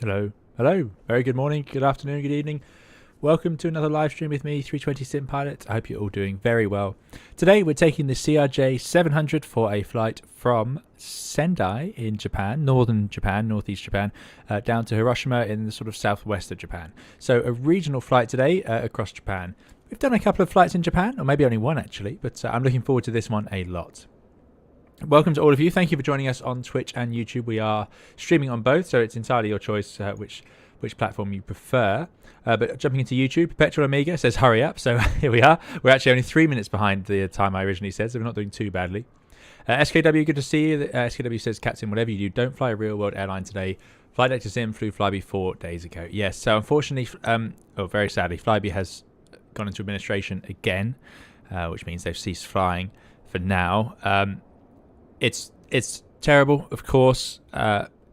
Hello. Hello. Very good morning, good afternoon, good evening. Welcome to another live stream with me, 320 Sim Pilot. I hope you're all doing very well. Today we're taking the CRJ 700 for a flight from Sendai in Japan, northeast Japan, down to Hiroshima in the sort of southwest of Japan. So a regional flight today across Japan. We've done a couple of flights in Japan, or maybe only one actually, but I'm looking forward to this one a lot. Welcome to all of you. Thank you for joining us on Twitch and YouTube. We are streaming on both, so it's entirely your choice which platform you prefer. But jumping into YouTube, Perpetual Amiga says hurry up. So here we are. We're actually only 3 minutes behind the time I originally said, so we're not doing too badly. SKW, good to see you. SKW says, Captain, whatever you do, don't fly a real-world airline today. Flight Deck to Sim flew Flybe 4 days ago. Yes, so unfortunately, very sadly, Flybe has gone into administration again, which means they've ceased flying for now. It's terrible, of course.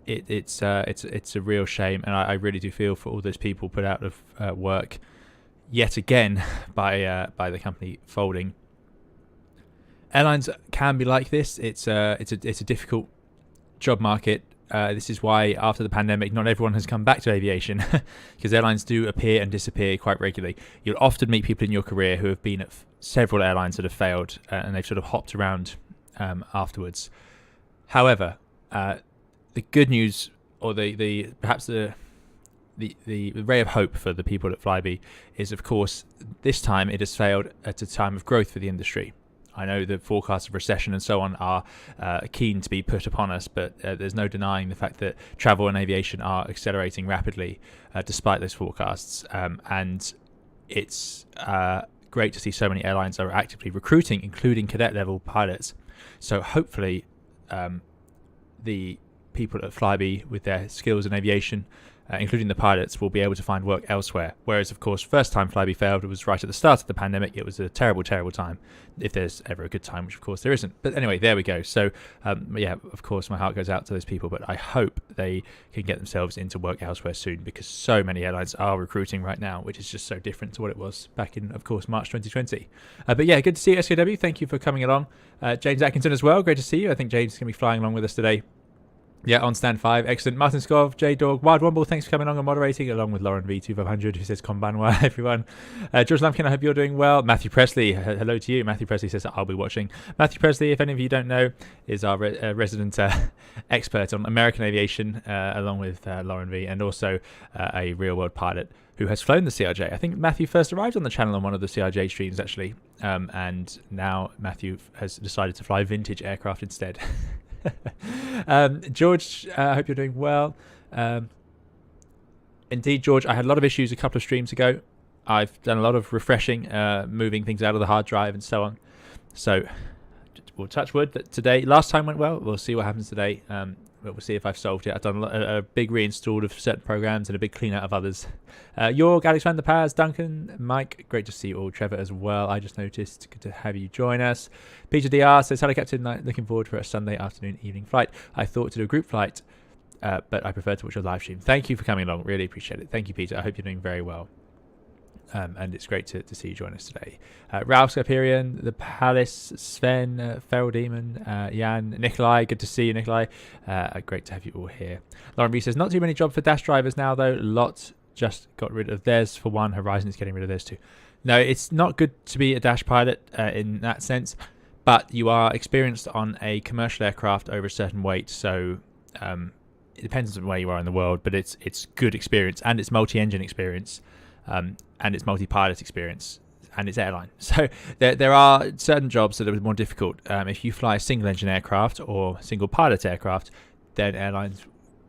It's a real shame, and I really do feel for all those people put out of work yet again by the company folding. Airlines can be like this. It's a difficult job market. This is why after the pandemic, not everyone has come back to aviation, because airlines do appear and disappear quite regularly. You'll often meet people in your career who have been at several airlines that have failed, and they've sort of hopped around afterwards. However, the good news, or perhaps the ray of hope for the people at Flybe is, of course, this time it has failed at a time of growth for the industry. I know the forecasts of recession and so on are keen to be put upon us, but there's no denying the fact that travel and aviation are accelerating rapidly despite those forecasts. And it's great to see so many airlines are actively recruiting, including cadet level pilots. So hopefully the people at Flybe with their skills in aviation, including the pilots, will be able to find work elsewhere. Whereas, of course, first time Flybe failed, it was right at the start of the pandemic. It was a terrible, terrible time, if there's ever a good time, which of course there isn't. But anyway, there we go. So yeah, of course, my heart goes out to those people, but I hope they can get themselves into work elsewhere soon, because so many airlines are recruiting right now, which is just so different to what it was back in, of course, March 2020. But yeah, good to see you, SKW. Thank you for coming along. James Atkinson as well. Great to see you. I think James is going to be flying along with us today. Yeah, on stand 5. Excellent. Martin Skov, J-Dog, Wild Womble, thanks for coming along and moderating, along with Lauren V2500, who says Konbanwa, everyone. George Lumpkin, I hope you're doing well. Matthew Presley, hello to you. Matthew Presley says, I'll be watching. Matthew Presley, if any of you don't know, is our resident expert on American aviation, along with Lauren V, and also a real-world pilot who has flown the CRJ. I think Matthew first arrived on the channel on one of the CRJ streams, actually, and now Matthew has decided to fly vintage aircraft instead. George, I hope you're doing well. Indeed, George, I had a lot of issues a couple of streams ago. I've done a lot of refreshing, moving things out of the hard drive and so on. So we'll touch wood that today, last time went well. We'll see what happens today. But we'll see if I've solved it. I've done a big reinstall of certain programs and a big clean out of others. Your Alex Van der Paz, Duncan, Mike, great to see you all. Trevor as well, I just noticed. Good to have you join us. Peter DR says, hello Captain, looking forward for a Sunday afternoon evening flight. I thought to do a group flight, but I prefer to watch your live stream. Thank you for coming along, really appreciate it. Thank you, Peter. I hope you're doing very well. And it's great to see you join us today. Ralph Skapirian, The Palace, Sven, Feral Demon, Jan, Nikolai, good to see you, Nikolai. Great to have you all here. Lauren B says, not too many jobs for dash drivers now, though. Lot just got rid of theirs for one. Horizon is getting rid of theirs too. No, it's not good to be a dash pilot in that sense, but you are experienced on a commercial aircraft over a certain weight, so it depends on where you are in the world, but it's good experience, and it's multi-engine experience. And it's multi-pilot experience, and it's airline. So there are certain jobs that are more difficult. If you fly a single-engine aircraft or single-pilot aircraft, then airlines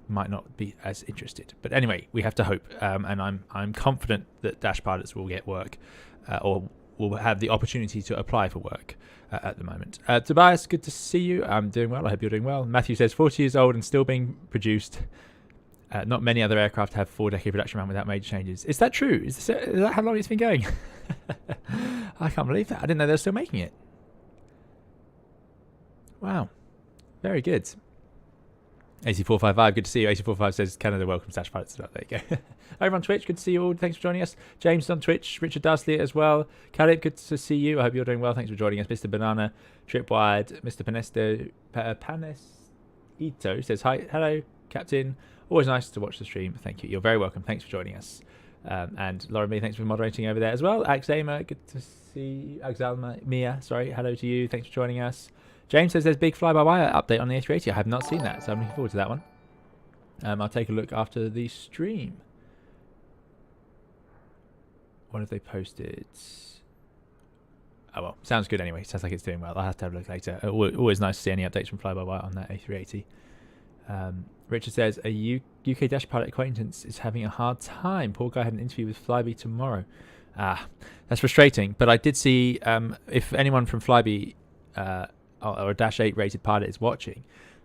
might not be as interested. But anyway, we have to hope, and I'm confident that dash pilots will get work, or will have the opportunity to apply for work at the moment. Tobias, good to see you. I'm doing well. I hope you're doing well. Matthew says, 40 years old and still being produced. Not many other aircraft have 4-decade production run without major changes. Is that true? Is that how long it's been going? I can't believe that. I didn't know they were still making it. Wow. Very good. AC455, good to see you. AC455 says, Canada welcomes dash pilots. There you go. Over on Twitch, good to see you all. Thanks for joining us. James on Twitch. Richard Dursley as well. Caleb, good to see you. I hope you're doing well. Thanks for joining us. Mr. Banana, Tripwired, Mr. Panesto, Panesito says, hi, hello. Captain, Always nice to watch the stream. Thank you. You're very welcome. Thanks for joining us. And Laura Mee, thanks for moderating over there as well. Axama, good to see you. Axalma Mia, sorry, hello to you. Thanks for joining us. James says there's a big fly-by-wire update on the A380. I have not seen that, so I'm looking forward to that one. I'll take a look after the stream. What have they posted? Oh well, sounds good anyway. Sounds like it's doing well. I'll have to have a look later. Always nice to see any updates from fly-by-wire on that A380. Richard says a UK dash pilot acquaintance is having a hard time. Poor guy had an interview with Flybe tomorrow. That's frustrating. But I did see, if anyone from Flybe or a Dash 8 rated pilot is watching,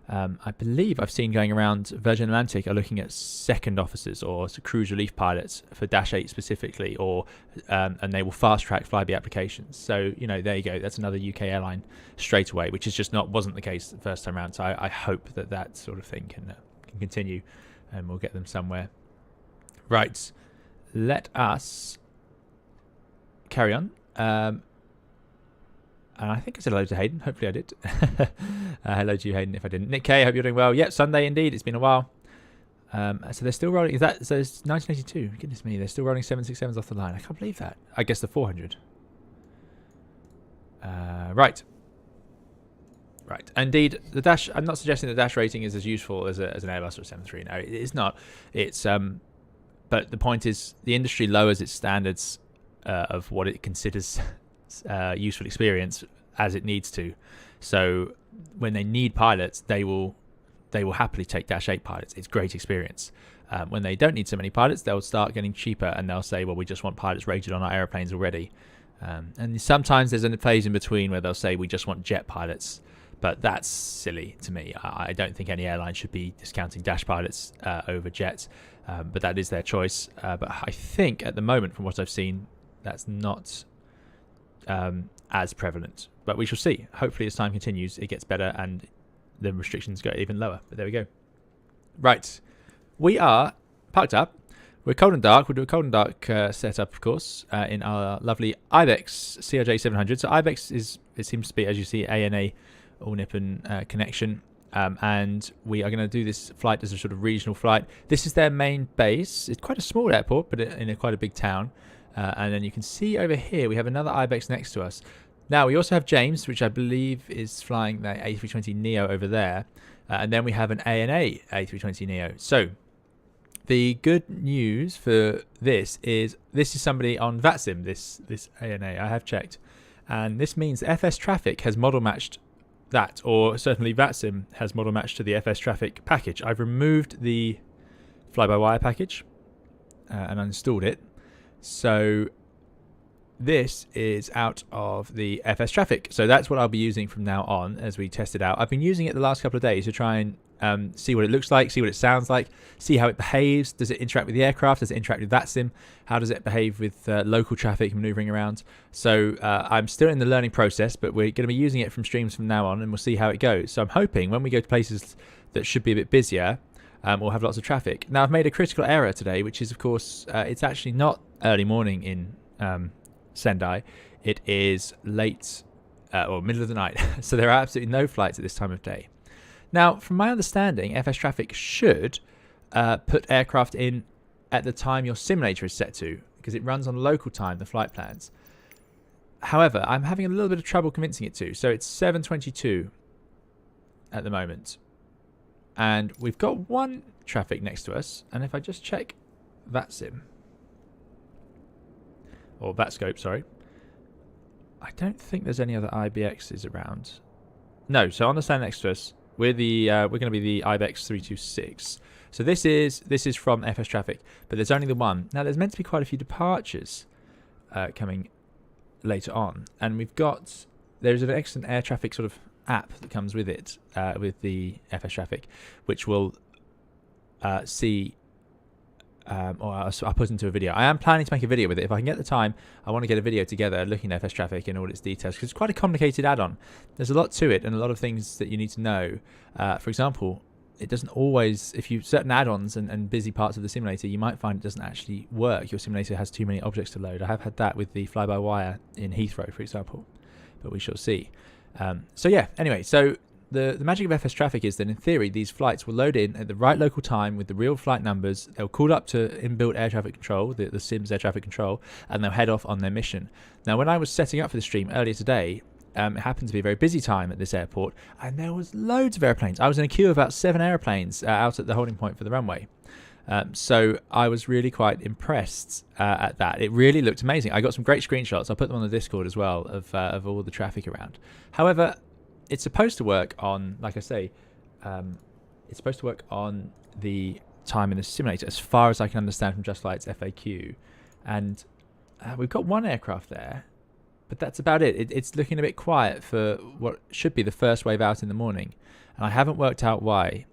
I believe I've seen going around Virgin Atlantic are looking at second officers or cruise relief pilots for Dash 8 specifically, or and they will fast track Flybe applications. So there you go. That's another UK airline straight away, which is just wasn't the case the first time around. So I hope that sort of thing can continue, and we'll get them somewhere. Right, let us carry on. And I think I said hello to Hayden. Hopefully I did. Hello to you, Hayden, if I didn't. Nick K, hope you're doing well. Yep, Sunday indeed. It's been a while. So they're still rolling. So it's 1982. Goodness me, they're still rolling 767s off the line. I can't believe that. I guess the 400. Right. Indeed, the Dash. I'm not suggesting the Dash rating is as useful as an Airbus or a 73. No, it is not. It's but the point is, the industry lowers its standards of what it considers useful experience as it needs to. So when they need pilots, they will happily take Dash 8 pilots. It's great experience. When they don't need so many pilots, they'll start getting cheaper, and they'll say, well, we just want pilots rated on our aeroplanes already. And sometimes there's a phase in between where they'll say we just want jet pilots, but that's silly to me. I don't think any airline should be discounting Dash pilots over jets, but that is their choice. But I think at the moment, from what I've seen, that's not as prevalent, but we shall see. Hopefully as time continues it gets better and the restrictions go even lower. But there we go. Right, we are parked up. We're cold and dark. We'll do a cold and dark setup, of course, in our lovely IBEX CRJ 700. So IBEX it seems to be, as you see, ANA All Nippon connection, and we are going to do this flight as a sort of regional flight. This is their main base. It's quite a small airport, but in quite a big town. And then you can see over here we have another IBEX next to us. Now we also have James, which I believe is flying the A320 NEO over there, and then we have an ANA A320 NEO. So the good news for this is somebody on VATSIM, this ANA. I have checked, and this means FS traffic has model matched that, or certainly VATSIM has model matched to the FS traffic package. I've removed the fly-by-wire package and uninstalled it. So this is out of the FS traffic. So that's what I'll be using from now on as we test it out. I've been using it the last couple of days to try and see what it looks like, see what it sounds like, see how it behaves. Does it interact with the aircraft? Does it interact with VATSIM? How does it behave with local traffic maneuvering around? So I'm still in the learning process, but we're going to be using it from streams from now on, and we'll see how it goes. So I'm hoping when we go to places that should be a bit busier, we'll have lots of traffic. Now I've made a critical error today, which is, of course, it's actually not early morning in Sendai. It is late or middle of the night. So there are absolutely no flights at this time of day. Now, from my understanding, FS traffic should put aircraft in at the time your simulator is set to, because it runs on local time, the flight plans. However, I'm having a little bit of trouble convincing it to. So it's 7:22 at the moment. And we've got one traffic next to us. And if I just check VATSIM, or VATScope, sorry, I don't think there's any other IBXs around. No, so on the stand next to us, we're going to be the IBEX 326. So this is from FS traffic, but there's only the one. Now there's meant to be quite a few departures coming later on, and there's an excellent air traffic sort of app that comes with it, with the FS traffic, which will see. Or I'll put into a video. I am planning to make a video with it. If I can get the time, I want to get a video together looking at FS traffic and all its details, because it's quite a complicated add-on. There's a lot to it and a lot of things that you need to know. For example, it doesn't always, if you certain add-ons and busy parts of the simulator, you might find it doesn't actually work. Your simulator has too many objects to load. I have had that with the fly-by-wire in Heathrow, for example, but we shall see. So yeah, anyway, so the magic of FS traffic is that in theory these flights will load in at the right local time with the real flight numbers. They'll call up to inbuilt air traffic control, the Sims air traffic control, and they'll head off on their mission. Now when I was setting up for the stream earlier today, it happened to be a very busy time at this airport, and there was loads of airplanes. I was in a queue of about 7 airplanes out at the holding point for the runway. So I was really quite impressed at that. It really looked amazing. I got some great screenshots. I'll put them on the Discord as well of all the traffic around. However, it's supposed to work on, like I say, it's supposed to work on the time in the simulator, as far as I can understand from JustFlight's FAQ. And we've got one aircraft there, but that's about it. It's looking a bit quiet for what should be the first wave out in the morning, and I haven't worked out why.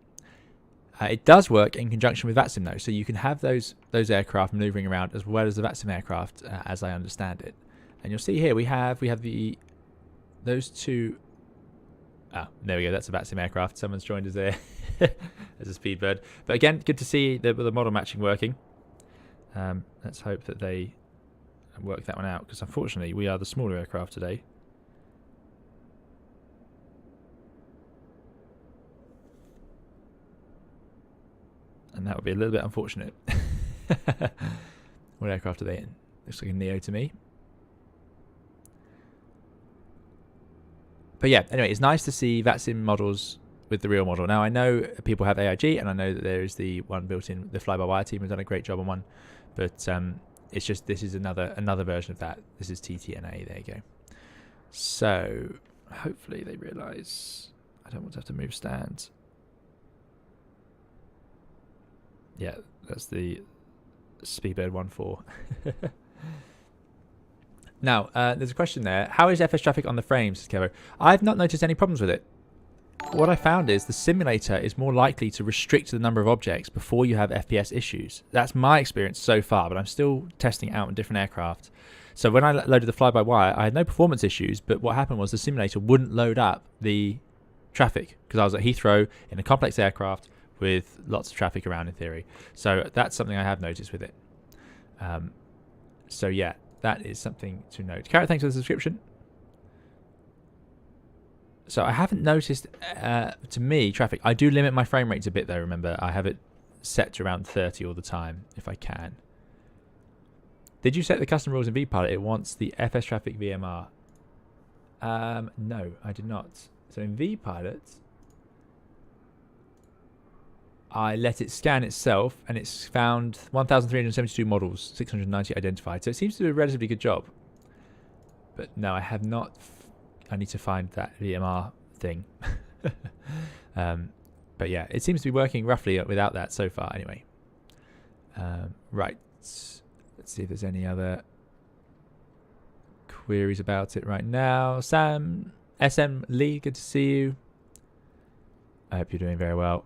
It does work in conjunction with VATSIM though, so you can have those aircraft maneuvering around as well as the VATSIM aircraft, as I understand it. And you'll see here we have those two. Ah, there we go. That's a VATSIM aircraft. Someone's joined us there as a Speedbird. But again, good to see the model matching working. Let's hope that they work that one out, because unfortunately we are the smaller aircraft today. And that would be a little bit unfortunate. What aircraft are they in? Looks like a NEO to me. But yeah, anyway, it's nice to see VATSIM models with the real model. Now, I know people have AIG, and I know that there is the one built in. The fly-by-wire team has done a great job on one. But it's just, this is another version of that. This is TTNA. There you go. So, hopefully they realise I don't want to have to move stands. Yeah, that's the Speedbird 1.4. Now, there's a question there. How is FS traffic on the frames, says Kevo? I've not noticed any problems with it. What I found is the simulator is more likely to restrict the number of objects before you have FPS issues. That's my experience so far, but I'm still testing it out on different aircraft. So when I loaded the fly-by-wire, I had no performance issues, but what happened was the simulator wouldn't load up the traffic because I was at Heathrow in a complex aircraft with lots of traffic around in theory. So that's something I have noticed with it. So yeah, that is something to note. Carrot, thanks for the subscription. So I haven't noticed, to me, traffic. I do limit my frame rates a bit though, remember. I have it set to around 30 all the time, if I can. Did you set the custom rules in vPilot? It wants the FS traffic VMR. No, I did not. So in vPilot, I let it scan itself, and it's found 1,372 models, 690 identified. So it seems to do a relatively good job. But no, I have not. I need to find that VMR thing. But yeah, it seems to be working roughly without that so far anyway. Right. Let's see if there's any other queries about it right now. Sam, SM Lee, good to see you. I hope you're doing very well.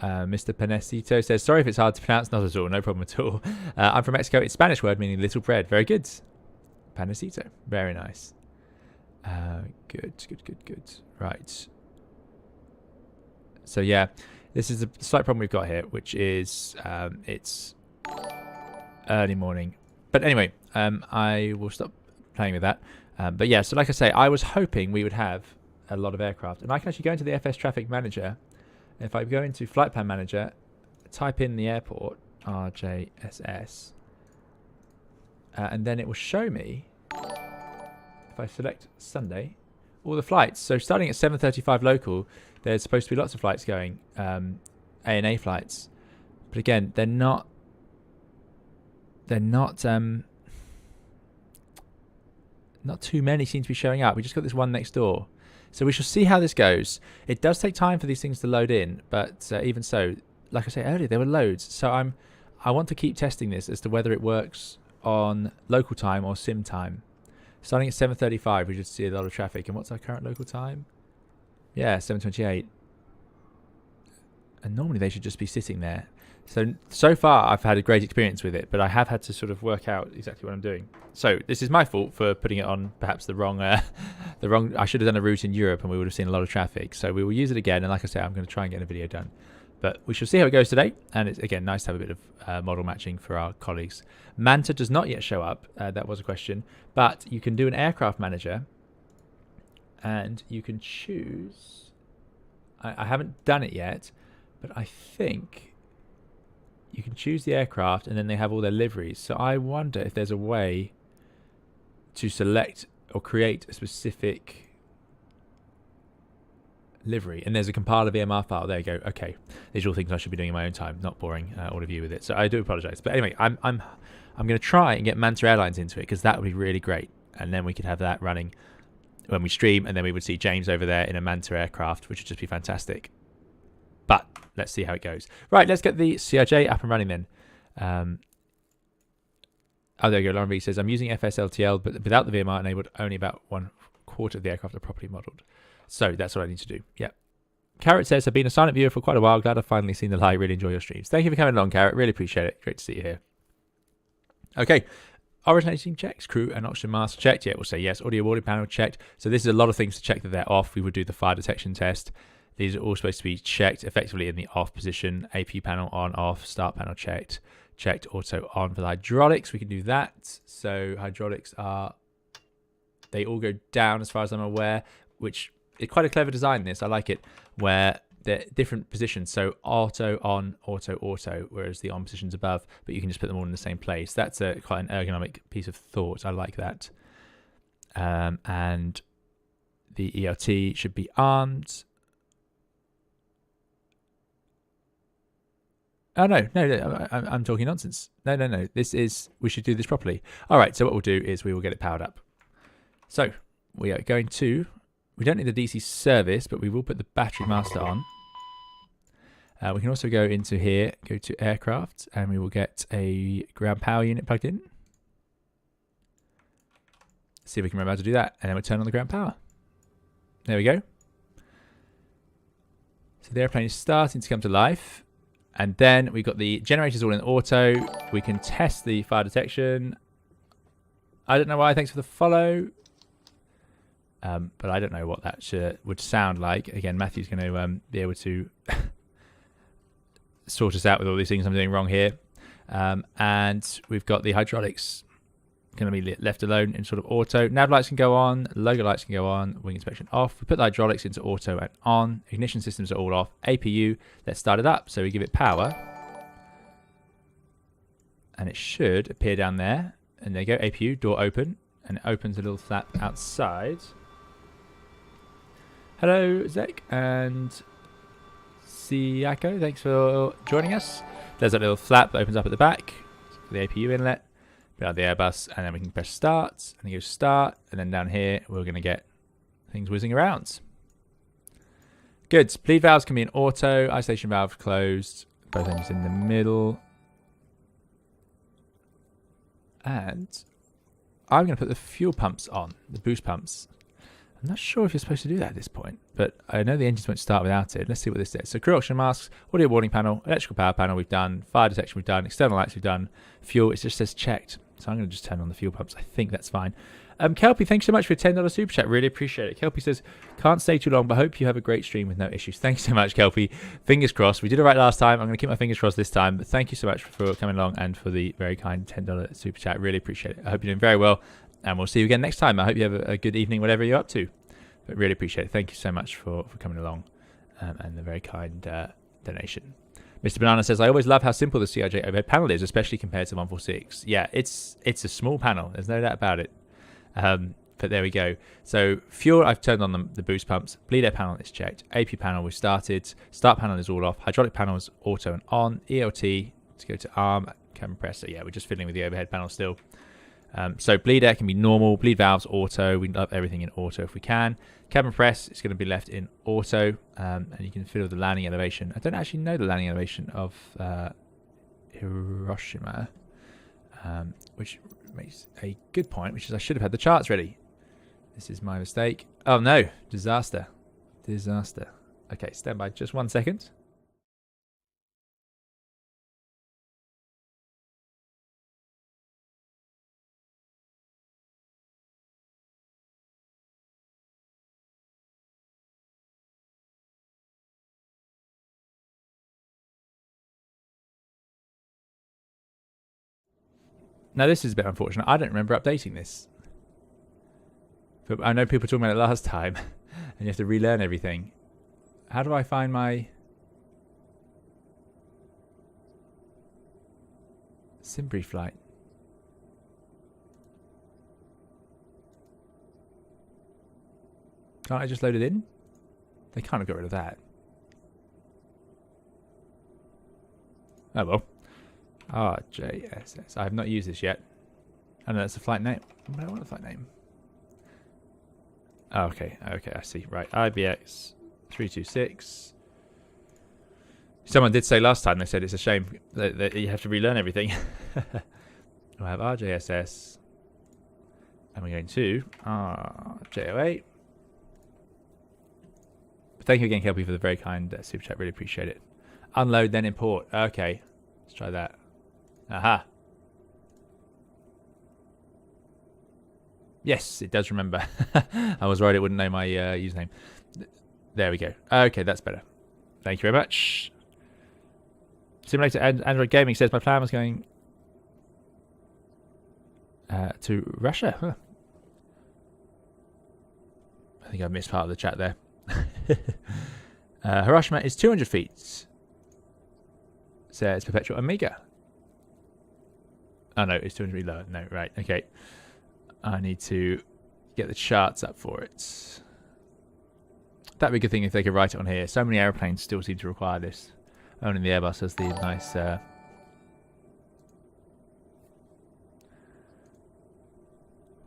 Mr. Panecito says, sorry if it's hard to pronounce. Not at all, no problem at all. I'm from Mexico. It's a Spanish word meaning little bread. Very good. Panecito. Very nice. Good. Right. So yeah, this is a slight problem we've got here, which is it's early morning. But anyway, I will stop playing with that. But yeah, so like I say, I was hoping we would have a lot of aircraft. And I can actually go into the FS Traffic Manager. If I go into Flight Plan Manager, type in the airport, RJSS, and then it will show me, if I select Sunday, all the flights. So starting at 7:35 local, there's supposed to be lots of flights going, ANA flights. But again, not too many seem to be showing up. We just got this one next door. So we shall see how this goes. It does take time for these things to load in, but even so, like I said earlier, there were loads. So I want to keep testing this as to whether it works on local time or sim time. Starting at 7:35, we should see a lot of traffic. And what's our current local time? Yeah, 7:28. And normally they should just be sitting there. So far I've had a great experience with it, but I have had to sort of work out exactly what I'm doing. So this is my fault for putting it on perhaps the wrong, I should have done a route in Europe and we would have seen a lot of traffic. So we will use it again, and like I said, I'm going to try and get a video done. But we shall see how it goes today. And it's, again, nice to have a bit of model matching for our colleagues. Manta does not yet show up. That was a question. But you can do an aircraft manager. And you can choose... I haven't done it yet. But I think you can choose the aircraft and then they have all their liveries. So I wonder if there's a way to select or create a specific livery. And there's a compiler VMR file. There you go. Okay, these are all things I should be doing in my own time, not boring all of you with it. So I do apologize. But anyway, I'm going to try and get Manta Airlines into it because that would be really great. And then we could have that running when we stream, and then we would see James over there in a Manta aircraft, which would just be fantastic. But let's see how it goes. Right, let's get the CRJ up and running then. Oh, there you go. Lauren V says, I'm using FSLTL, but without the VMR enabled, only about 1/4 of the aircraft are properly modelled. So that's what I need to do. Yeah. Carrot says, I've been a silent viewer for quite a while. Glad I've finally seen the light. Really enjoy your streams. Thank you for coming along, Carrot. Really appreciate it. Great to see you here. Okay. Originating checks, crew and oxygen mask checked. Yeah, we'll say yes. Audio warning panel checked. So this is a lot of things to check that they're off. We would do the fire detection test. These are all supposed to be checked effectively in the off position. AP panel on, off, start panel checked. Checked auto on for the hydraulics. We can do that. So hydraulics are, they all go down as far as I'm aware, which is quite a clever design this. I like it, where they're different positions. So auto, on, auto, auto, whereas the on position's above, but you can just put them all in the same place. That's quite an ergonomic piece of thought. I like that. And the ELT should be armed. Oh, no, I'm talking nonsense. No. We should do this properly. All right, so what we'll do is we will get it powered up. So we are going to, we don't need the DC service, but we will put the battery master on. We can also go into here, go to aircraft, and we will get a ground power unit plugged in. See if we can remember how to do that, and then we'll turn on the ground power. There we go. So the airplane is starting to come to life. And then we've got the generators all in auto. We can test the fire detection. I don't know why. Thanks for the follow. But I don't know what that would sound like. Again, Matthew's going to be able to sort us out with all these things I'm doing wrong here. And we've got the hydraulics going to be left alone in sort of auto. Nav lights can go on. Logo lights can go on. Wing inspection off. We put the hydraulics into auto and on. Ignition systems are all off. APU, let's start it up. So we give it power. And it should appear down there. And there you go, APU, door open. And it opens a little flap outside. Hello, Zek and Siako. Thanks for joining us. There's that little flap that opens up at the back. The APU inlet. Put out the Airbus, and then we can press start, and it goes start, and then down here we're going to get things whizzing around. Good. Bleed valves can be in auto. Isolation valve closed. Both engines in the middle. And I'm going to put the fuel pumps on, the boost pumps. I'm not sure if you're supposed to do that at this point, but I know the engines won't start without it. Let's see what this says. So crew oxygen masks, audio warning panel, electrical power panel we've done, fire detection we've done, external lights we've done, fuel, it just says checked. So I'm going to just turn on the fuel pumps. I think that's fine. Kelpie, thanks so much for your $10 super chat. Really appreciate it. Kelpie says, can't stay too long, but hope you have a great stream with no issues. Thanks so much, Kelpie. Fingers crossed. We did it right last time. I'm going to keep my fingers crossed this time. But thank you so much for coming along and for the very kind $10 super chat. Really appreciate it. I hope you're doing very well. And we'll see you again next time. I hope you have a good evening, whatever you're up to. But really appreciate it. Thank you so much for coming along and the very kind donation. Mr. Banana says, I always love how simple the CRJ overhead panel is, especially compared to 146. Yeah, it's a small panel. There's no doubt about it. But there we go. So fuel, I've turned on the boost pumps. Bleed air panel is checked. AP panel, we've started. Start panel is all off. Hydraulic panel is auto and on. ELT, let's go to arm. Cabin compressor. Yeah, we're just fiddling with the overhead panel still. So bleed air can be normal. Bleed valves, auto. We love everything in auto if we can. Cabin press is going to be left in auto. And you can fiddle the landing elevation. I don't actually know the landing elevation of Hiroshima. Which makes a good point, which is I should have had the charts ready. This is my mistake. Oh no, disaster. Disaster. Okay, stand by just 1 second. Now this is a bit unfortunate. I don't remember updating this. But I know people were talking about it last time. And you have to relearn everything. How do I find my Simbrief flight? Can't I just load it in? They can't have got rid of that. Oh well. RJSS. I have not used this yet. Oh no, that's the flight name. What do I want the flight name? Oh, okay, okay, I see. Right, IBX 326. Someone did say last time, they said it's a shame that you have to relearn everything. We'll have RJSS. And we're going to RJ08. Thank you again, Kelpie, for the very kind super chat. Really appreciate it. Unload, then import. Okay, let's try that. Aha. Yes, it does remember. I was right, it wouldn't know my username. There we go. Okay, that's better. Thank you very much. Simulator Android Gaming says my plan was going to Russia. Huh. I think I missed part of the chat there. Hiroshima is 200 feet. Says Perpetual Amiga. Oh no, it's 200 feet lower. No, right, okay. I need to get the charts up for it. That'd be a good thing if they could write it on here. So many airplanes still seem to require this. Only the Airbus has the nice...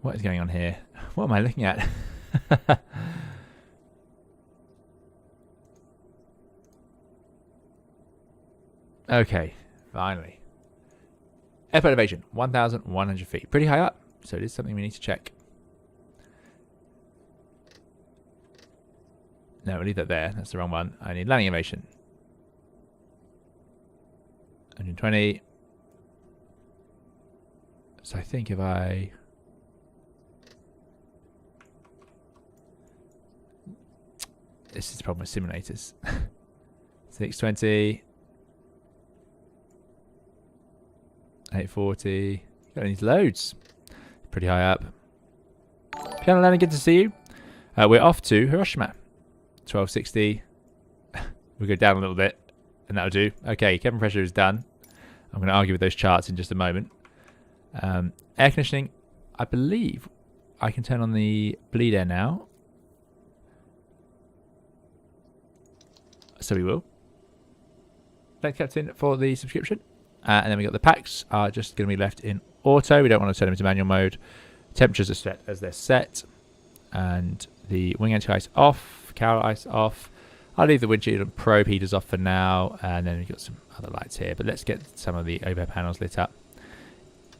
What is going on here? What am I looking at? Okay, finally. Airport elevation, 1,100 feet. Pretty high up, so it is something we need to check. No, we'll leave that there. That's the wrong one. I need landing elevation. 120. So I think if I... This is the problem with simulators. 620. 840. Got these loads. Pretty high up. Piano landing, good to see you. We're off to Hiroshima. 1260. We'll go down a little bit, and that'll do. Okay, cabin pressure is done. I'm going to argue with those charts in just a moment. Air conditioning, I believe I can turn on the bleed air now. So we will. Thanks, Captain, for the subscription. And then we got the packs are just going to be left in auto. We don't want to turn them into manual mode. Temperatures are set as they're set. And the wing anti-ice off. Cowl ice off. I'll leave the windshield and probe heaters off for now. And then we've got some other lights here. But let's get some of the overhead panels lit up.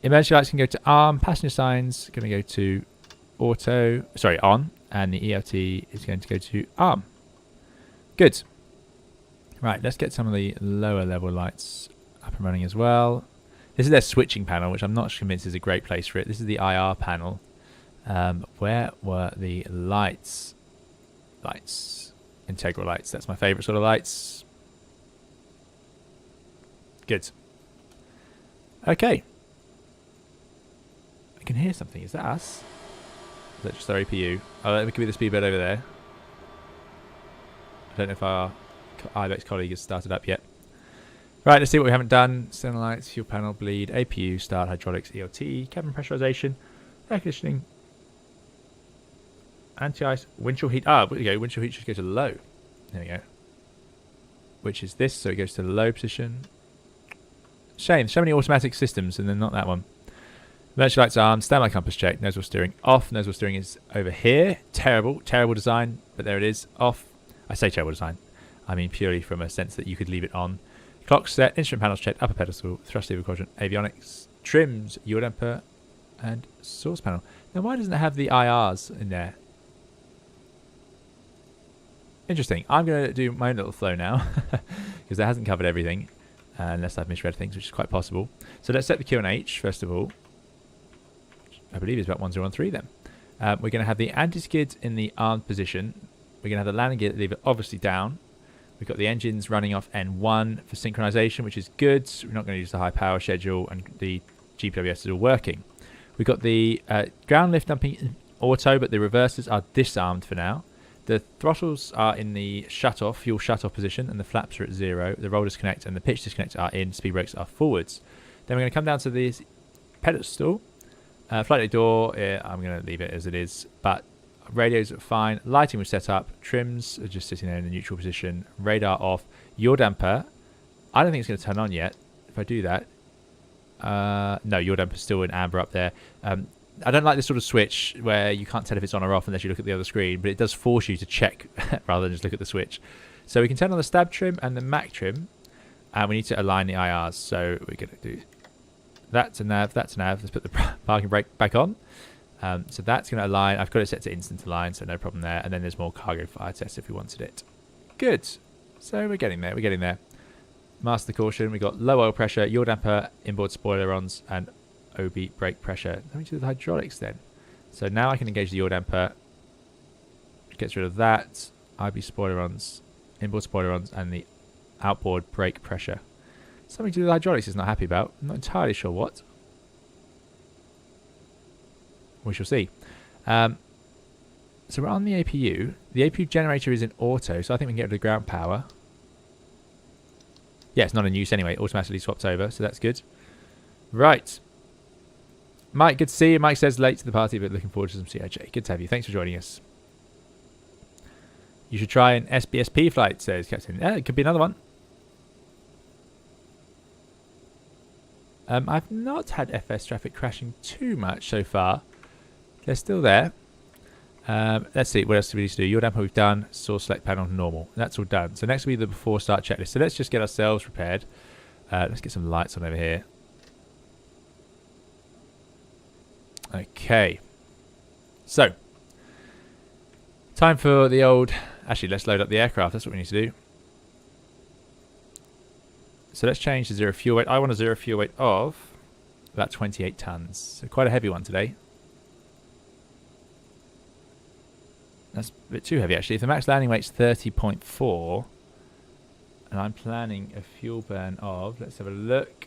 Emergency lights can go to arm. Passenger signs going to go to auto. Sorry, on. And the ELT is going to go to arm. Good. Right, let's get some of the lower level lights up and running as well. This is their switching panel, which I'm not convinced is a great place for it. This is the IR panel. Where were the lights? Lights. Integral lights. That's my favourite sort of lights. Good. Okay. I can hear something. Is that us? Is that just our APU? Oh, that could be the speedbird over there. I don't know if our IBEX colleague has started up yet. Right, let's see what we haven't done. Center lights, fuel panel, bleed, APU, start, hydraulics, ELT, cabin pressurization, air conditioning, anti-ice, windshield heat. Ah, there we go. Windshield heat should go to low. There we go. Which is this, so it goes to the low position. Shame, so many automatic systems and then not that one. Emergency lights on, standby compass check, nozzle steering off. Nozzle steering is over here. Terrible, terrible design, but there it is, off. I say terrible design. I mean purely from a sense that you could leave it on. Clock set, instrument panels checked, upper pedestal, thrust lever quadrant, avionics, trims, yaw damper, and source panel. Now why doesn't it have the IRs in there? Interesting. I'm going to do my own little flow now because that hasn't covered everything unless I've misread things, which is quite possible. So let's set the QNH first of all. I believe it's about 1013 then. We're going to have the anti-skid in the armed position. We're going to have the landing gear lever obviously down. We've got the engines running off N1 for synchronization, which is good. We're not going to use the high power schedule, and the GPWS is all working. We've got the ground lift dumping auto, but the reversers are disarmed for now. The throttles are in the shut-off, fuel shut-off position, and the flaps are at 0. The roll disconnect and the pitch disconnect are in. Speed brakes are forwards. Then we're going to come down to this pedestal. Flight door, I'm going to leave it as it is, but radios are fine. Lighting was set up. Trims are just sitting there in the neutral position. Radar off. Yaw damper, I don't think it's going to turn on yet. If I do that, no, yaw damper's still in amber up there. I don't like this sort of switch where you can't tell if it's on or off unless you look at the other screen, but it does force you to check rather than just look at the switch. So we can turn on the stab trim and the Mac trim, and we need to align the IRs. So we're going to do that to nav, that to nav. Let's put the parking brake back on. So that's going to align. I've got it set to instant align, so no problem there. And then there's more cargo fire test if we wanted it. Good. So we're getting there. We're getting there. Master caution. We've got low oil pressure, yaw damper, inboard spoilerons, and OB brake pressure. Let me do the hydraulics then. So now I can engage the yaw damper. Gets rid of that. IB spoilerons, inboard spoilerons, and the outboard brake pressure. Something to do with the hydraulics is not happy about. I'm not entirely sure what. We shall see. So we're on the APU. The APU generator is in auto, so I think we can get rid of the ground power. Yeah, it's not in use anyway. Automatically swapped over, so that's good. Right. Mike, good to see you. Mike says late to the party, but looking forward to some CRJ. Good to have you. Thanks for joining us. You should try an SBSP flight, says Captain. It could be another one. I've not had FS traffic crashing too much so far. They're still there. Let's see, what else do we need to do? Yaw damper we've done. Source select panel normal. That's all done. So next will be the before start checklist. So let's just get ourselves prepared. Let's get some lights on over here. Okay. So, time for the old... Actually, let's load up the aircraft. That's what we need to do. So let's change the zero fuel weight. I want a zero fuel weight of about 28 tons. So quite a heavy one today. That's a bit too heavy, actually. If the max landing weight's 30.4, and I'm planning a fuel burn of, let's have a look,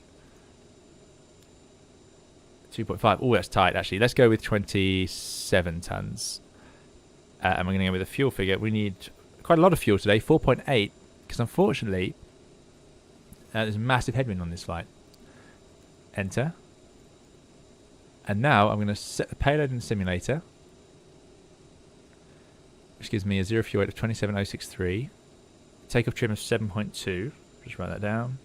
2.5. Oh, that's tight, actually. Let's go with 27 tons. And we're going to go with a fuel figure. We need quite a lot of fuel today, 4.8, because unfortunately, there's a massive headwind on this flight. Enter. And now I'm going to set the payload in the simulator, which gives me a zero fuel weight of 27063. Takeoff trim of 7.2. Just write that down.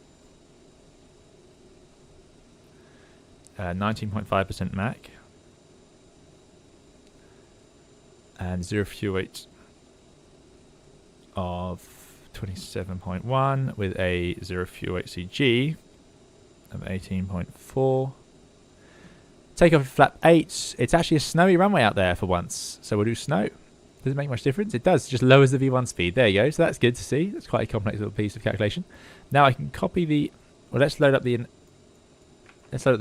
19.5% Mac. And zero fuel weight of 27.1 with a zero fuel weight CG of 18.4. Takeoff at flap 8. It's actually a snowy runway out there for once, so we'll do snow. Does it make much difference? It does. It just lowers the V1 speed. There you go. So that's good to see. That's quite a complex little piece of calculation. Now I can copy the... Well, let's load up the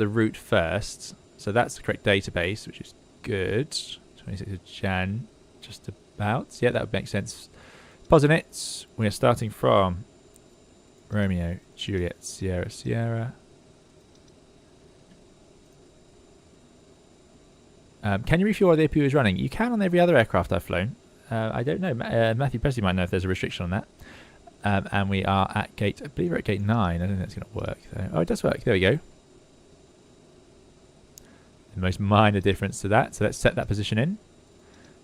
route first. So that's the correct database, which is good. 26th of Jan, just about. Yeah, that would make sense. Positives. We are starting from Romeo, Juliet, Sierra, Sierra. Can you refuel while the APU is running? You can on every other aircraft I've flown. I don't know. Matthew Presley might know if there's a restriction on that. And we are at gate... I believe we're at gate 9. I don't think that's going to work, though. Oh, it does work. There we go. The most minor difference to that. So let's set that position in.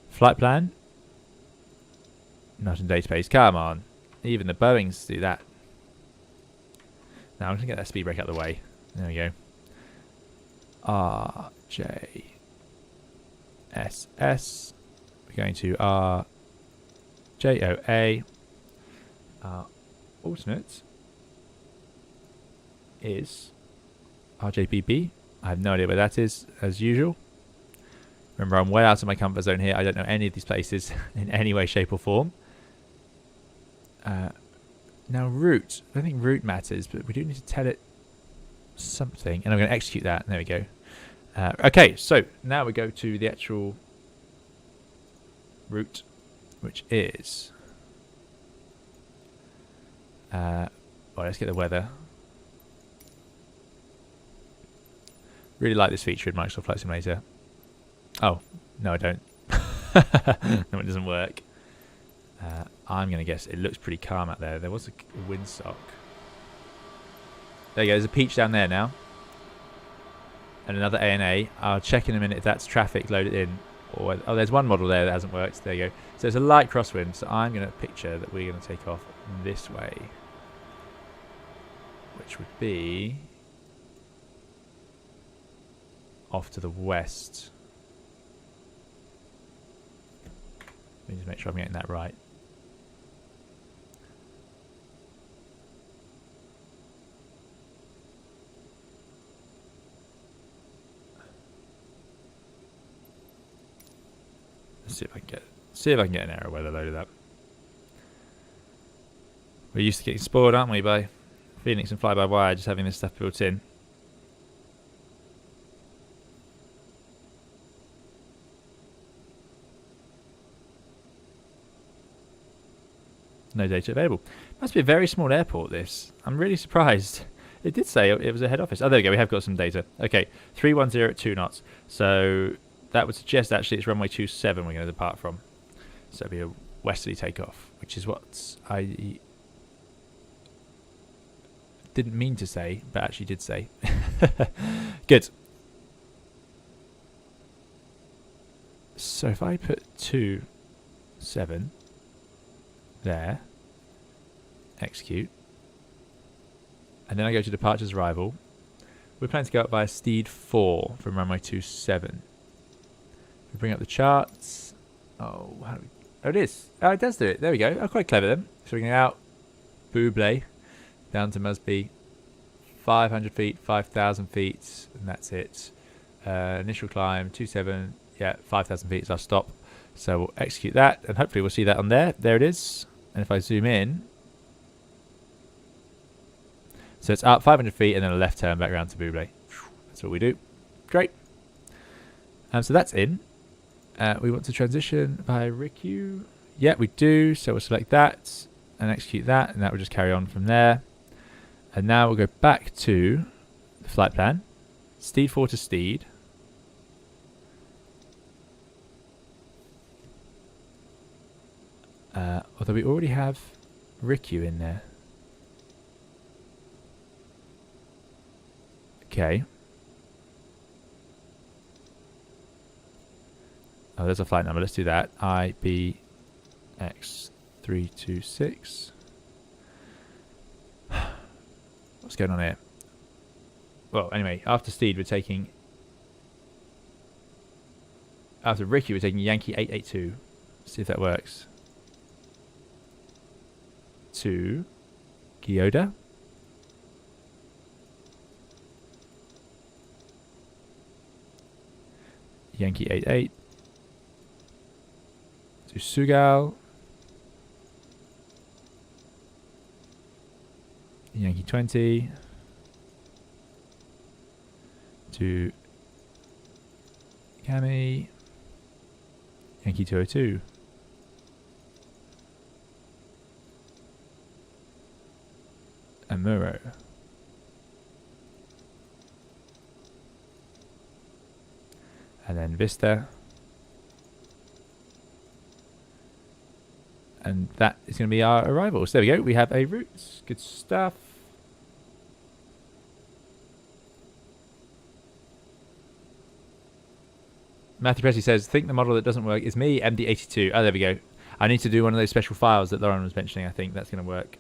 Flight plan. Not in database. Come on. Even the Boeings do that. Now I'm going to get that speed brake out of the way. There we go. RJ. SS. We're going to RJOA. Our alternate is RJBB. I have no idea where that is, as usual. Remember, I'm way out of my comfort zone here. I don't know any of these places in any way, shape, or form. Now, route. I don't think route matters, but we do need to tell it something. And I'm going to execute that. There we go. Okay, so now we go to the actual route, which is... well, let's get the weather. Really like this feature in Microsoft Flight Simulator. Oh, no I don't. No, it doesn't work. I'm going to guess it looks pretty calm out there. There was a windsock. There you go, there's a peach down there now. And another ANA. I'll check in a minute if that's traffic loaded in. Or, oh, there's one model there that hasn't worked. There you go. So it's a light crosswind. So I'm going to picture that we're going to take off this way. Which would be off to the west. Let me just make sure I'm getting that right. See if I can get an error weather loaded up. We're used to getting spoiled, aren't we, by Phoenix and fly-by-wire, just having this stuff built in. No data available. Must be a very small airport, this. I'm really surprised. It did say it was a head office. Oh, there we go. We have got some data. Okay, 310 at 2 knots. So that would suggest actually it's runway 27 we're going to depart from. So it'll be a westerly takeoff, which is what I didn't mean to say, but actually did say. Good. So if I put 27 there, execute, and then I go to departures arrival, we're planning to go up by a Steed 4 from runway 27. We bring up the charts. Oh, how do we, oh, it is. Oh, it does do it. There we go. Oh, quite clever then. So we can go out, Buble, down to Musby, 500 feet, 5,000 feet, and that's it. Initial climb, 27, yeah, 5,000 feet is our stop. So we'll execute that, and hopefully we'll see that on there. There it is. And if I zoom in, so it's up 500 feet and then a left turn back around to Buble. That's what we do. Great. So that's in. We want to transition by RICU. Yeah, we do. So we'll select that and execute that, and that will just carry on from there. And now we'll go back to the flight plan. Steed 4 to Steed. Although we already have RICU in there. Okay. Oh, there's a flight number. Let's do that. IBX326. What's going on here? Well, anyway, after Steed, we're taking... After Ricky, we're taking Yankee 882. See if that works. To Gyoda. Yankee 88. To Sugal. Yankee 20. To Kami. Yankee 202. Amuro. And then Vista. And that is going to be our arrival. So there we go. We have a route. Good stuff. Matthew Pressy says, think the model that doesn't work is me, MD82. Oh, there we go. I need to do one of those special files that Lauren was mentioning. I think that's going to work.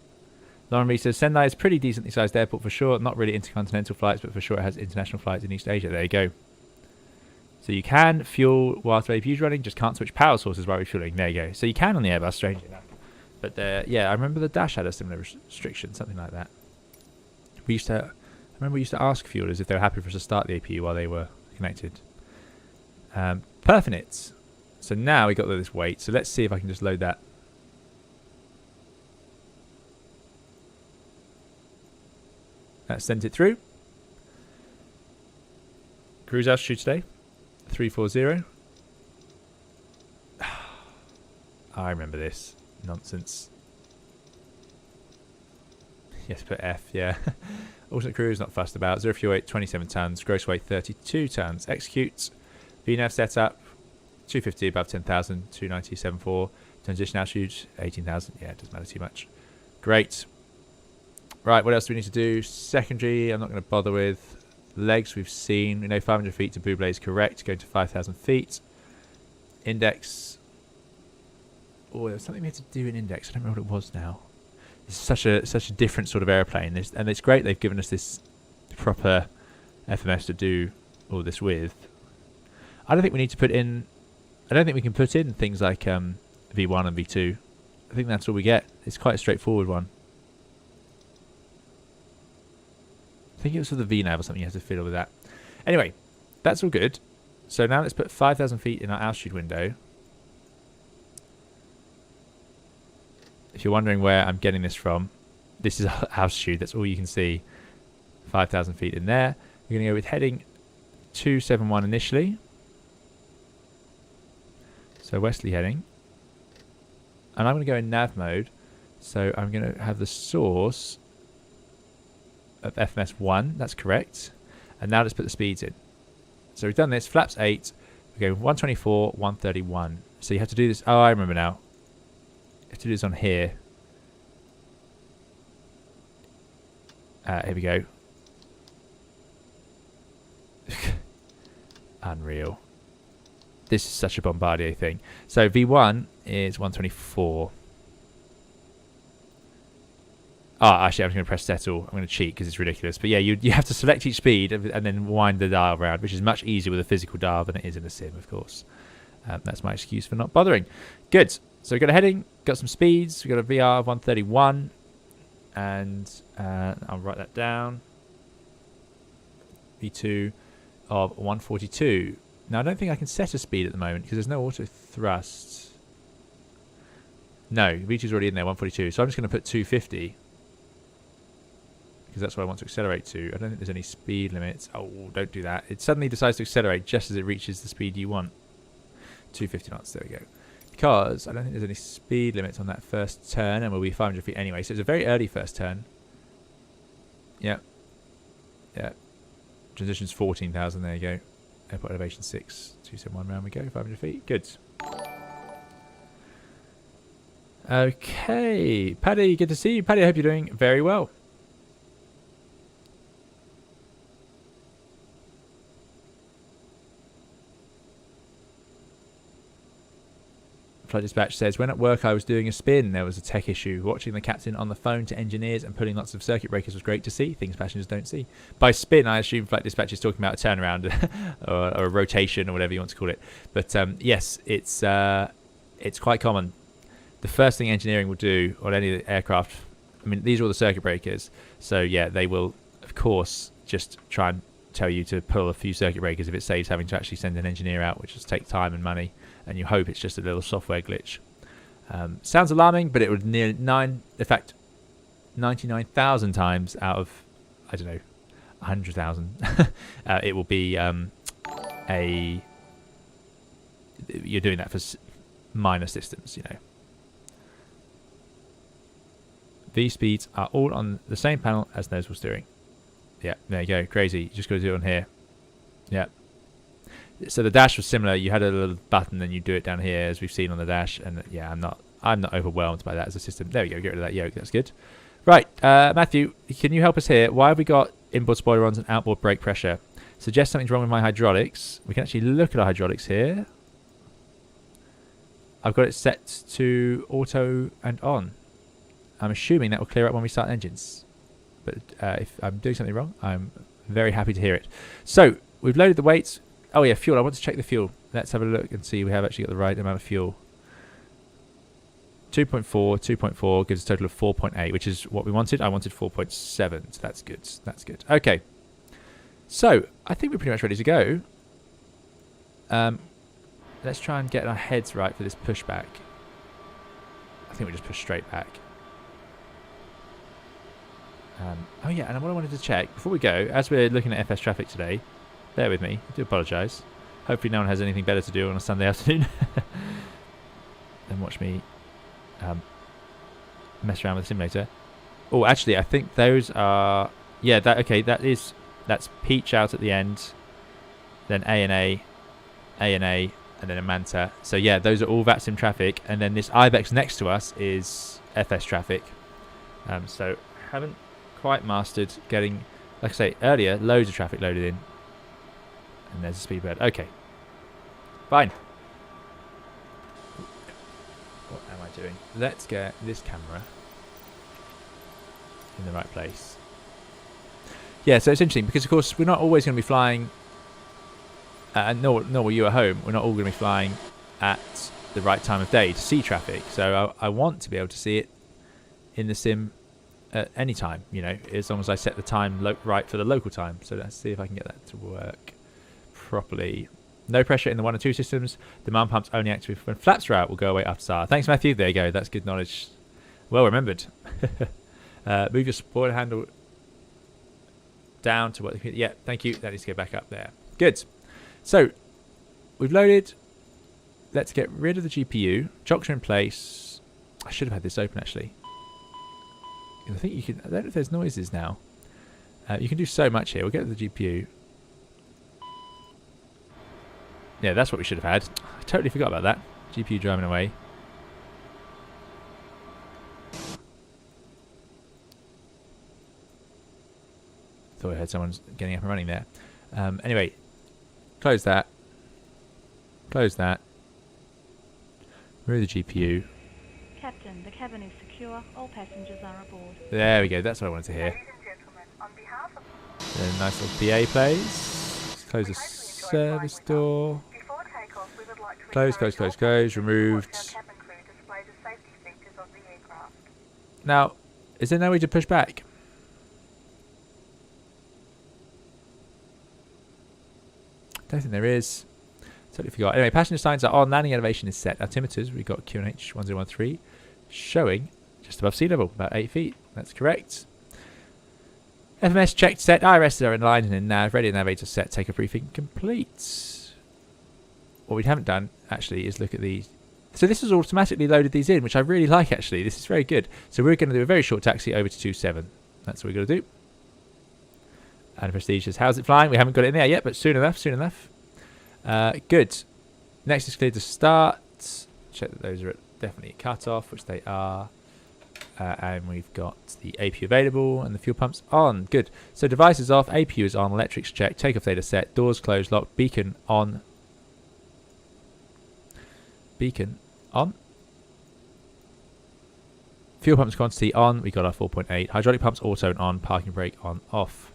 Lauren B says, Sendai is a pretty decently sized airport for sure. Not really intercontinental flights, but for sure it has international flights in East Asia. There you go. So you can fuel whilst the APU is running, just can't switch power sources while refueling. There you go. So you can on the Airbus, strangely enough. But yeah, I remember the Dash had a similar restriction, something like that. I remember we used to ask fuelers if they were happy for us to start the APU while they were connected. Perfect. So now we got this weight. So let's see if I can just load that. That sent it through. Cruise altitude today, 340. I remember this nonsense. Yes, put F, yeah. Alternate crew is not fussed about. 0 fuel weight, 27 tons. Gross weight, 32 tons. Execute. VNAV setup, 250 above 10,000. 290.74. Transition altitude, 18,000. Yeah, it doesn't matter too much. Great. Right, what else do we need to do? Secondary, I'm not going to bother with. Legs, we've seen. We know 500 feet to Buble is correct. Going to 5,000 feet. Index. Oh, there was something we had to do in index. I don't remember what it was now. It's such a different sort of airplane. And it's great they've given us this proper FMS to do all this with. I don't think we need to put in... I don't think we can put in things like V1 and V2. I think that's all we get. It's quite a straightforward one. I think it was for the VNAV or something you have to fiddle with that. Anyway, that's all good. So now let's put 5,000 feet in our altitude window. If you're wondering where I'm getting this from, this is altitude. That's all you can see. 5,000 feet in there. We're going to go with heading 271 initially. So westerly heading. And I'm going to go in nav mode. So I'm going to have the source of FMS 1. That's correct. And now let's put the speeds in. So we've done this. Flaps 8. We go 124, 131. So you have to do this. Oh, I remember now. You have to do this on here. Here we go. Unreal. This is such a Bombardier thing. So V1 is 124. Actually, I'm going to press settle. I'm going to cheat because it's ridiculous. But yeah, you have to select each speed and then wind the dial around, which is much easier with a physical dial than it is in a sim, of course. That's my excuse for not bothering. Good. So we've got a heading, got some speeds. We've got a VR of 131. And I'll write that down. V2 of 142. Now, I don't think I can set a speed at the moment because there's no auto thrust. No, V2's already in there, 142. So I'm just going to put 250 because that's what I want to accelerate to. I don't think there's any speed limits. Oh, don't do that. It suddenly decides to accelerate just as it reaches the speed you want. 250 knots, there we go. Because I don't think there's any speed limits on that first turn, and we'll be 500 feet anyway. So it's a very early first turn. Yep. Yeah. Transition's 14,000, there you go. Airport elevation 6, 271 round we go, 500 feet. Good. Okay. Paddy, good to see you. Paddy, I hope you're doing very well. Flight Dispatch says, when at work I was doing a spin, there was a tech issue. Watching the captain on the phone to engineers and pulling lots of circuit breakers was great to see. Things passengers don't see. By spin, I assume Flight Dispatch is talking about a turnaround or a rotation or whatever you want to call it. But yes, it's quite common. The first thing engineering will do on any aircraft, I mean, these are all the circuit breakers. So yeah, they will, of course, just try and tell you to pull a few circuit breakers if it saves having to actually send an engineer out, which will take time and money. And you hope it's just a little software glitch. Sounds alarming, but it would near 99,000 times out of, I don't know, 100,000. It will be you're doing that for minor systems, you know. V speeds are all on the same panel as nozzle steering. Yeah, there you go. Crazy. You just got to do it on here. Yeah. So the dash was similar. You had a little button, and you do it down here, as we've seen on the dash. And yeah, I'm not overwhelmed by that as a system. There we go. Get rid of that yoke. That's good. Right, Matthew, can you help us here? Why have we got inboard spoilerons and outboard brake pressure? Suggest something's wrong with my hydraulics. We can actually look at our hydraulics here. I've got it set to auto and on. I'm assuming that will clear up when we start engines. But if I'm doing something wrong, I'm very happy to hear it. So we've loaded the weights. Oh yeah, fuel. I want to check the fuel. Let's have a look and see we have actually got the right amount of fuel. 2.4 gives a total of 4.8, which is what we wanted. I wanted 4.7, so that's good. That's good. Okay. So I think we're pretty much ready to go. Let's try and get our heads right for this pushback. I think we just push straight back. Oh yeah, and what I wanted to check before we go, as we're looking at FS traffic today, bear with me, I do apologise. Hopefully no one has anything better to do on a Sunday afternoon than watch me mess around with the simulator. Oh, actually, I think those are... Yeah, okay, that's Peach out at the end. Then A&A, A&A, and then a Manta. So yeah, those are all VATSIM traffic. And then this Ibex next to us is FS traffic. So haven't quite mastered getting... Like I say, earlier, loads of traffic loaded in. And there's a speedbird. Okay. Fine. What am I doing? Let's get this camera in the right place. Yeah, so it's interesting because, of course, we're not always going to be flying, nor will you at home, we're not all going to be flying at the right time of day to see traffic. So I want to be able to see it in the sim at any time, you know, as long as I set the time right for the local time. So let's see if I can get that to work properly. No pressure in the 1 and 2 systems. Demand pumps only activate when flaps are out. Will go away after SAR. Thanks, Matthew. There you go. That's good knowledge. Well remembered. Move your spoiler handle down to what... Yeah, thank you. That needs to go back up there. Good. So, we've loaded. Let's get rid of the GPU. Chocks are in place. I should have had this open, actually. I think you can... I don't know if there's noises now. You can do so much here. We'll get to the GPU. Yeah, that's what we should have had. I totally forgot about that. GPU driving away. Thought I heard someone getting up and running there. Anyway, close that. Close that. Remove the GPU. Captain, the cabin is secure. All passengers are aboard. There we go. That's what I wanted to hear. Then a nice little PA plays. Let's close the service door. Close, close, close, close. Removed. Now, is there no way to push back? Don't think there is. Totally forgot. Anyway, passenger signs are on. Landing elevation is set. Altimeters, we've got QNH 1013 showing just above sea level, about 8 feet. That's correct. FMS checked, set. IRS are in line and in nav. Radio navigator set. Take a briefing complete. What we haven't done, actually, is look at these. So this has automatically loaded these in, which I really like, actually. This is very good. So we're going to do a very short taxi over to 27. That's what we're going to do. And prestigious. How's it flying? We haven't got it in there yet, but soon enough, soon enough. Good. Next is clear to start. Check that those are definitely cut off, which they are. And we've got the APU available and the fuel pumps on. Good. So device is off. APU is on. Electrics checked. Takeoff data set. Doors closed. Locked. Beacon on. Beacon on. Fuel pumps quantity on. We got our 4.8. Hydraulic pumps auto and on. Parking brake on. Off.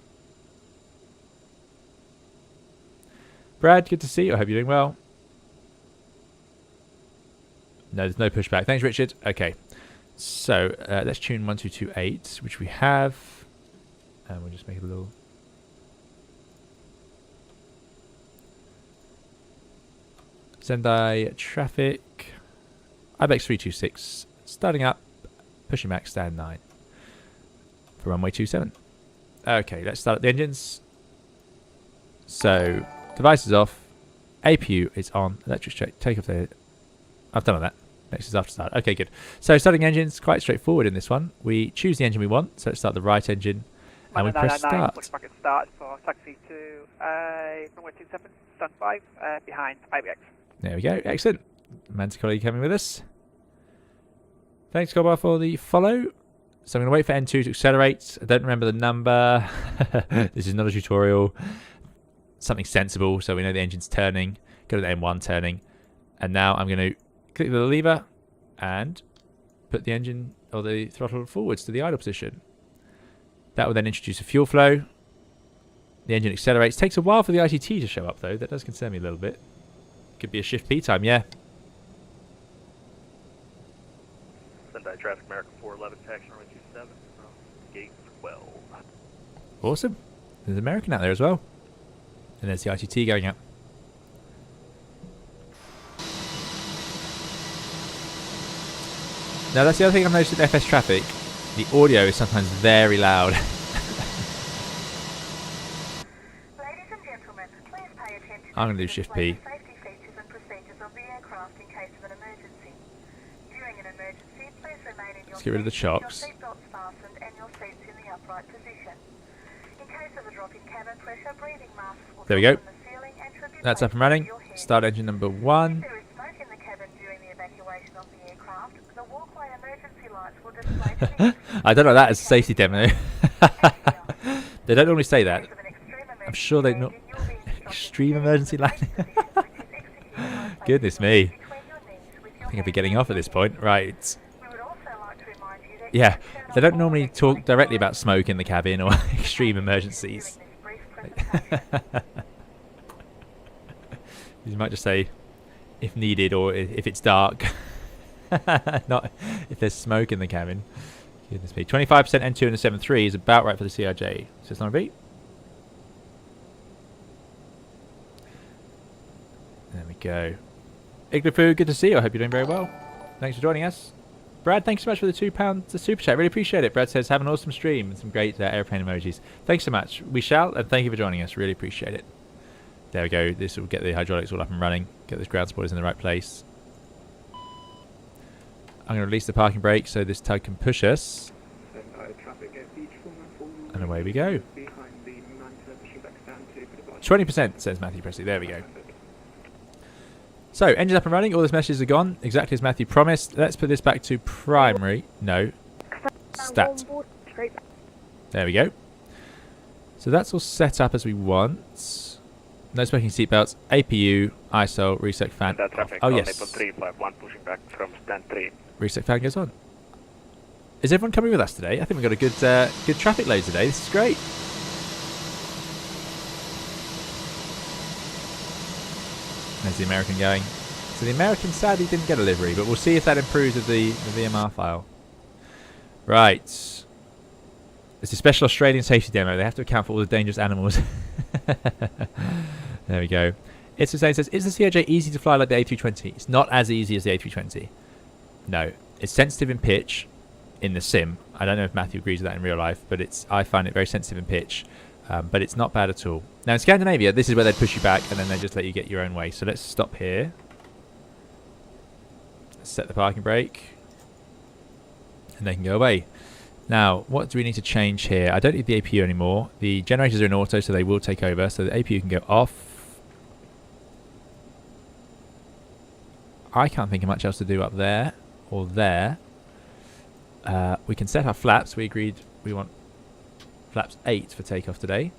Brad, good to see you. I hope you're doing well. No, there's no pushback. Thanks, Richard. Okay. So, let's tune 1228, which we have. And we'll just make it a little... Sendai traffic. Ibex 326. Starting up. Pushing back, stand 9. For runway 27. Okay, let's start up the engines. So... Device is off. APU is on. Electric check. Take off the... I've done all that. Next is after start. Okay, good. So starting engines, quite straightforward in this one. We choose the engine we want. So let's start the right engine. And we press start. Market start for taxi to runway 27, stand 5, behind IBX. There we go. Excellent. Manta colleague coming with us. Thanks, Gobar, for the follow. So I'm going to wait for N2 to accelerate. I don't remember the number. This is not a tutorial. Something sensible, so we know the engine's turning. Go to the M1 turning. And now I'm going to click the lever and put the engine or the throttle forwards to the idle position. That will then introduce a fuel flow. The engine accelerates. Takes a while for the ITT to show up, though. That does concern me a little bit. Could be a shift P time, yeah. Sendai traffic, America 411, taxi runway 27 from gate 12. Awesome. There's American out there as well. And there's the ITT going up. Now that's the other thing I've noticed with FS traffic. The audio is sometimes very loud. Ladies and gentlemen, please pay attention. I'm going to do shift P. Safety features and procedures of the aircraft in case of an emergency. During an emergency, please remain in your Let's get rid of the seats with chocks. your seatbelts fastened and your seats in the upright position. In case of a drop in cabin pressure, breathing masks will There we go. from the ceiling and should be That's up placed and running. over your head. Start engine number If 1. there is smoke in the cabin during the evacuation of the aircraft, the walkway emergency lights will display to the I don't know that as a safety demo. They don't normally say that. I'm sure they not extreme emergency landing. Goodness me. I think I'll be getting off at this point. Right. Yeah, they don't normally talk directly about smoke in the cabin or extreme emergencies. You might just say if needed or if it's dark. Not if there's smoke in the cabin. Goodness me. 25% N2 and a 7.3 is about right for the CRJ. So it's not a beat. There we go. Iglafu, good to see you. I hope you're doing very well. Thanks for joining us. Brad, thanks so much for the £2 super chat. Really appreciate it. Brad says, have an awesome stream and some great airplane emojis. Thanks so much. We shall, and thank you for joining us. Really appreciate it. There we go. This will get the hydraulics all up and running. Get those ground spoilers in the right place. I'm going to release the parking brake so this tug can push us. And away we go. 20% says Matthew Presley. There we go. So, engine up and running. All those messages are gone. Exactly as Matthew promised. Let's put this back to primary. No. Stat. There we go. So that's all set up as we want. No smoking seatbelts. APU, ISO, reset fan. Oh, yes. 351 pushing back from stand 3. Reset fan goes on. Is everyone coming with us today? I think we've got a good traffic load today. This is great. There's the American going. So the American sadly didn't get a livery, but we'll see if that improves with the VMR file. Right. It's a special Australian safety demo. They have to account for all the dangerous animals. There we go. It's the same. Says, is the CRJ easy to fly like the A320? It's not as easy as the A320. No. It's sensitive in pitch in the sim. I don't know if Matthew agrees with that in real life, but I find it very sensitive in pitch. But it's not bad at all. Now in Scandinavia, this is where they'd push you back and then they just let you get your own way. So let's stop here. Let's set the parking brake. And they can go away. Now, what do we need to change here? I don't need the APU anymore. The generators are in auto, so they will take over. So the APU can go off. I can't think of much else to do up there or there. We can set our flaps. We agreed we want flaps 8 for takeoff today.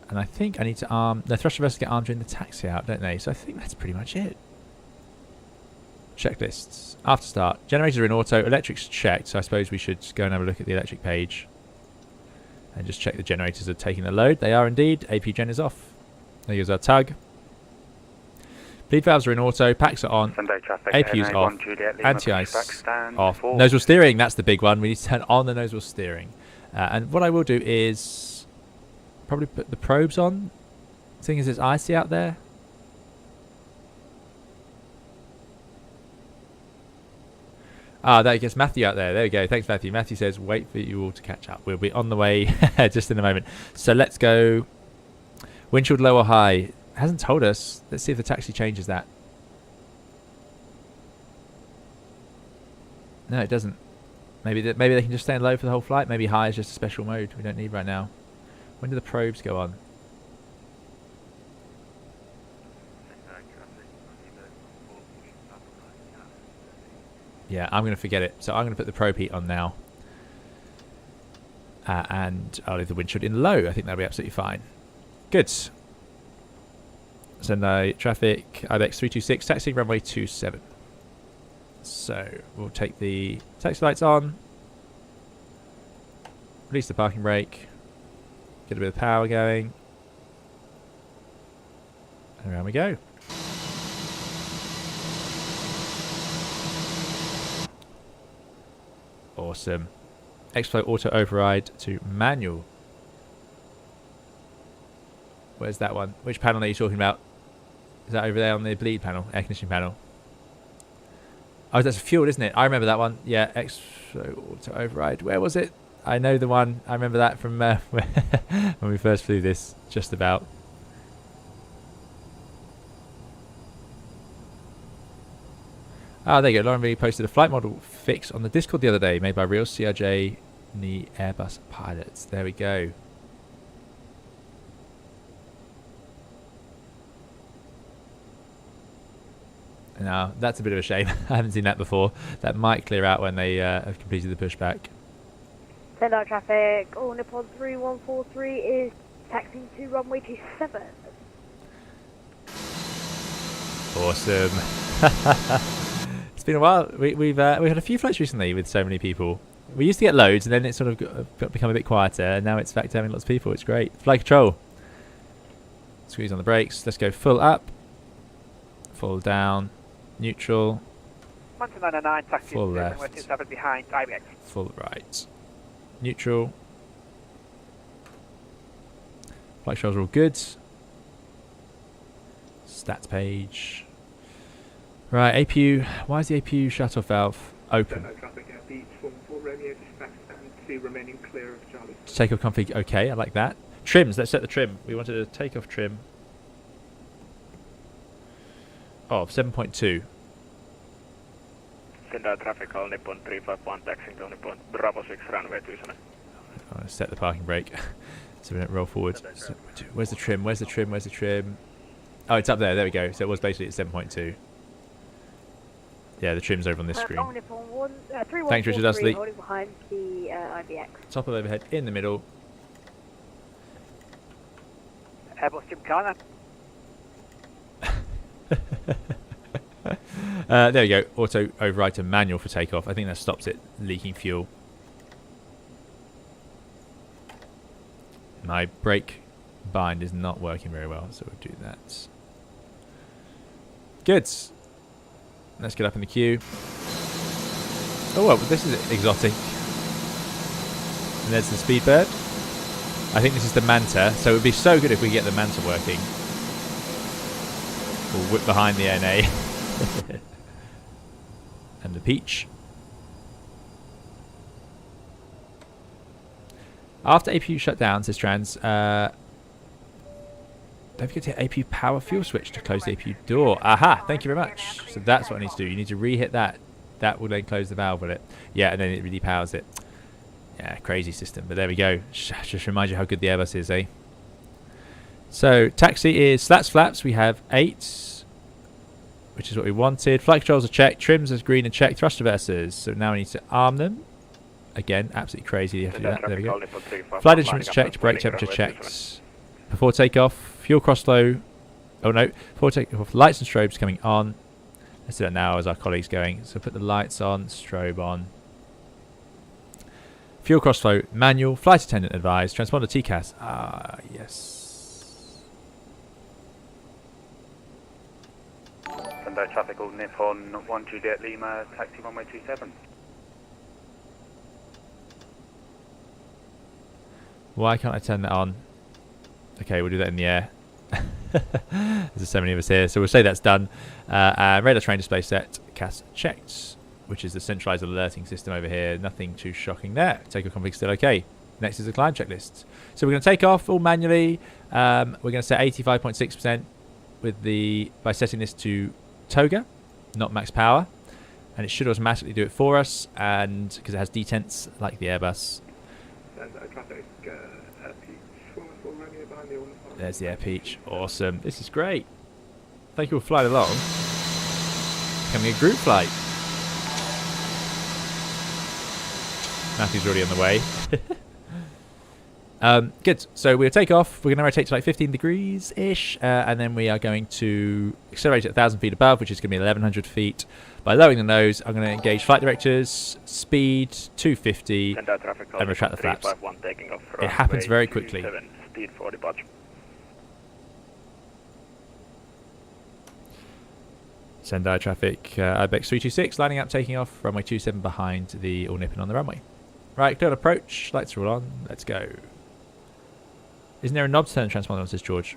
And I think I need to arm... The thrust reversers get armed during the taxi out, don't they? So I think that's pretty much it. Checklists. After start. Generators are in auto. Electric's checked. So I suppose we should go and have a look at the electric page. And just check the generators are taking the load. They are indeed. AP gen is off. There goes our tug. Bleed valves are in auto. Packs are on. APU's off. Anti-ice off. Nozzle steering. That's the big one. We need to turn on the nozzle steering. And what I will do is probably put the probes on. Seeing as it's icy out there. Ah, that gets Matthew out there. There we go. Thanks, Matthew. Matthew says, wait for you all to catch up. We'll be on the way just in a moment. So let's go. Windshield low or high. Hasn't told us. Let's see if the taxi changes that. No, it doesn't. Maybe they can just stay in low for the whole flight. Maybe high is just a special mode we don't need right now. When do the probes go on? Yeah, I'm going to forget it. So I'm going to put the probe heat on now. And I'll leave the windshield in low. I think that'll be absolutely fine. Good. Sendai traffic, IBEX 326, taxiing runway 27. So we'll take the taxi lights on. Release the parking brake. Get a bit of power going. And around we go. Awesome. X-Flow auto override to manual. Where's that one? Which panel are you talking about? Is that over there on the bleed panel? Air conditioning panel. Oh, that's fuel, isn't it? I remember that one. Yeah, X-Flow auto override. Where was it? I know the one. I remember that from when we first flew this. Just about. Ah, there you go. Lauren V posted a flight model fix on the Discord the other day, made by real CRJ and the Airbus pilots. There we go. Now, that's a bit of a shame. I haven't seen that before. That might clear out when they have completed the pushback. Send out traffic. All Nippon 3143 is taxiing to runway 27. Awesome. It's been a while. We've had a few flights recently with so many people. We used to get loads, and then it sort of become a bit quieter, and now it's back to having lots of people. It's great. Flight control. Squeeze on the brakes. Let's go full up. Full down. Neutral. 1299, taxi Full to left. runway 27 behind IBX. Full right. Neutral. Flight controls are all good. Stats page. Right, APU. Why is the APU shut-off valve open? Traffic at beach 44 Romeo, dispatch 72 remaining clear of Charlie. Takeoff config, okay, I like that. Trims, let's set the trim. We wanted a takeoff trim of 7.2. Send out traffic call Nippon 351 taxiing to Nippon Bravo 6 runway 27. I'm going to set the parking brake so we don't roll forward. Where's the trim? Where's the trim? Where's the trim? Oh, it's up there. There we go. So it was basically at 7.2. Yeah, the trim's over on this screen. All Nippon 3143 Thanks, Richard Dustley. holding behind the IBX. Top of overhead in the middle. Airbus Jim Carner. There we go. Auto override to manual for takeoff. I think that stops it leaking fuel. My brake bind is not working very well, so we'll do that. Good. Let's get up in the queue. Oh, well, this is exotic. And there's the Speedbird. I think this is the Manta, so it would be so good if we get the Manta working. We'll whip behind the NA. And the Peach. After APU shut down, says Trans, don't forget to hit APU power fuel switch to close the APU door. Aha, thank you very much. So that's what I need to do. You need to re-hit that. That will then close the valve with it. Yeah, and then it really powers it. Yeah, crazy system. But there we go. Just remind you how good the Airbus is, eh? So, taxi is slats flaps. We have 8, which is what we wanted. Flight controls are checked. Trims are green and checked. Thrust reversers. So now we need to arm them. Again, absolutely crazy. You have to do that. There we go. Flight instruments checked. Brake temperature checked. Before takeoff, fuel crossflow. Oh no, before takeoff, lights and strobes coming on. Let's do that now as our colleague's going. So put the lights on, strobe on. Fuel crossflow manual. Flight attendant advised. Transponder TCAS. Ah, yes. Send traffic all Nippon 1 Juliet Lima, taxi runway 27. Why can't I turn that on? Okay, we'll do that in the air. There's so many of us here, so we'll say that's done. Radar train display set, CAS checked, which is the centralized alerting system over here. Nothing too shocking there. Takeoff config still okay. Next is the climb checklist. So we're going to take off all manually. We're going to set 85.6% with by setting this to Toga, not max power, and it should automatically do it for us. And because it has detents like the Airbus. Traffic Peach 44 Romeo behind the order. There's the Air Peach. Awesome. This is great. Thank you for flying along. Becoming a group flight. Matthew's already on the way. Good. So we'll take off. We're going to rotate to like 15 degrees-ish. And then we are going to accelerate at 1,000 feet above, which is going to be 1,100 feet. By lowering the nose, I'm going to engage flight directors, speed 250, and retract the flaps. It happens very quickly. Speed for departure. Sendai traffic, IBEX 326, lining up, taking off, runway 27 behind the All Nippon on the runway. Right, clear approach, lights are all on, let's go. Isn't there a knob to turn the transponder on, says George?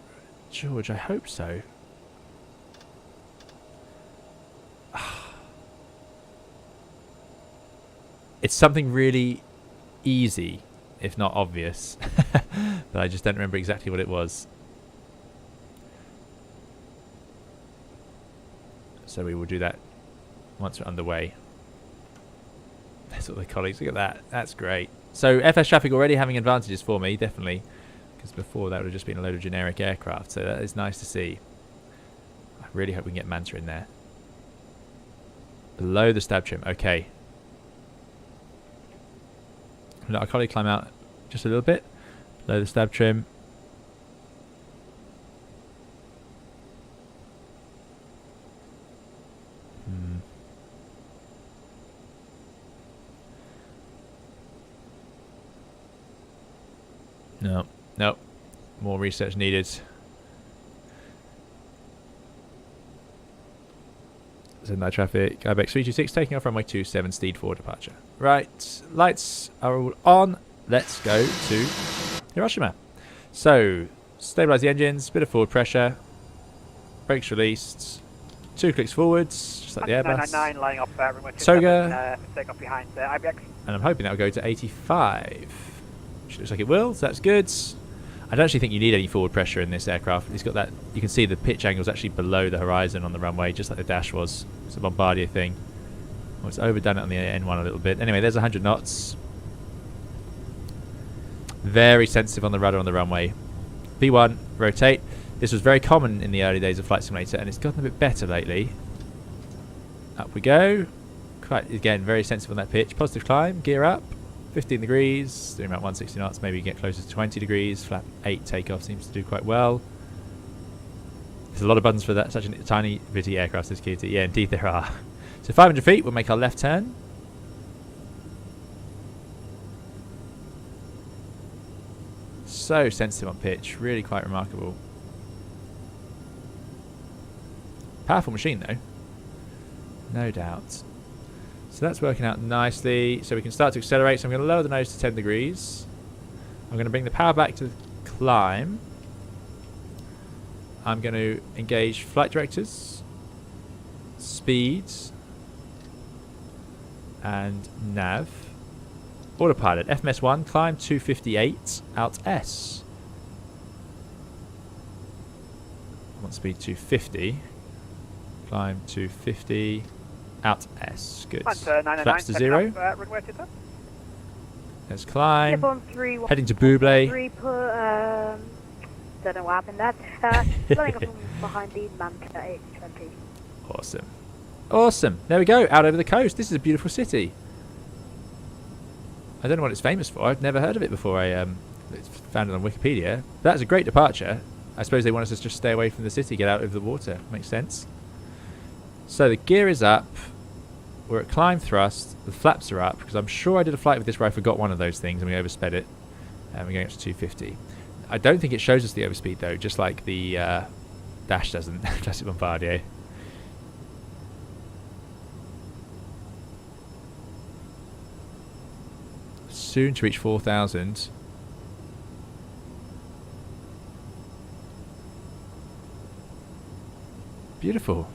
George, I hope so. It's something really easy, if not obvious, but I just don't remember exactly what it was. So we will do that once we're underway. That's what the colleagues, look at that. That's great. So FS traffic already having advantages for me, definitely. Because before that would have just been a load of generic aircraft. So that is nice to see. I really hope we can get Manta in there. Below the stab trim. Okay. Let our colleague climb out just a little bit. Below the stab trim. No, no. More research needed. Sendai traffic. IBEX 326 taking off runway 27, steed for departure. Right, lights are all on. Let's go to Hiroshima. So, stabilise the engines, bit of forward pressure, brakes released, 2 clicks forwards, just like the Airbus. 999 lining up runway 27, Toga. take off behind IBX. And I'm hoping that'll go to 85. Which looks like it will, so that's good. I don't actually think you need any forward pressure in this aircraft. It's got that, you can see the pitch angle is actually below the horizon on the runway, just like the dash was. It's a Bombardier thing. Well, it's overdone it on the N1 a little bit. Anyway, there's 100 knots. Very sensitive on the rudder on the runway. V1, rotate. This was very common in the early days of Flight Simulator, and it's gotten a bit better lately. Up we go. Quite, again, very sensitive on that pitch. Positive climb, gear up. 15 degrees, doing about 160 knots, maybe get closer to 20 degrees. Flap 8 takeoff seems to do quite well. There's a lot of buttons for that, such a tiny bitty aircraft this kitty. Yeah, indeed there are. So 500 feet, we'll make our left turn. So sensitive on pitch, really quite remarkable. Powerful machine though, no doubt. So that's working out nicely. So we can start to accelerate. So I'm going to lower the nose to 10 degrees. I'm going to bring the power back to the climb. I'm going to engage flight directors, speeds, and nav. Autopilot, FMS 1, climb 258, out S. I want speed 250. Climb 250. Out S. Good. Flaps to 0. Let's climb. Heading to Buble. Don't know what happened there. Running up from behind the Manta A320. Awesome. Awesome. There we go. Out over the coast. This is a beautiful city. I don't know what it's famous for. I've never heard of it before. It's found it on Wikipedia. That's a great departure. I suppose they want us to just stay away from the city, get out over the water. Makes sense. So the gear is up. We're at climb thrust. The flaps are up because I'm sure I did a flight with this where I forgot one of those things and we oversped it. And we're going up to 250. I don't think it shows us the overspeed though, just like the dash doesn't. Classic Bombardier. Soon to reach 4,000. Beautiful.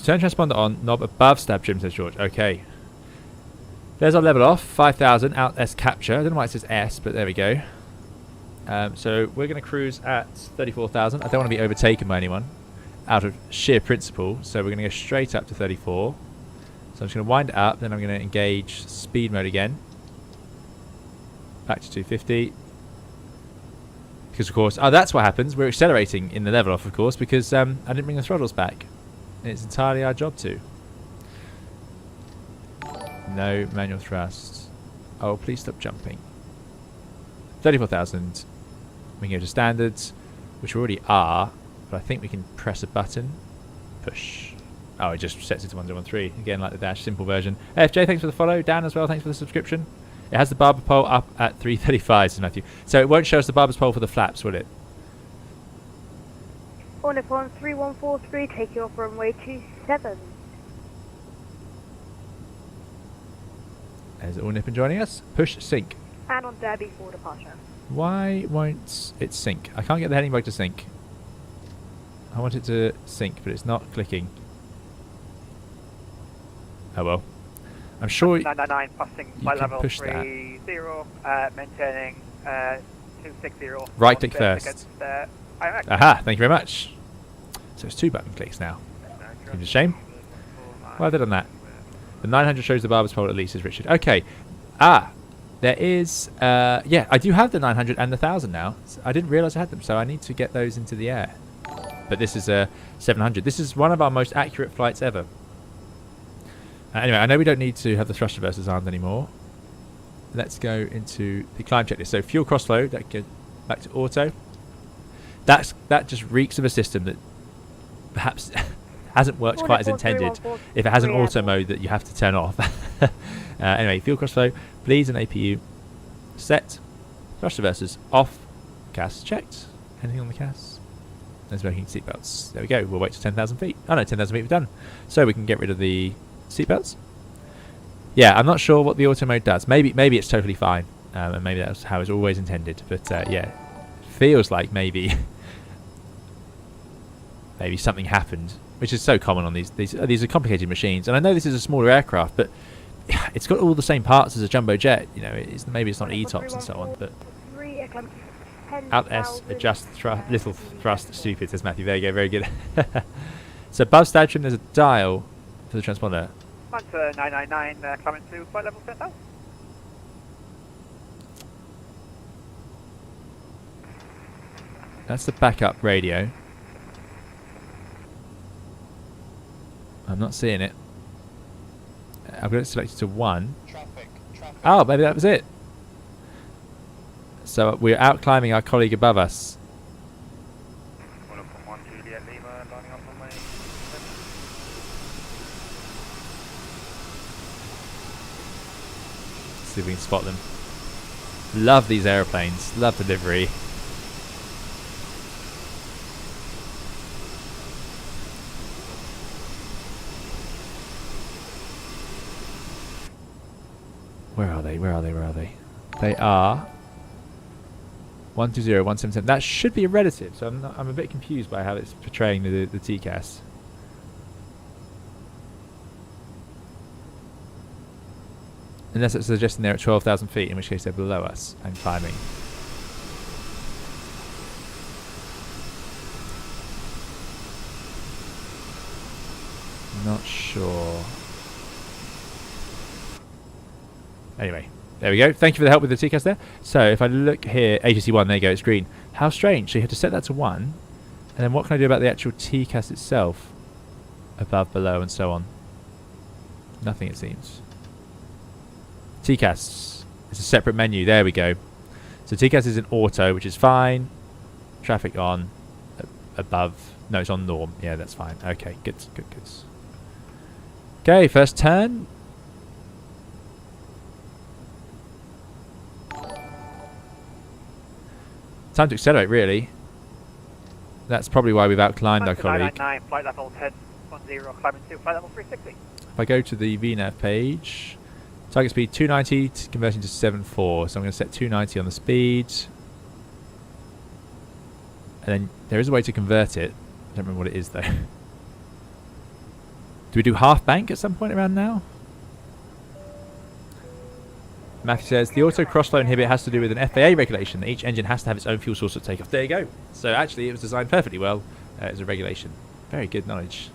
Turn transponder on, knob above stab trim, says George. Okay. There's our level off. 5,000, out S capture. I don't know why it says S, but there we go. So we're going to cruise at 34,000. I don't want to be overtaken by anyone out of sheer principle. So we're going to go straight up to 34. So I'm just going to wind it up. Then I'm going to engage speed mode again. Back to 250. Because, of course, oh, that's what happens. We're accelerating in the level off, of course, because I didn't bring the throttles back. And it's entirely our job to. No manual thrust. Oh, please stop jumping. 34,000. We can go to standards, which we already are, but I think we can press a button. Push. Oh, it just sets it to 1013. Again, like the dash, simple version. FJ, thanks for the follow. Dan as well, thanks for the subscription. It has the barber pole up at 335, says Matthew. So it won't show us the barber's pole for the flaps, will it? On Nippon 3143, taking off runway 27. There's All Nippon joining us. Push sync. And on Derby for departure. Why won't it sync? I can't get the heading bug to sync. I want it to sync, but it's not clicking. Oh well. I'm sure 999 passing you flight can level push 30, maintaining 260. right click first. IMX. Aha, thank you very much. So it's 2 button clicks now. Seems a shame. Why have they done that? The 900 shows the barber's pole at least, says Richard. Okay. There is... yeah, I do have the 900 and the 1000 now. I didn't realise I had them, so I need to get those into the air. But this is a 700. This is one of our most accurate flights ever. Anyway, I know we don't need to have the thrust reversers armed anymore. Let's go into the climb checklist. So fuel crossflow, that goes back to auto. That just reeks of a system that perhaps hasn't worked quite as intended. If it has an auto mode that you have to turn off. Anyway, fuel crossflow, please, and APU set. Thrust reversers off. CAS checked. Anything on the CAS? No smoking seatbelts. There we go. We'll wait to 10,000 feet. Oh no, 10,000 feet we're done. So we can get rid of the seatbelts. Yeah, I'm not sure what the auto mode does. Maybe it's totally fine, and maybe that's how it's always intended. But yeah, feels like maybe something happened, which is so common on these are complicated machines. And I know this is a smaller aircraft, but it's got all the same parts as a jumbo jet. You know, maybe it's not ETOPS and so on, but Alt S, adjust little thrust, stupid, says Matthew. There you go, very good. So above Statrim there's a dial for the transponder. Manta 999, climbing to flight level 10,000. That's the backup radio. I'm not seeing it. I've got it selected to 1. Oh, maybe that was it. So we're out climbing our colleague above us. See if we can spot them. Love these aeroplanes. Love delivery. Where are they? Where are they? Where are they? They are 120, 177. That should be a relative, so I'm a bit confused by how it's portraying the TCAS. Unless it's suggesting they're at 12,000 feet, in which case they're below us and climbing. Not sure. Anyway, there we go. Thank you for the help with the TCAS there. So if I look here, ATC 1, there you go, it's green. How strange. So you have to set that to 1. And then what can I do about the actual TCAS itself? Above, below, and so on. Nothing, it seems. TCAS. It's a separate menu. There we go. So TCAS is in auto, which is fine. Traffic on. Above. No, it's on norm. Yeah, that's fine. Okay, good, good, good. Okay, first turn. Time to accelerate, really. That's probably why we've outclimbed our colleague. 999, flight level 1010, climbing to flight level 360. If I go to the VNAV page, target speed 290, converting to 7.4. So I'm going to set 290 on the speed. And then there is a way to convert it. I don't remember what it is, though. Do we do half bank at some point around now? Matthew says, the auto crossflow inhibit has to do with an FAA regulation that each engine has to have its own fuel source at takeoff. There you go. So actually it was designed perfectly well as a regulation. Very good knowledge.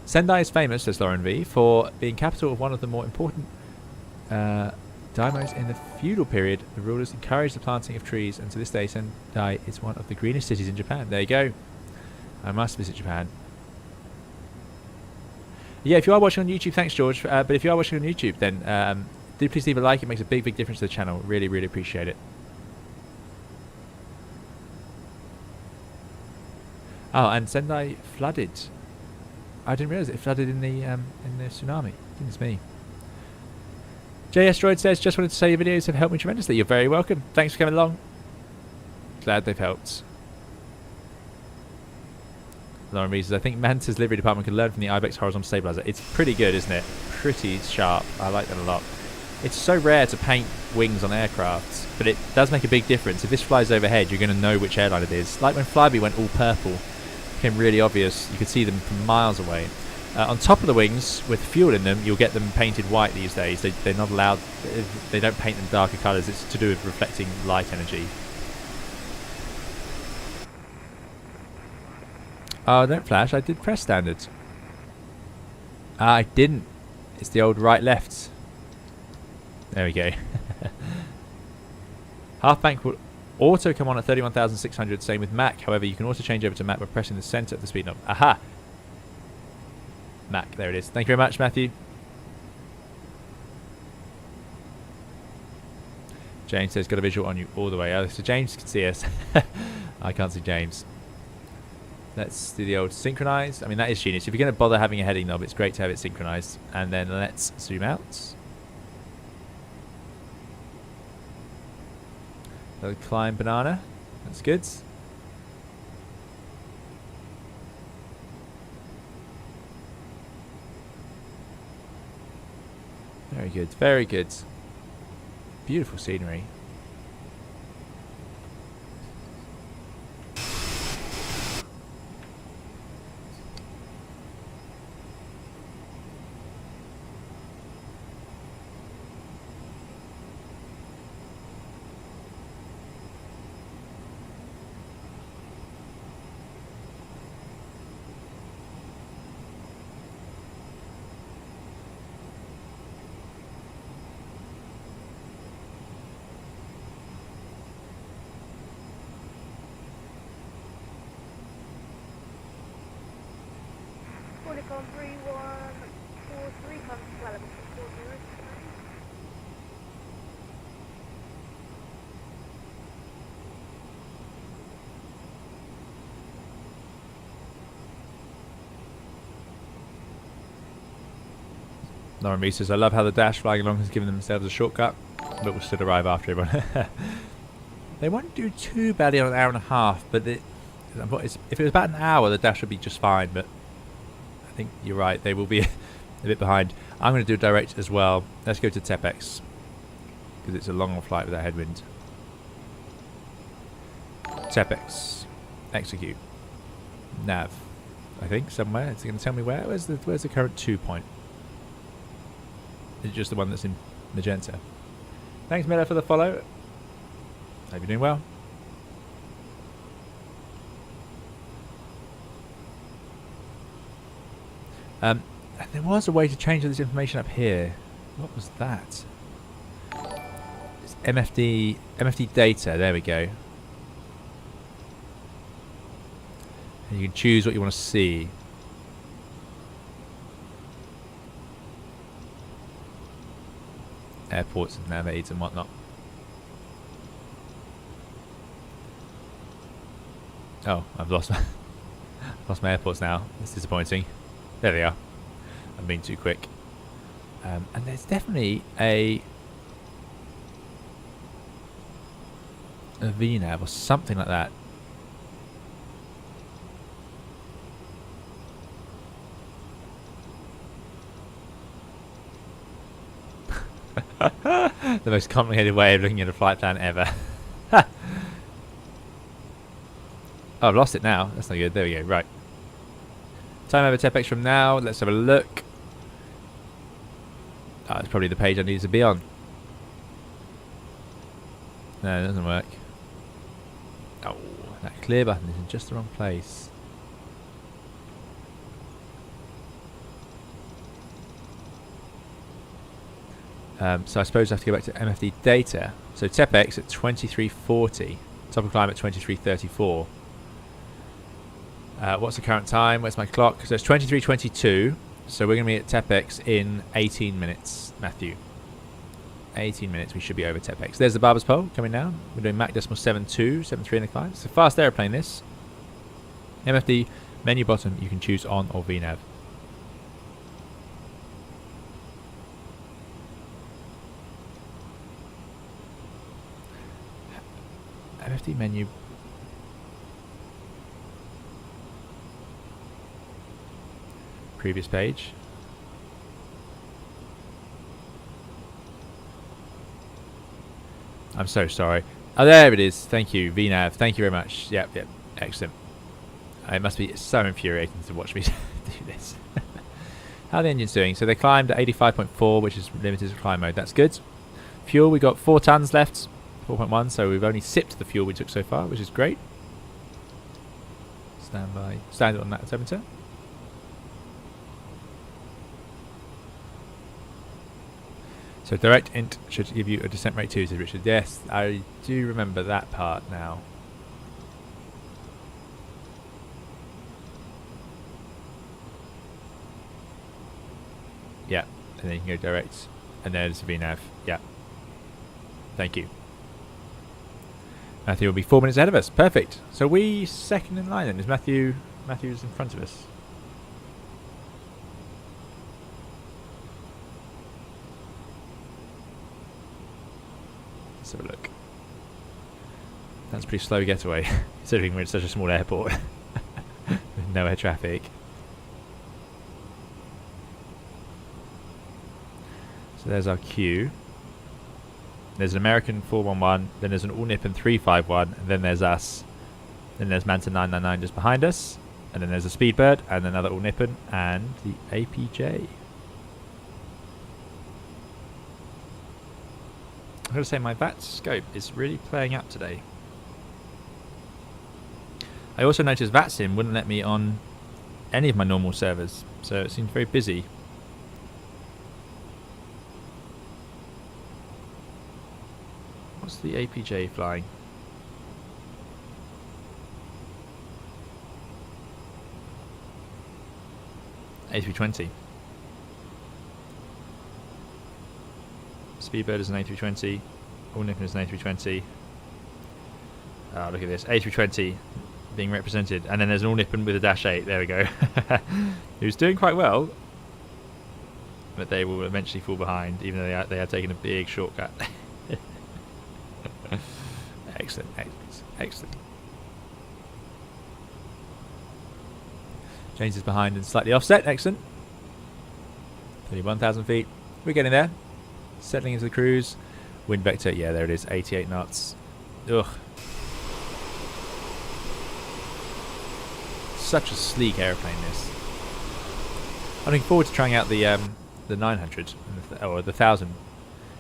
Sendai is famous, says Lauren V, for being capital of one of the more important dynamos in the feudal period. The rulers encouraged the planting of trees, and to this day Sendai is one of the greenest cities in Japan. There you go. I must visit Japan. Yeah, if you are watching on YouTube, thanks George. But if you are watching on YouTube, then do please leave a like. It makes a big, big difference to the channel. Really, really appreciate it. Oh, and Sendai flooded. I didn't realise it flooded in the tsunami. Goodness me. JS Droid says, just wanted to say your videos have helped me tremendously. You're very welcome. Thanks for coming along. Glad they've helped. Lauren Rees says, I think Manta's livery department can learn from the Ibex horizontal stabilizer. It's pretty good, isn't it? Pretty sharp. I like that a lot. It's so rare to paint wings on aircrafts, but it does make a big difference. If this flies overhead, you're going to know which airline it is. Like when Flybe went all purple, it became really obvious. You could see them from miles away. On top of the wings, with fuel in them, you'll get them painted white these days. They're not allowed, they don't paint them darker colours. It's to do with reflecting light energy. Oh, don't flash. I did press standards. I didn't. It's the old right-left. There we go. Half bank will auto come on at 31,600, same with Mac. However, you can also change over to Mac by pressing the centre of the speed knob. Aha! Mac, there it is. Thank you very much, Matthew. James says, got a visual on you all the way. Oh, so James can see us. I can't see James. Let's do the old synchronized. I mean, that is genius. If you're going to bother having a heading knob, it's great to have it synchronized. And then let's zoom out. Little climb banana. That's good. Very good. Very good. Beautiful scenery. Polycom 3143 comes to Alabama 40. Lauren B says, I love how the Dash flying along has given themselves a shortcut, but will still arrive after everyone. They won't do too badly on an hour and a half, but if it was about an hour, the Dash would be just fine, but I think you're right, they will be a bit behind. I'm going to do a direct as well. Let's go to Tepex, because it's a long flight with that headwind. Tepex. Execute. Nav. I think, somewhere. It's going to tell me where. Where's the current 2 point? Is it just the one that's in magenta? Thanks, Miller, for the follow. Hope you're doing well. There was a way to change all this information up here. What was that? It's MFD data. There we go. And you can choose what you want to see. Airports and nav aids and whatnot. Oh, I've lost my airports now. That's disappointing. There they are. I'm being too quick. And there's definitely a VNav or something like that. The most complicated way of looking at a flight plan ever. Oh, I've lost it now. That's not good. There we go. Right. Time over Tepex from now. Let's have a look. Oh, it's probably the page I need to be on. No, it doesn't work. Oh, that clear button is in just the wrong place. So I suppose I have to go back to MFD data. So Tepex at 2340. Top of climb at 2334. What's the current time? Where's my clock? So it's 23:22. So we're going to be at Tepex in 18 minutes, Matthew. 18 minutes, we should be over Tepex. There's the Barber's Pole coming down. We're doing Mach decimal 72, 73 in the climb. It's a fast aeroplane, this. MFD, menu bottom, you can choose on or VNav. MFD menu. Previous page. I'm so sorry. Oh, there it is. Thank you, VNav. Thank you very much. Yep, yep. Excellent. It must be so infuriating to watch me do this. How are the engines doing? So they climbed at 85.4, which is limited to climb mode. That's good. Fuel, we got 4 tons left, 4.1. So we've only sipped the fuel we took so far, which is great. Stand by. Stand on that altimeter. So direct int should give you a descent rate 2, said Richard. Yes, I do remember that part now. Yeah, and then you can go direct, and there's VNav. Yeah, thank you. Matthew will be 4 minutes ahead of us. Perfect. So we second in line then. Is Matthew's in front of us? Let's have a look. That's a pretty slow getaway, considering we're at such a small airport with no air traffic. So there's our queue. There's an American 411, then there's an All Nippon 351, and then there's us. Then there's Manta 999 just behind us, and then there's a Speedbird, and another All Nippon, and the APJ. I've got to say, my VAT scope is really playing up today. I also noticed VATSIM wouldn't let me on any of my normal servers, so it seems very busy. What's the APJ flying? A320. Speedbird is an A320. All Nippon is an A320. Oh, look at this. A320 being represented. And then there's an All Nippon with a Dash 8. There we go. Who's doing quite well. But they will eventually fall behind, even though they are taking a big shortcut. Excellent, excellent, excellent. James is behind and slightly offset. Excellent. 31,000 feet. We're getting there. Settling into the cruise. Wind vector, yeah, there it is. 88 knots. Ugh. Such a sleek airplane, this. I'm looking forward to trying out the 900 or the 1000.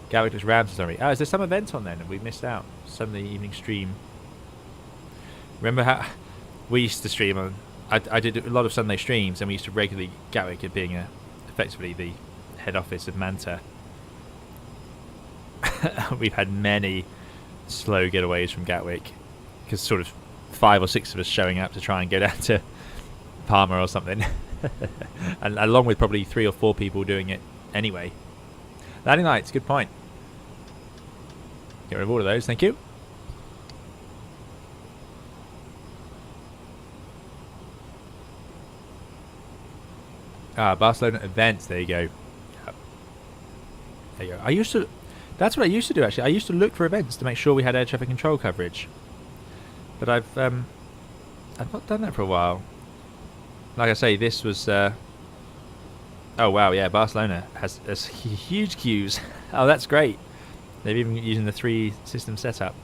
Gatwick just rammed to somebody. Oh, is there some event on then? We missed out. Sunday evening stream. Remember how we used to stream on? I did a lot of Sunday streams, and we used to regularly Gatwick it being effectively the head office of Manta. We've had many slow getaways from Gatwick because sort of 5 or 6 of us showing up to try and go down to Palma or something, and along with probably 3 or 4 people doing it anyway. Landing lights, good point. Get rid of all of those, thank you. Barcelona events, there you go. Yep. There you go. That's what I used to do actually. I used to look for events to make sure we had air traffic control coverage. But I've not done that for a while. Like I say, this was oh wow, yeah, Barcelona has huge queues. Oh, that's great. They've even using the 3 system setup.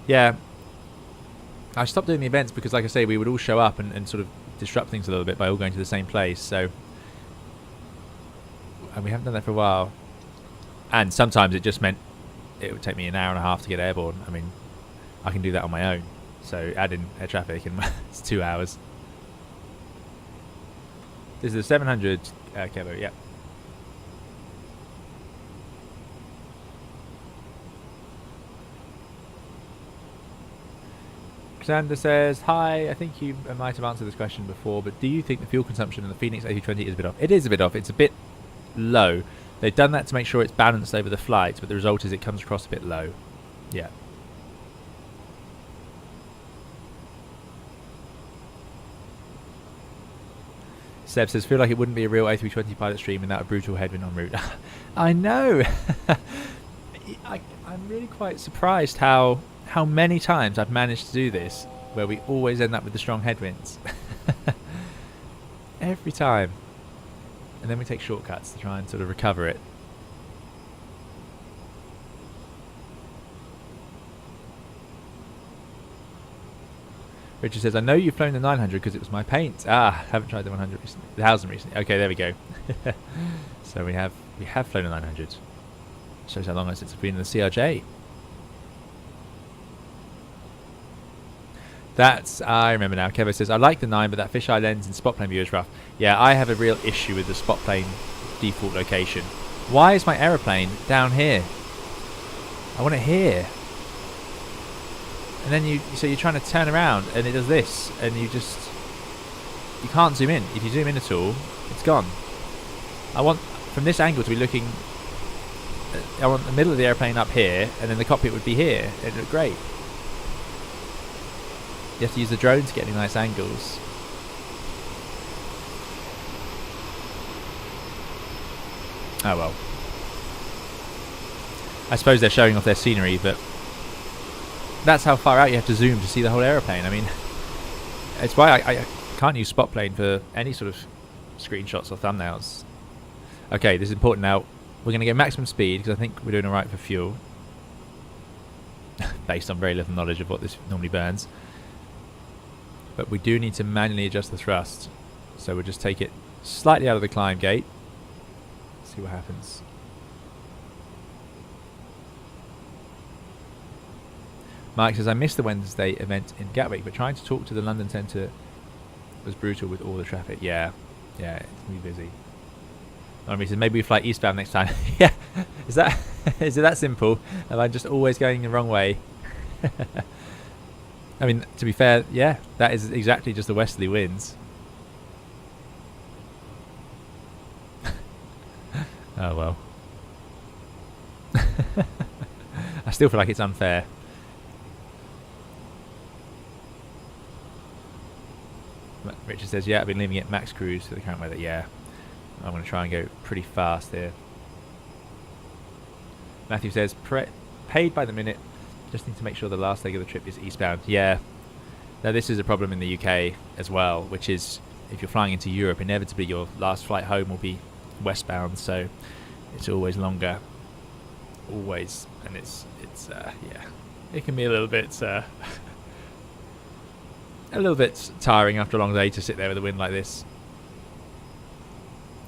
Yeah. I stopped doing the events because, like I say, we would all show up and sort of disrupt things a little bit by all going to the same place. So, and we haven't done that for a while. And sometimes it just meant it would take me an hour and a half to get airborne. I mean, I can do that on my own. So add in air traffic and it's 2 hours. This is a 700 Kevo, yeah. Xander says, hi, I think you might have answered this question before, but do you think the fuel consumption in the Phoenix A320 is a bit off? It is a bit off. It's a bit low. They've done that to make sure it's balanced over the flight, but the result is it comes across a bit low. Yeah. Seb says, feel like it wouldn't be a real A320 pilot stream without a brutal headwind en route. I know. I'm really quite surprised how many times I've managed to do this, where we always end up with the strong headwinds. Every time. And then we take shortcuts to try and sort of recover it. Richard says, I know you've flown the 900 because it was my paint. Ah, haven't tried the 100 recently. The 1000 recently. Okay, there we go. So we have flown the 900. Shows how long since it's been in the CRJ. I remember now. Kevo says, I like the 9, but that fisheye lens in spot plane view is rough. Yeah, I have a real issue with the spot plane default location. Why is my aeroplane down here? I want it here. And then so you're trying to turn around and it does this, and you can't zoom in. If you zoom in at all, it's gone. I want from this angle to be looking. I want the middle of the airplane up here, and then the cockpit would be here. It'd look great. You have to use the drone to get any nice angles. Oh well. I suppose they're showing off their scenery, but that's how far out you have to zoom to see the whole aeroplane. I mean, it's why I can't use spot plane for any sort of screenshots or thumbnails. Okay, this is important now. We're going to get maximum speed because I think we're doing alright for fuel. Based on very little knowledge of what this normally burns. But we do need to manually adjust the thrust. So we'll just take it slightly out of the climb gate. See what happens. Mike says, I missed the Wednesday event in Gatwick, but trying to talk to the London Centre was brutal with all the traffic. Yeah, it's going to be busy. He says, maybe we fly eastbound next time. Yeah, is it that simple? Am I just always going the wrong way? I mean, to be fair, yeah, that is exactly just the westerly winds. Oh well. I still feel like it's unfair. Richard says, yeah, I've been leaving it max cruise for the current weather. Yeah, I'm going to try and go pretty fast here. Matthew says, paid by the minute. Just need to make sure the last leg of the trip is eastbound. Yeah. Now this is a problem in the UK as well, which is if you're flying into Europe, inevitably your last flight home will be westbound, so it's always longer. Always. And it's yeah. It can be a little bit tiring after a long day to sit there with a wind like this.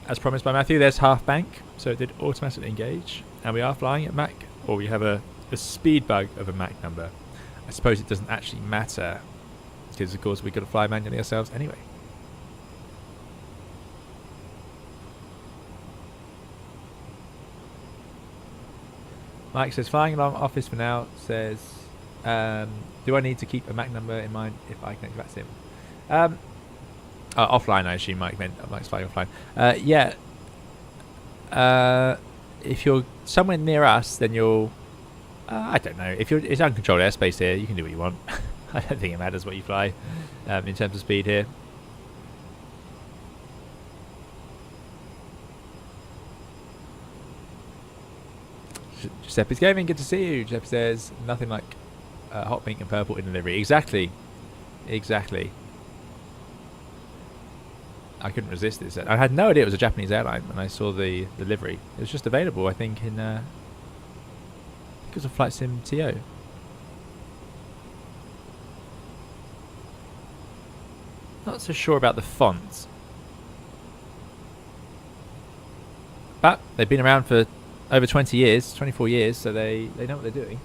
As promised by Matthew, there's half bank, so it did automatically engage, and we are flying at Mach, or we have a speed bug of a Mach number. I suppose it doesn't actually matter, because of course we've got to fly manually ourselves anyway. Mike says, flying along office for now. Says, do I need to keep a Mach number in mind if I connect to VATSIM? Offline, I assume Mike meant. Mike's flying offline. Yeah. If you're somewhere near us, then you'll... I don't know. If it's uncontrolled airspace here, you can do what you want. I don't think it matters what you fly in terms of speed here. Giuseppe's Gaming, good to see you. Giuseppe says, nothing like hot pink and purple in delivery. Exactly. I couldn't resist this. I had no idea it was a Japanese airline when I saw the livery. It was just available, I think, in... I think it was a Flight Sim TO. Not so sure about the font. But they've been around for over 20 years, 24 years, so they know what they're doing.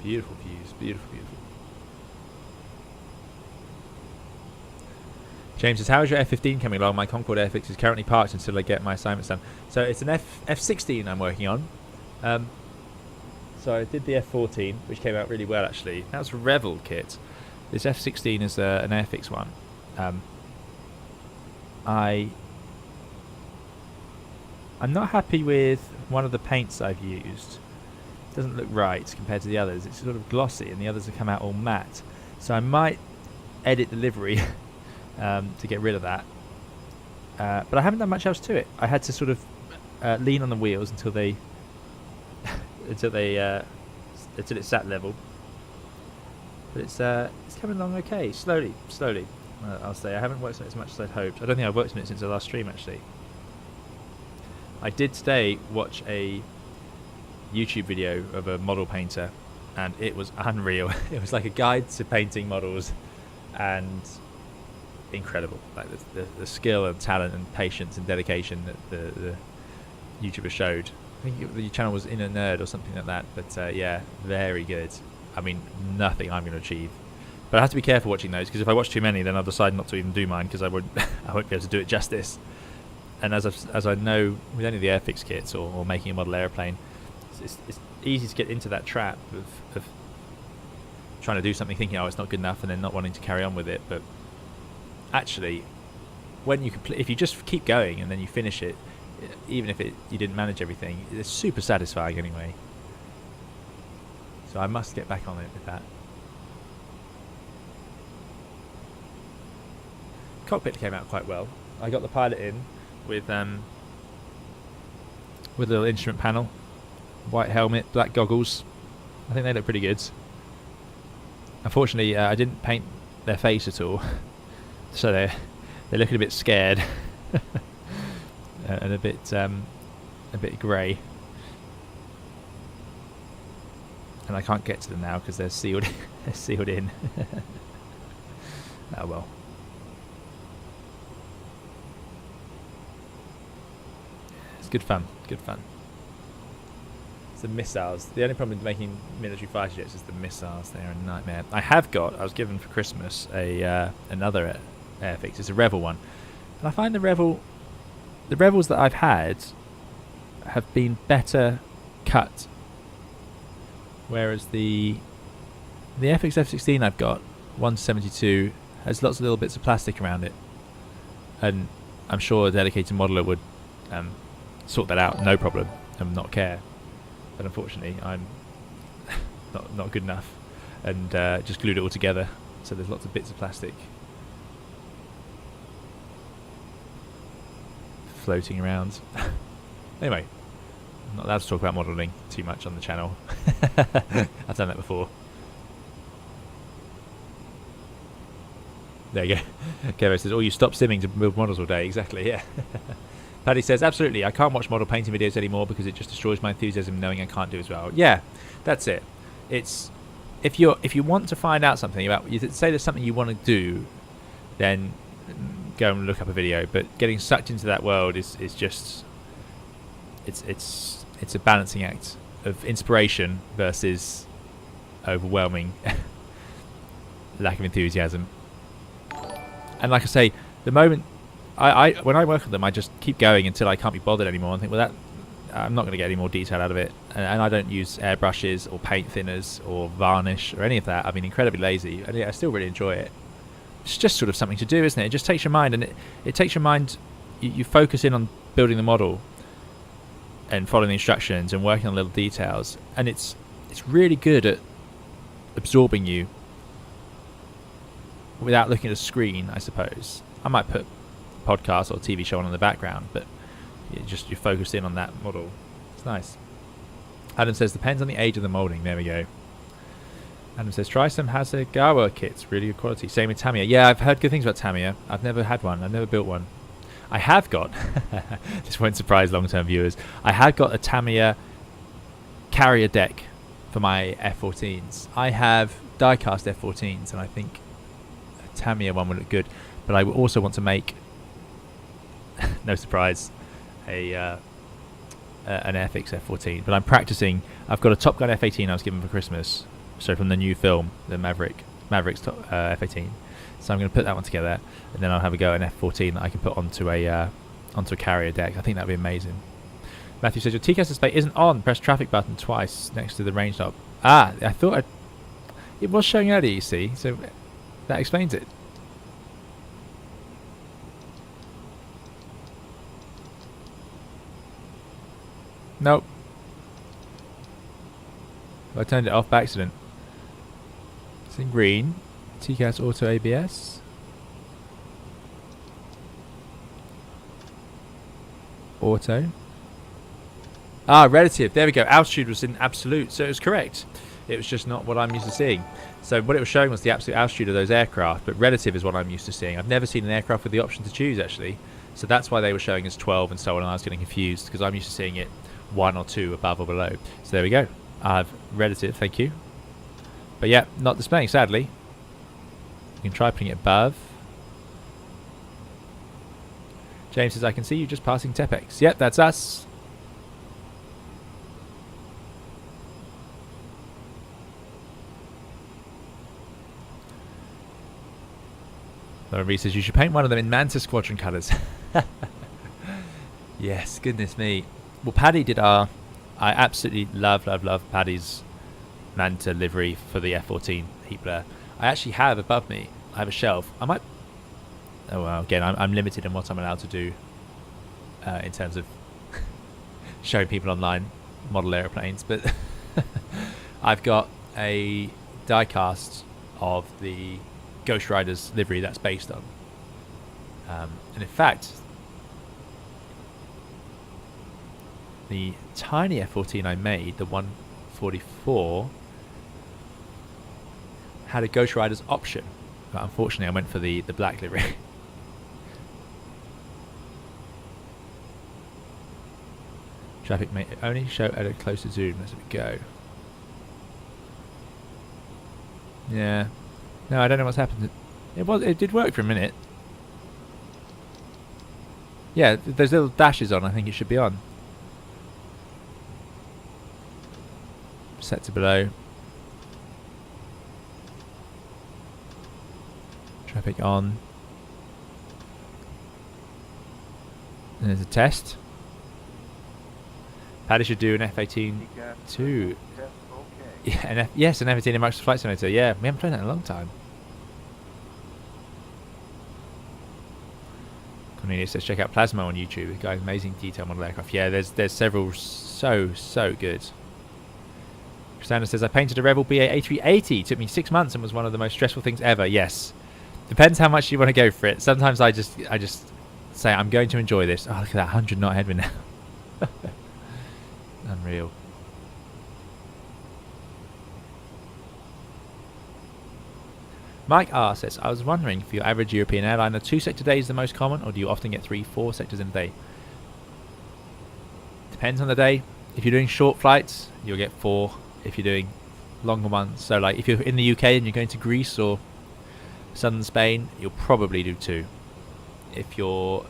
Beautiful views, beautiful. James says, how is your F-15 coming along? My Concorde Airfix is currently parked until I get my assignments done. So it's an F-16 I'm working on. So I did the F-14, which came out really well actually. That was a Revel kit. This F-16 is an Airfix one. I'm not happy with one of the paints I've used. doesn't look right compared to the others. It's sort of glossy, and the others have come out all matte. So I might edit the livery to get rid of that. But I haven't done much else to it. I had to sort of lean on the wheels until it sat level. But it's coming along okay, slowly. I'll say I haven't worked on it as much as I'd hoped. I don't think I've worked on it since the last stream actually. I did today watch a YouTube video of a model painter, and it was unreal. It was like a guide to painting models, and incredible. Like the skill and talent and patience and dedication that the YouTuber showed. I think the channel was In a Nerd or something like that. But yeah, very good. I mean, nothing I'm going to achieve. But I have to be careful watching those, because if I watch too many, then I'll decide not to even do mine, because I won't be able to do it justice. And as I know, with any of the airfix kits or making a model airplane, it's easy to get into that trap of trying to do something, thinking, oh, it's not good enough, and then not wanting to carry on with it. But actually, when you if you just keep going and then you finish it, even if you didn't manage everything, it's super satisfying anyway. So I must get back on it with that. Cockpit came out quite well. I got the pilot in with a little instrument panel, white helmet, black goggles. I think they look pretty good. Unfortunately, I didn't paint their face at all, so they're looking a bit scared and a bit grey. And I can't get to them now because they're sealed. They're sealed in. Oh well. It's good fun. Good fun. It's the missiles. The only problem with making military fighter jets is the missiles. They are a nightmare. I was given for Christmas another airfix. It's a Revell one, and I find the Revels that I've had have been better cut. Whereas the FX F-16 I've got, 172, has lots of little bits of plastic around it, and I'm sure a dedicated modeler would sort that out, no problem, and not care. But unfortunately, I'm not good enough, and just glued it all together. So there's lots of bits of plastic floating around. Anyway. I'm not allowed to talk about modelling too much on the channel. I've done that before. There you go. Kevo says, oh, you stop simming to build models all day. Exactly, yeah. Paddy says, absolutely, I can't watch model painting videos anymore because it just destroys my enthusiasm knowing I can't do as well. Yeah, that's it. It's if you want to find out something about, you say there's something you want to do, then go and look up a video. But getting sucked into that world is just it's a balancing act of inspiration versus overwhelming lack of enthusiasm. And like I say, the moment when I work on them, I just keep going until I can't be bothered anymore and think, well, I'm not going to get any more detail out of it. And I don't use airbrushes or paint thinners or varnish or any of that. I've been incredibly lazy, and I still really enjoy it. It's just sort of something to do, isn't it? It just takes your mind, and it takes your mind. You focus in on building the model and following the instructions and working on little details, and it's really good at absorbing you without looking at a screen, I suppose. I might put a podcast or TV show on in the background, but you're focused in on that model. It's nice. Adam says, depends on the age of the moulding. There we go. Adam says, try some Hasegawa kits, really good quality. Same with Tamiya. Yeah, I've heard good things about Tamiya. I've never had one. I've never built one. I have got, this won't surprise long-term viewers, I have got a Tamiya carrier deck for my F-14s. I have die-cast F-14s, and I think a Tamiya one would look good. But I also want to make, no surprise, an airfix F-14. But I'm practicing. I've got a Top Gun F-18 I was given for Christmas, so from the new film, the Mavericks F-18. So I'm going to put that one together, and then I'll have a go at an F-14 that I can put onto a carrier deck. I think that'd be amazing. Matthew says, your TCAS display isn't on. Press traffic button twice next to the range knob. Ah, I thought it was showing earlier, you see, so that explains it. Nope. I turned it off by accident. It's in green. TCAS Auto ABS. Auto. Ah, relative. There we go. Altitude was in absolute, so it was correct. It was just not what I'm used to seeing. So what it was showing was the absolute altitude of those aircraft, but relative is what I'm used to seeing. I've never seen an aircraft with the option to choose, actually. So that's why they were showing us 12 and so on, and I was getting confused because I'm used to seeing it 1 or 2 above or below. So there we go. I have relative, thank you. But yeah, not displaying, sadly. You can try putting it above. James says, I can see you just passing Tepex. Yep, that's us. Lauren Reese says, you should paint one of them in Manta Squadron colours. Yes, goodness me. Well, Paddy did our... I absolutely love Paddy's Manta livery for the F-14 heat blur. I actually have above me, I have a shelf. I might... Oh, well, again, I'm limited in what I'm allowed to do in terms of showing people online model aeroplanes, but I've got a die cast of the Ghost Rider's livery that's based on. And in fact, the tiny F-14 I made, the 144, had a Ghost Rider's option, but unfortunately I went for the black livery. Traffic may only show at a closer zoom as we go. Yeah. No, I don't know what's happened. It did work for a minute. Yeah, there's little dashes on. I think it should be on. Set to below. Traffic on. And there's a test. Paddy should do an F-18 too. Yeah, yes, an F-18 in Microsoft Flight Simulator. Yeah, we haven't played that in a long time. Cornelius says check out Plasma on YouTube. It's got amazing detail model aircraft. Yeah, there's several so good. Christina says I painted a Rebel BA A380. Took me 6 months and was one of the most stressful things ever. Yes, depends how much you want to go for it. Sometimes I just say I'm going to enjoy this. Oh, look at that 100 knot headwind now. Unreal. Mike R says, I was wondering if your average European airliner 2-sector day is the most common, or do you often get 3-4 sectors in a day? Depends on the day. If you're doing short flights, you'll get 4. If you're doing longer ones, so like if you're in the UK and you're going to Greece or southern Spain, you'll probably do 2. If you're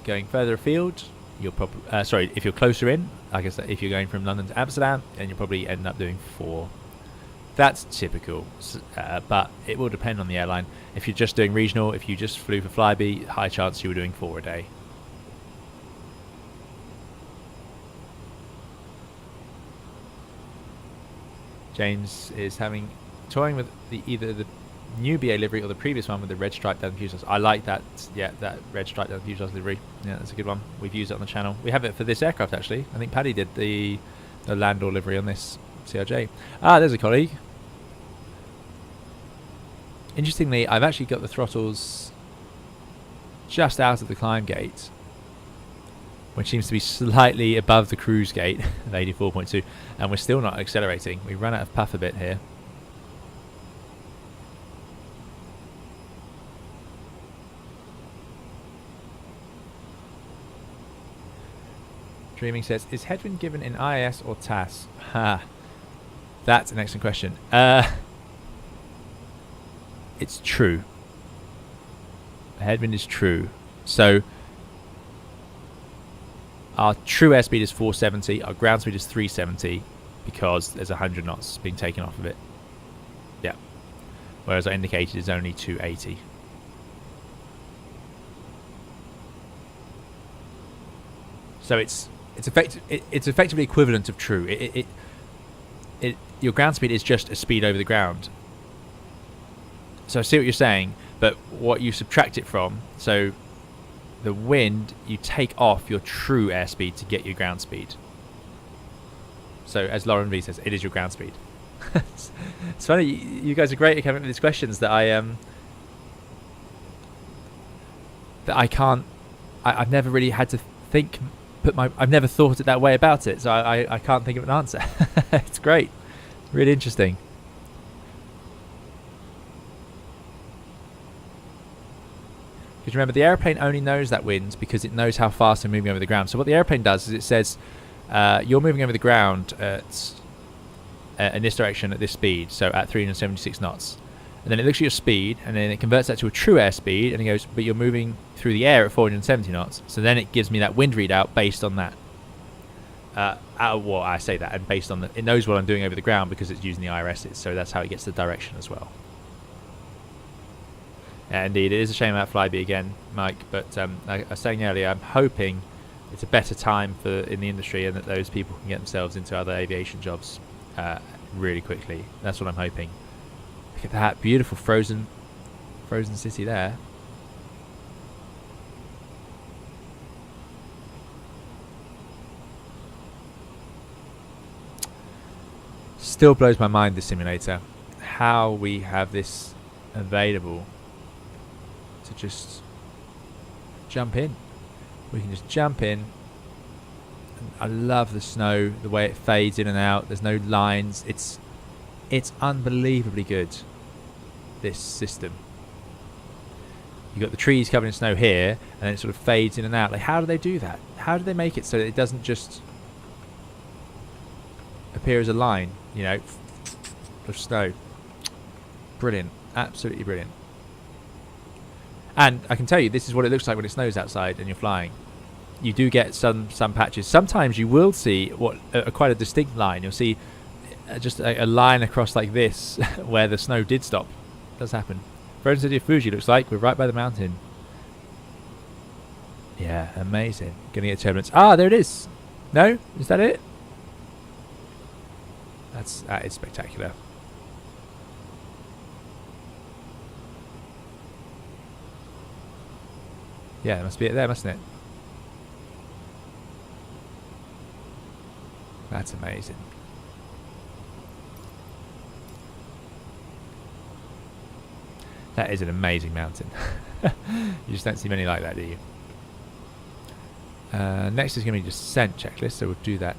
going further afield, you'll probably if you're closer in, like I said, if you're going from London to Amsterdam, then you'll probably end up doing 4. That's typical, but it will depend on the airline. If you're just doing regional, if you just flew for Flybe, high chance you were doing 4 a day. James is toying with either the new BA livery or the previous one with the red stripe down the fuselage. I like that. Yeah, that red stripe down the fuselage livery. Yeah, that's a good one. We've used it on the channel. We have it for this aircraft actually. I think Paddy did the Landor livery on this CRJ. Ah, there's a colleague. Interestingly, I've actually got the throttles just out of the climb gate, which seems to be slightly above the cruise gate of 84.2, and we're still not accelerating. We ran out of puff a bit here. Dreaming says, is headwind given in IAS or TAS? Ha, that's an excellent question. It's true. Headwind is true. So our true airspeed is 470. Our ground speed is 370 because there's 100 knots being taken off of it. Yeah. Whereas our indicated is only 280. So it's effectively equivalent of true. Your ground speed is just a speed over the ground. So I see what you're saying, but what you subtract it from, so the wind, you take off your true airspeed to get your ground speed. So as Lauren V says, it is your ground speed. It's funny, you guys are great at coming up with these questions that I can't. I've never really had to think. I've never thought it that way about it, so I can't think of an answer. It's great, really interesting. Because remember, the airplane only knows that wind because it knows how fast they're moving over the ground. So what the airplane does is it says you're moving over the ground in this direction at this speed, so at 376 knots. And then it looks at your speed, and then it converts that to a true airspeed, and it goes, but you're moving through the air at 470 knots. So then it gives me that wind readout based on that. Well, I say that, and based on it knows what I'm doing over the ground because it's using the IRSs, so that's how it gets the direction as well. Yeah, indeed, it is a shame about Flybe again, Mike, but like I was saying earlier, I'm hoping it's a better time in the industry and that those people can get themselves into other aviation jobs really quickly. That's what I'm hoping. Look at that beautiful frozen city there. Still blows my mind, this simulator, how we have this available to just jump in. We can just jump in. I love the snow, the way it fades in and out. There's no lines. It's unbelievably good, this system. You've got the trees covered in snow here, and then it sort of fades in and out. Like, how do they do that? How do they make it so that it doesn't just appear as a line, you know, of snow? Brilliant. Absolutely brilliant. And I can tell you, this is what it looks like when it snows outside and you're flying. You do get some patches. Sometimes you will see quite a distinct line. You'll see just a line across like this where the snow did stop. It does happen. Frozen City of Fuji looks like we're right by the mountain. Yeah, amazing. Gonna get turbulence. Ah, there it is. No, is that it? That is spectacular. Yeah, it must be it there, mustn't it? That's amazing. That is an amazing mountain. You just don't see many like that, do you? Next is going to be descent checklist, so we'll do that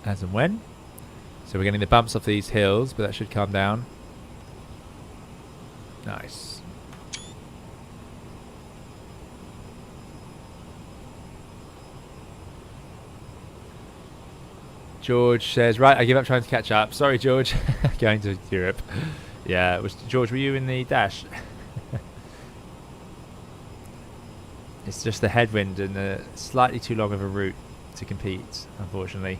as and when. So we're getting the bumps off these hills, but that should calm down. Nice. George says, right, I give up trying to catch up. Sorry, George. Going to Europe. Yeah, George, were you in the dash? It's just the headwind and slightly too long of a route to compete, unfortunately.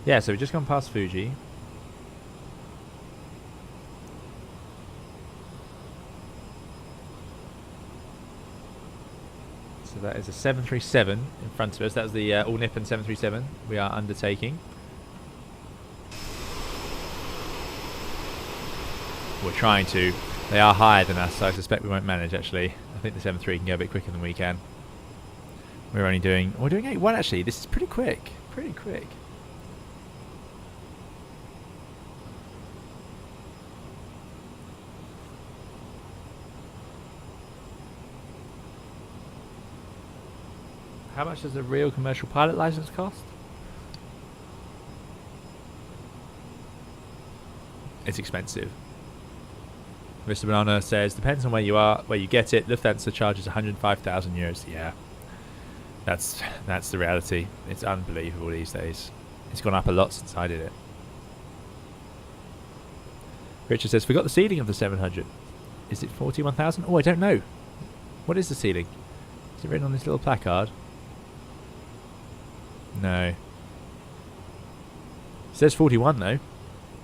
Yeah, so we've just gone past Fuji. So that is a 737 in front of us. That was the All Nippon 737 we are undertaking. We're trying to. They are higher than us, so I suspect we won't manage, actually. I think the 73 can go a bit quicker than we can. We're doing 81, actually. This is pretty quick. Pretty quick. How much does a real commercial pilot license cost? It's expensive. Mr. Banana says, depends on where you are, where you get it. Lufthansa charges 105,000 euros. Yeah, that's the reality. It's unbelievable these days. It's gone up a lot since I did it. Richard says, forgot the ceiling of the 700. Is it 41,000? Oh, I don't know. What is the ceiling? Is it written on this little placard? No. It says 41 though.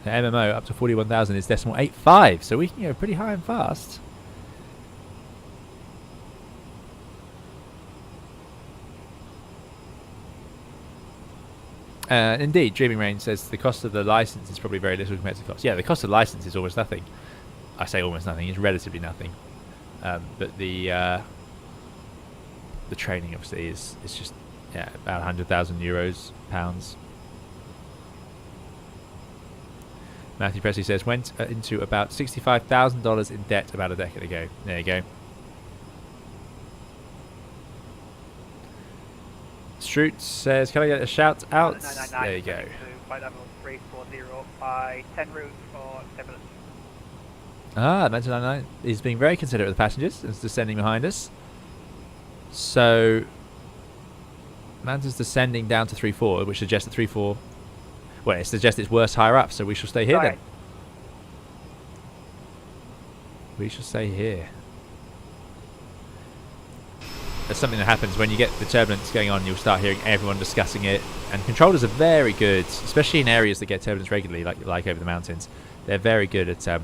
The MMO up to 41,000 is decimal 85, so we can go pretty high and fast. Indeed, Dreaming Rain says the cost of the license is probably very little compared to the cost. Yeah, the cost of the license is almost nothing. I say almost nothing. It's relatively nothing. But the training obviously is just about 100,000 euros, pounds. Matthew Presley says went into about $65,000 in debt about a decade ago. There you go. Stroot says, can I get a shout out? There you go. Flight level 340 by 10 routes for turbulence. Ah, 1999 is being very considerate of the passengers. It's descending behind us. So, Manta's descending down to 3-4, which suggests that 3-4... Well, it suggests it's worse higher up, so we shall stay here then. We shall stay here. That's something that happens when you get the turbulence going on. You'll start hearing everyone discussing it. And controllers are very good, especially in areas that get turbulence regularly, like over the mountains. They're very good at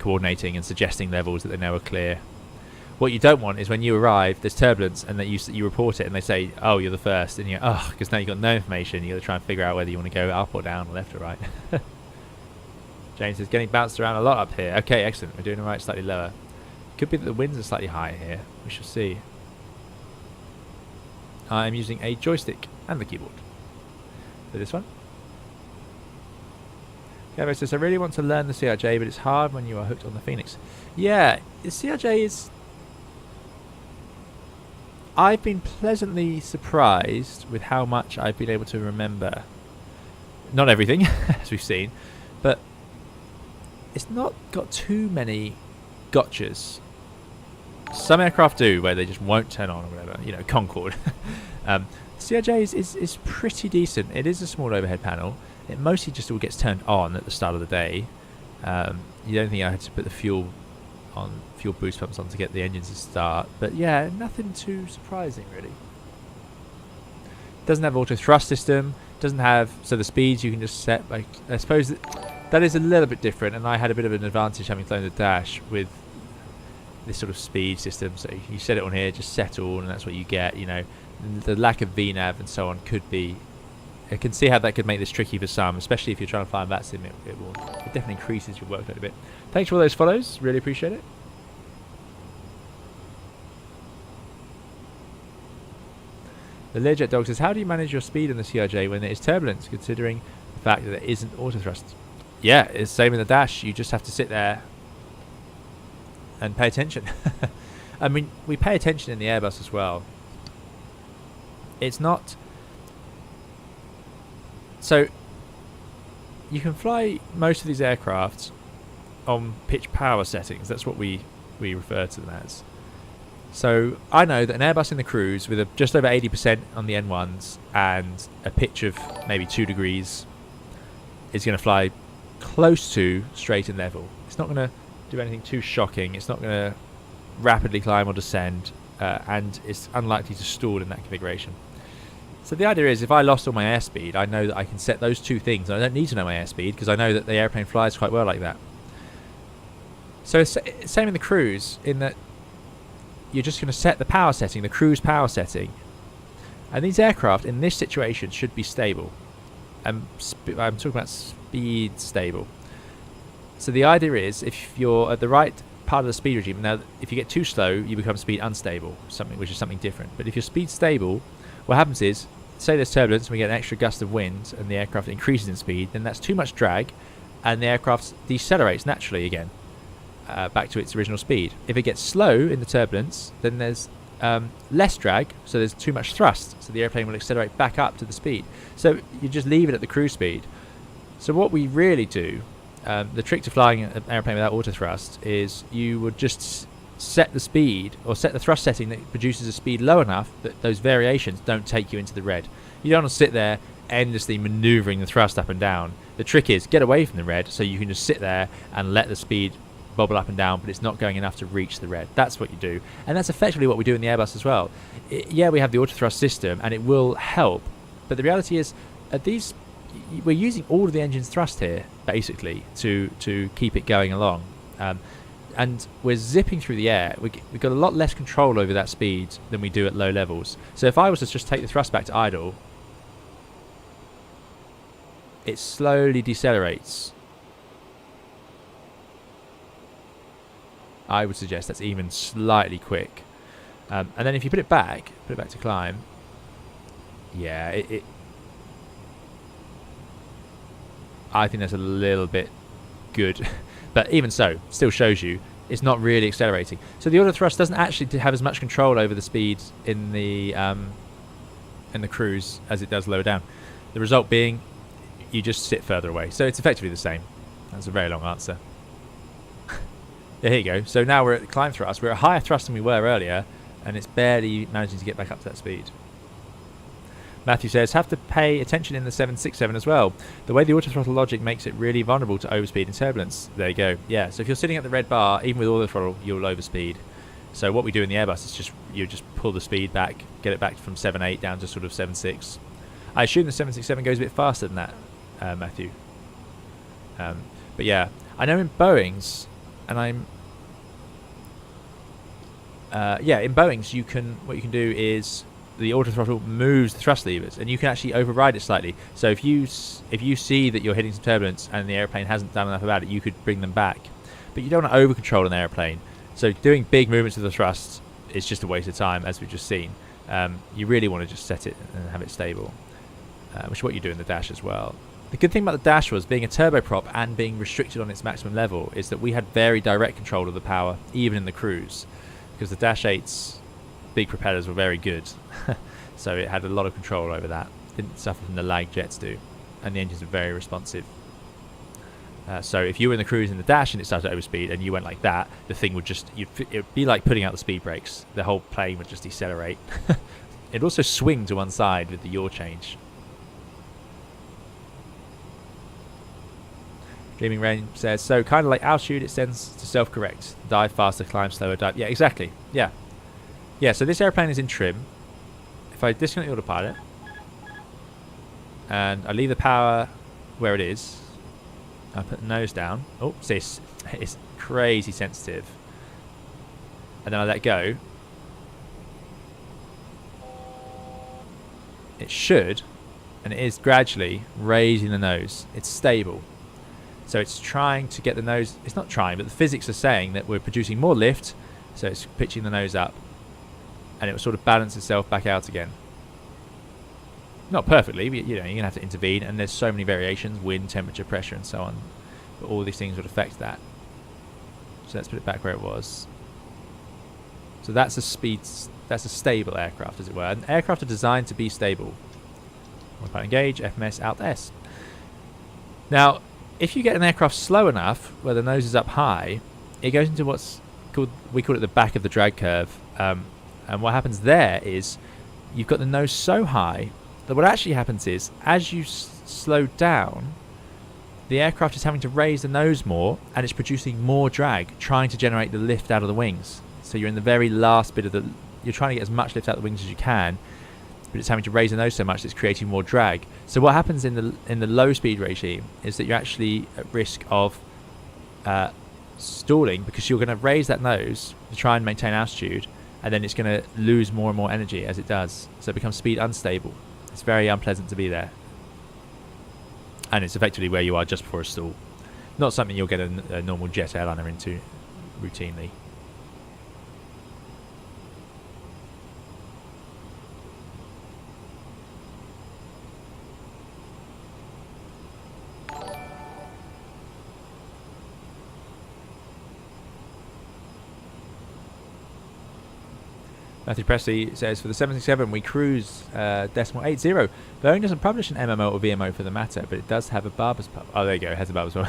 coordinating and suggesting levels that they know are clear. What you don't want is when you arrive, there's turbulence, and that you report it, and they say, "Oh, you're the first," and you're because now you've got no information. You got to try and figure out whether you want to go up or down, or left or right. James is getting bounced around a lot up here. Okay, excellent. We're doing all right, slightly lower. Could be that the winds are slightly higher here. We shall see. I'm using a joystick and the keyboard for this one. Gabo says, I really want to learn the CRJ, but it's hard when you are hooked on the Phoenix. Yeah, the CRJ is... I've been pleasantly surprised with how much I've been able to remember. Not everything, as we've seen, but it's not got too many gotchas. Some aircraft do, where they just won't turn on or whatever. You know, Concorde. CRJ is pretty decent. It is a small overhead panel. It mostly just all gets turned on at the start of the day. You don't think I had to put the fuel boost pumps on to get the engines to start. But yeah, nothing too surprising really. Doesn't have auto thrust system. Doesn't have, so the speeds you can just set. Like, I suppose that is a little bit different, and I had a bit of an advantage having flown the Dash with this sort of speed system. So you set it on here, just settle, and that's what you get. You know, the lack of VNAV and so on could be. I can see how that could make this tricky for some, especially if you're trying to fly in VATSIM. It definitely increases your workload a bit. Thanks for all those follows. Really appreciate it. The Learjet Dog says, how do you manage your speed in the CRJ when there is turbulence, considering the fact that there isn't auto thrust? Yeah, it's the same in the Dash. You just have to sit there and pay attention. I mean, we pay attention in the Airbus as well. It's not... So, you can fly most of these aircraft on pitch power settings. That's what we refer to them as. So, I know that an Airbus in the cruise with just over 80% on the N1s and a pitch of maybe 2 degrees is going to fly close to straight and level. It's not going to do anything too shocking. It's not going to rapidly climb or descend, and it's unlikely to stall in that configuration. So the idea is, if I lost all my airspeed, I know that I can set those two things. I don't need to know my airspeed because I know that the airplane flies quite well like that. So it's same in the cruise, in that you're just going to set the power setting, the cruise power setting. And these aircraft in this situation should be stable. I'm talking about speed stable. So the idea is, if you're at the right part of the speed regime, now if you get too slow, you become speed unstable, which is something different. But if you're speed stable, what happens is, say there's turbulence and we get an extra gust of wind and the aircraft increases in speed, then that's too much drag and the aircraft decelerates naturally again back to its original speed. If it gets slow in the turbulence, then there's less drag, so there's too much thrust, so the airplane will accelerate back up to the speed. So you just leave it at the cruise speed. So what we really do, the trick to flying an airplane without auto thrust is you would just set the speed, or set the thrust setting that produces a speed low enough that those variations don't take you into the red. You don't want to sit there endlessly maneuvering the thrust up and down. The trick is get away from the red so you can just sit there and let the speed bobble up and down, but it's not going enough to reach the red. That's what you do, and that's effectively what we do in the Airbus as well. Yeah, we have the auto thrust system and it will help, but the reality is at these we're using all of the engine's thrust here basically to keep it going along. And we're zipping through the air. We've got a lot less control over that speed than we do at low levels. So if I was to just take the thrust back to idle, it slowly decelerates. I would suggest that's even slightly quick. And then if you put it back to climb, yeah, I think that's a little bit good. But even so, still shows you it's not really accelerating. So the auto thrust doesn't actually have as much control over the speed in the cruise as it does lower down. The result being you just sit further away. So it's effectively the same. That's a very long answer. Yeah, here you go. So now we're at climb thrust. We're at higher thrust than we were earlier, and it's barely managing to get back up to that speed. Matthew says, have to pay attention in the 767 as well. The way the autothrottle logic makes it really vulnerable to overspeed and turbulence. There you go. Yeah, so if you're sitting at the red bar, even with autothrottle, you'll overspeed. So what we do in the Airbus is you just pull the speed back, get it back from 7.8 down to sort of 7.6. I assume the 767 goes a bit faster than that, Matthew. But yeah, I know in Boeing's, and in Boeing's what you can do is the autothrottle moves the thrust levers, and you can actually override it slightly. So if you see that you're hitting some turbulence and the airplane hasn't done enough about it, you could bring them back. But you don't want to over control an airplane. So doing big movements of the thrust is just a waste of time, as we've just seen. You really want to just set it and have it stable, which is what you do in the dash as well. The good thing about the dash was being a turboprop and being restricted on its maximum level is that we had very direct control of the power, even in the cruise, because the Dash 8's big propellers were very good. So it had a lot of control over that. Didn't suffer from the lag jets do, and the engines are very responsive. So if you were in the cruise in the dash and it started to overspeed and you went like that, the thing would just, it would be like putting out the speed brakes. The whole plane would just decelerate. It'd also swing to one side with the yaw change. Dreaming Rain says, so kind of like altitude, it tends to self-correct. Dive faster, climb slower, dive. Yeah, exactly. Yeah. Yeah, so this airplane is in trim. If I disconnect the autopilot and I leave the power where it is, I put the nose down. Oh, see, it's crazy sensitive. And then I let go. It should, and it is gradually raising the nose. It's stable. So it's trying to get the nose, it's not trying, but the physics are saying that we're producing more lift, so it's pitching the nose up, and it will sort of balance itself back out again. Not perfectly, but you're going to have to intervene, and there's so many variations, wind, temperature, pressure, and so on. But all these things would affect that. So let's put it back where it was. So that's a stable aircraft, as it were. And aircraft are designed to be stable. Autopilot engage, FMS, alt S. Now, if you get an aircraft slow enough, where the nose is up high, it goes into what's called, we call it the back of the drag curve. And what happens there is, you've got the nose so high, that what actually happens is, as you slow down, the aircraft is having to raise the nose more, and it's producing more drag, trying to generate the lift out of the wings. So you're in the very last bit of the, you're trying to get as much lift out of the wings as you can, but it's having to raise the nose so much that it's creating more drag. So what happens in the low speed regime is that you're actually at risk of stalling, because you're going to raise that nose to try and maintain altitude, and then it's going to lose more and more energy as it does. So it becomes speed unstable. It's very unpleasant to be there. And it's effectively where you are just before a stall. Not something you'll get a normal jet airliner into routinely. Matthew Presley says, for the 767 we cruise .80. Boeing doesn't publish an MMO or VMO for the matter, but it does have a Barber's pub. Oh, there you go, it has a Barber's pub.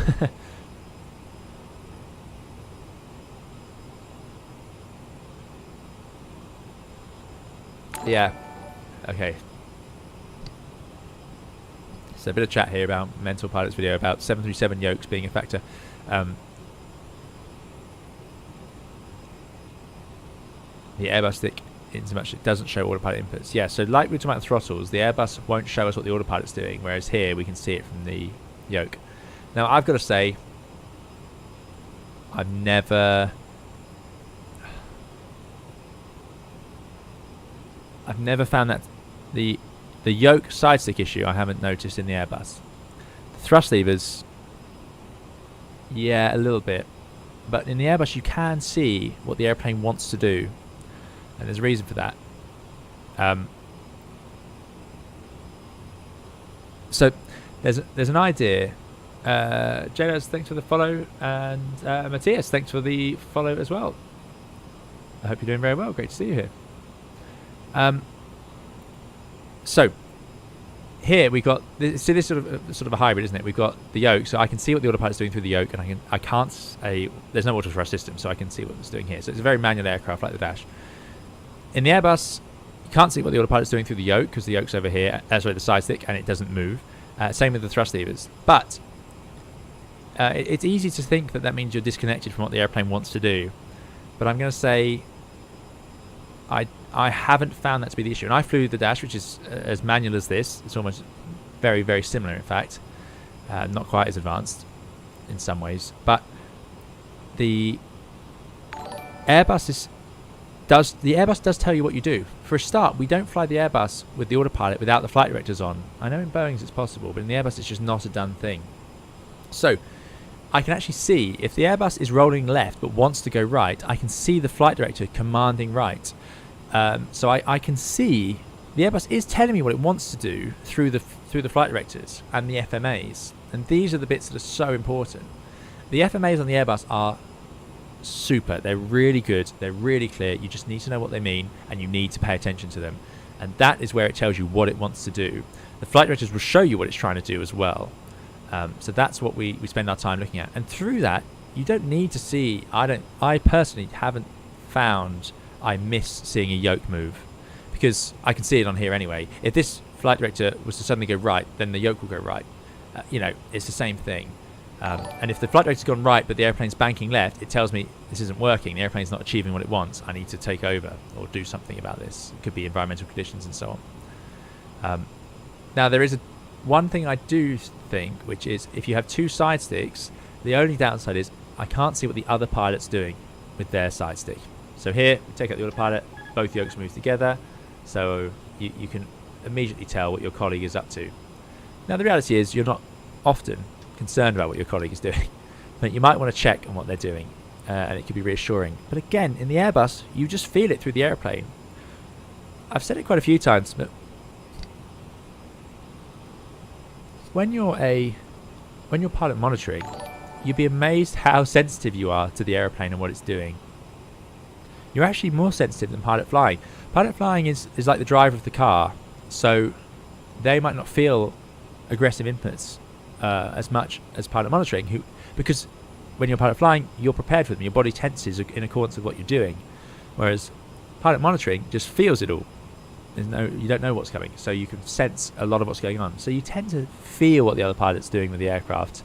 Yeah. Okay. So a bit of chat here about Mental Pilot's video about 737 yokes being a factor. The Airbus stick, in so much it doesn't show autopilot inputs. Yeah, so like we're talking about the throttles, the Airbus won't show us what the autopilot's doing, whereas here we can see it from the yoke. Now I've got to say, I've never found that the yoke side stick issue I haven't noticed in the Airbus. The thrust levers, yeah, a little bit. But in the Airbus, you can see what the airplane wants to do, and there's a reason for that. So there's an idea. Jadas, thanks for the follow, and Matthias, thanks for the follow as well. I hope you're doing very well. Great to see you here. So here we got this. So this is sort of a hybrid, isn't it? We've got the yoke, so I can see what the autopilot's doing through the yoke, and I can't say there's no auto thrust system, so I can see what it's doing here. So it's a very manual aircraft like the Dash. In the Airbus, you can't see what the autopilot's doing through the yoke because the yoke's over here, sorry, the side stick, and it doesn't move. Same with the thrust levers, but it's easy to think that means you're disconnected from what the airplane wants to do. But I'm going to say I haven't found that to be the issue. And I flew the Dash, which is as manual as this. It's almost very, very similar, in fact. Not quite as advanced in some ways. But the Airbus does tell you what you do. For a start, we don't fly the Airbus with the autopilot without the flight directors on. I know in Boeing's it's possible, but in the Airbus it's just not a done thing. So I can actually see if the Airbus is rolling left but wants to go right, I can see the flight director commanding right. So I can see the Airbus is telling me what it wants to do through the flight directors and the FMAs, and these are the bits that are so important. The FMAs on the Airbus are super. They're really good. They're really clear. You just need to know what they mean, and you need to pay attention to them. And that is where it tells you what it wants to do. The flight directors will show you what it's trying to do as well. So that's what we spend our time looking at. And through that, you don't need to see. I personally haven't found I miss seeing a yoke move, because I can see it on here anyway. If this flight director was to suddenly go right, then the yoke will go right. It's the same thing. And if the flight director's gone right but the airplane's banking left, it tells me this isn't working. The airplane's not achieving what it wants. I need to take over or do something about this. It could be environmental conditions and so on. Now there is one thing I do think, which is if you have two side sticks, the only downside is I can't see what the other pilot's doing with their side stick. So here, we take out the autopilot, both yokes move together, so you can immediately tell what your colleague is up to. Now the reality is you're not often concerned about what your colleague is doing, but you might want to check on what they're doing, and it could be reassuring. But again, in the Airbus, you just feel it through the airplane. I've said it quite a few times, but when you're pilot monitoring, you'd be amazed how sensitive you are to the airplane and what it's doing. You're actually more sensitive than pilot flying. Pilot flying is like the driver of the car, so they might not feel aggressive inputs as much as pilot monitoring, because when you're pilot flying, you're prepared for them. Your body tenses in accordance with what you're doing, whereas pilot monitoring just feels it all. You don't know what's coming, so you can sense a lot of what's going on. So you tend to feel what the other pilot's doing with the aircraft.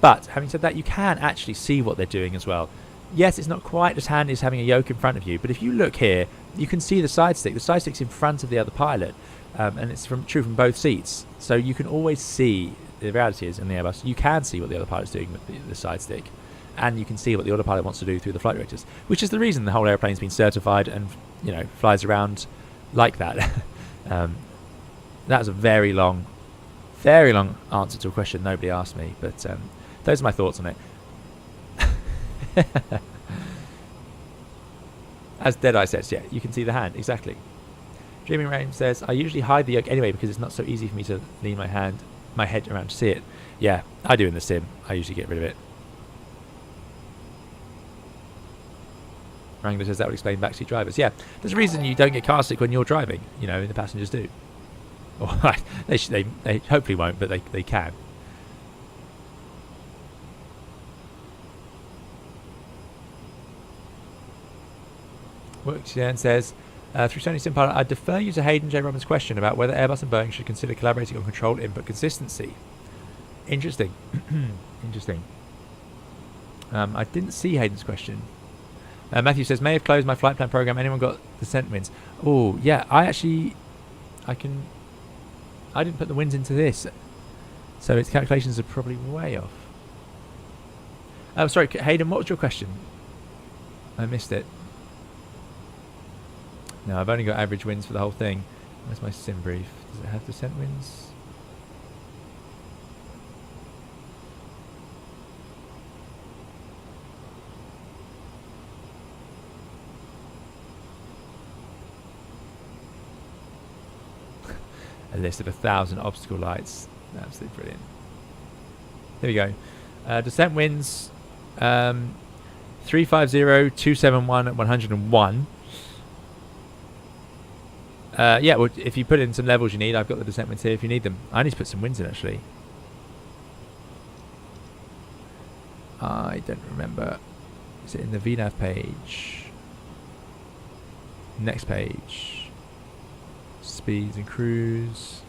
But having said that, you can actually see what they're doing as well. Yes, it's not quite as handy as having a yoke in front of you, but if you look here, you can see the side stick. The side stick's in front of the other pilot, and it's true from both seats. So you can always see. The reality is, in the Airbus, you can see what the other pilot's doing with the side stick, and you can see what the autopilot wants to do through the flight directors, which is the reason the whole airplane's been certified and flies around like that. That was a very long answer to a question nobody asked me, but those are my thoughts on it. As Deadeye says, yeah, you can see the hand, exactly. Dreaming Rain says, I usually hide the yoke anyway because it's not so easy for me to lean my head around to see it. Yeah, I do in the sim. I usually get rid of it. Wrangler says that would explain backseat drivers. Yeah, there's a reason you don't get car sick when you're driving, and the passengers do. Or they hopefully won't, but they can. Works says, through Sony SimPilot, I defer you to Hayden J. Robbins' question about whether Airbus and Boeing should consider collaborating on controlled input consistency. Interesting. Interesting. I didn't see Hayden's question. Matthew says, may have closed my flight plan program. Anyone got descent wins? Oh, yeah, I didn't put the wins into this, so its calculations are probably way off. Oh, sorry, Hayden, what was your question? I missed it. No, I've only got average wins for the whole thing. Where's my sim brief? Does it have descent wins? a list of 1,000 obstacle lights. Absolutely brilliant. There we go. Descent winds 350-271 at 101. Yeah, well, if you put in some levels you need, I've got the descent winds here if you need them. I need to put some winds in, actually. I don't remember. Is it in the VNAV page? Next page. Speeds and cruise.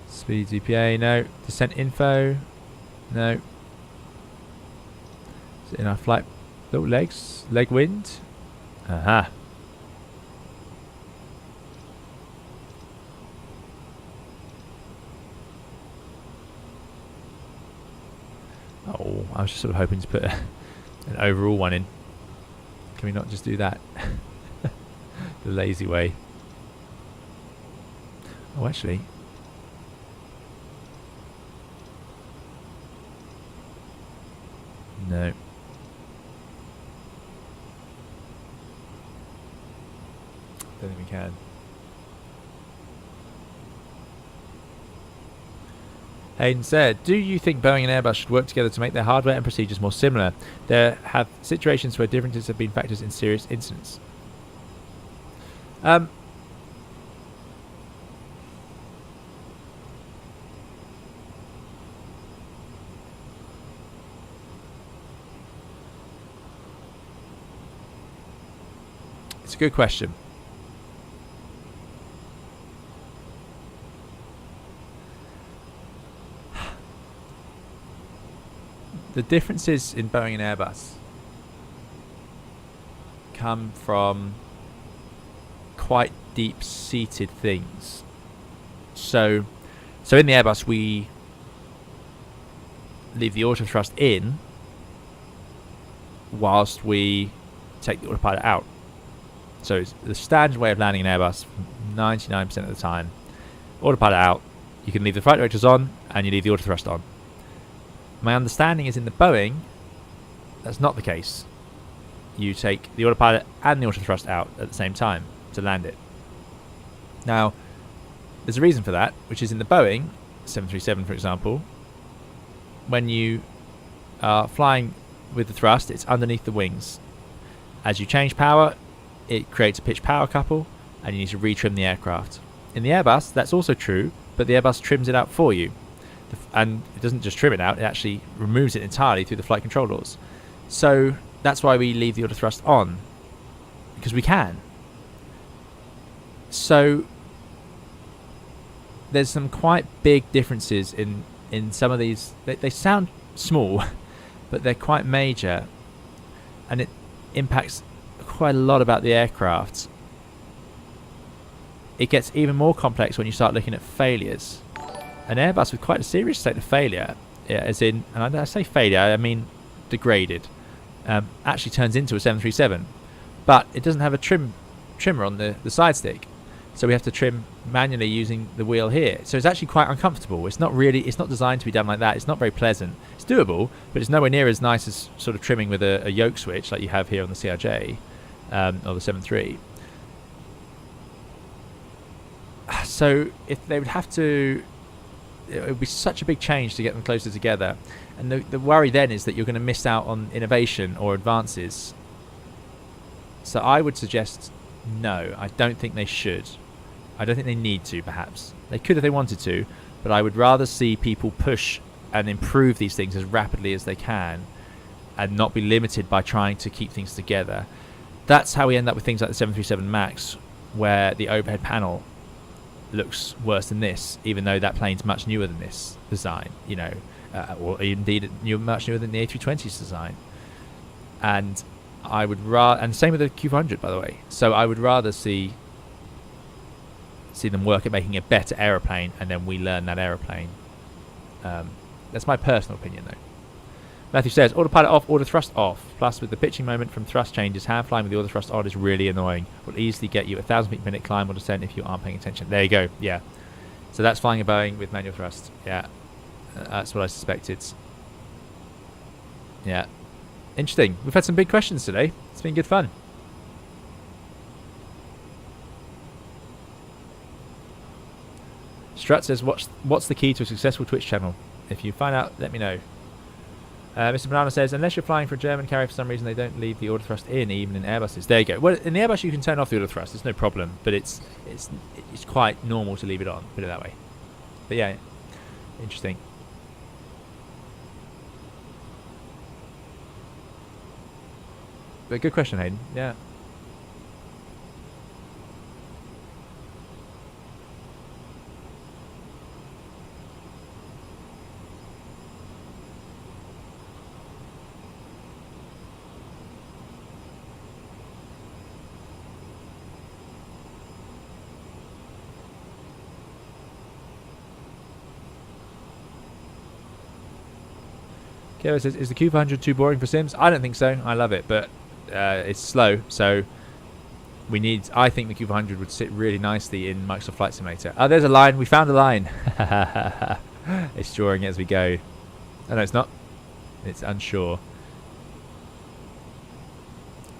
Speeds EPA, no. Descent info, no. Is it in our flight? Little legs, leg wind. Aha. Oh, I was just sort of hoping to put an overall one in. Can we not just do that? The lazy way. Oh, actually. No. Don't think we can. Hayden said, do you think Boeing and Airbus should work together to make their hardware and procedures more similar? There have situations where differences have been factors in serious incidents. It's a good question. The differences in Boeing and Airbus come from quite deep-seated things. So in the Airbus we leave the autothrust in whilst we take the autopilot out. So it's the standard way of landing an Airbus 99% of the time. Autopilot out, you can leave the flight directors on and you leave the autothrust on. My understanding is in the Boeing, that's not the case. You take the autopilot and the autothrust out at the same time to land it. Now, there's a reason for that, which is in the Boeing 737, for example, when you are flying with the thrust, it's underneath the wings. As you change power, it creates a pitch power couple, and you need to retrim the aircraft. In the Airbus, that's also true, but the Airbus trims it out for you. And it doesn't just trim it out, it actually removes it entirely through the flight control doors. So that's why we leave the autothrust on, because we can. So there's some quite big differences in some of these. They sound small, but they're quite major, and it impacts quite a lot about the aircraft. It gets even more complex when you start looking at failures. An Airbus with quite a serious state of failure, as in, and I say failure, I mean degraded, actually turns into a 737, but it doesn't have a trimmer on the side stick, so we have to trim manually using the wheel here. So it's actually quite uncomfortable. It's not designed to be done like that. It's not very pleasant. It's doable, but it's nowhere near as nice as sort of trimming with a yoke switch like you have here on the CRJ or the 73. So if they would have to, it would be such a big change to get them closer together, and the worry then is that you're going to miss out on innovation or advances. So I would suggest no, I don't think they should. I don't think they need to. Perhaps they could if they wanted to, but I would rather see people push and improve these things as rapidly as they can and not be limited by trying to keep things together. That's how we end up with things like the 737 MAX, where the overhead panel looks worse than this, even though that plane's much newer than this design, you know, or indeed much newer than the A320's design. And I would rather, and same with the Q400, by the way. So I would rather see them work at making a better aeroplane, and then we learn that aeroplane. That's my personal opinion, though. Matthew says, autopilot off, autothrust off. Plus, with the pitching moment from thrust changes, hand flying with the autothrust on is really annoying. Will easily get you 1,000 feet per minute climb or descent if you aren't paying attention. There you go. Yeah. So that's flying a Boeing with manual thrust. Yeah. That's what I suspected. Yeah. Interesting. We've had some big questions today. It's been good fun. Strut says, what's the key to a successful Twitch channel? If you find out, let me know. Mr. Banana says, unless you're flying for a German carrier, for some reason they don't leave the auto thrust in, even in Airbuses. There you go. Well, in the Airbus you can turn off the auto thrust. It's no problem, but it's quite normal to leave it on. Put it that way. But yeah, interesting. But good question, Hayden. Yeah. Kevin says, is the Q400 too boring for sims? I don't think so. I love it, but it's slow, so I think the Q400 would sit really nicely in Microsoft Flight Simulator. Oh, there's a line. We found a line. It's drawing it as we go. Oh, no, it's not. It's unsure.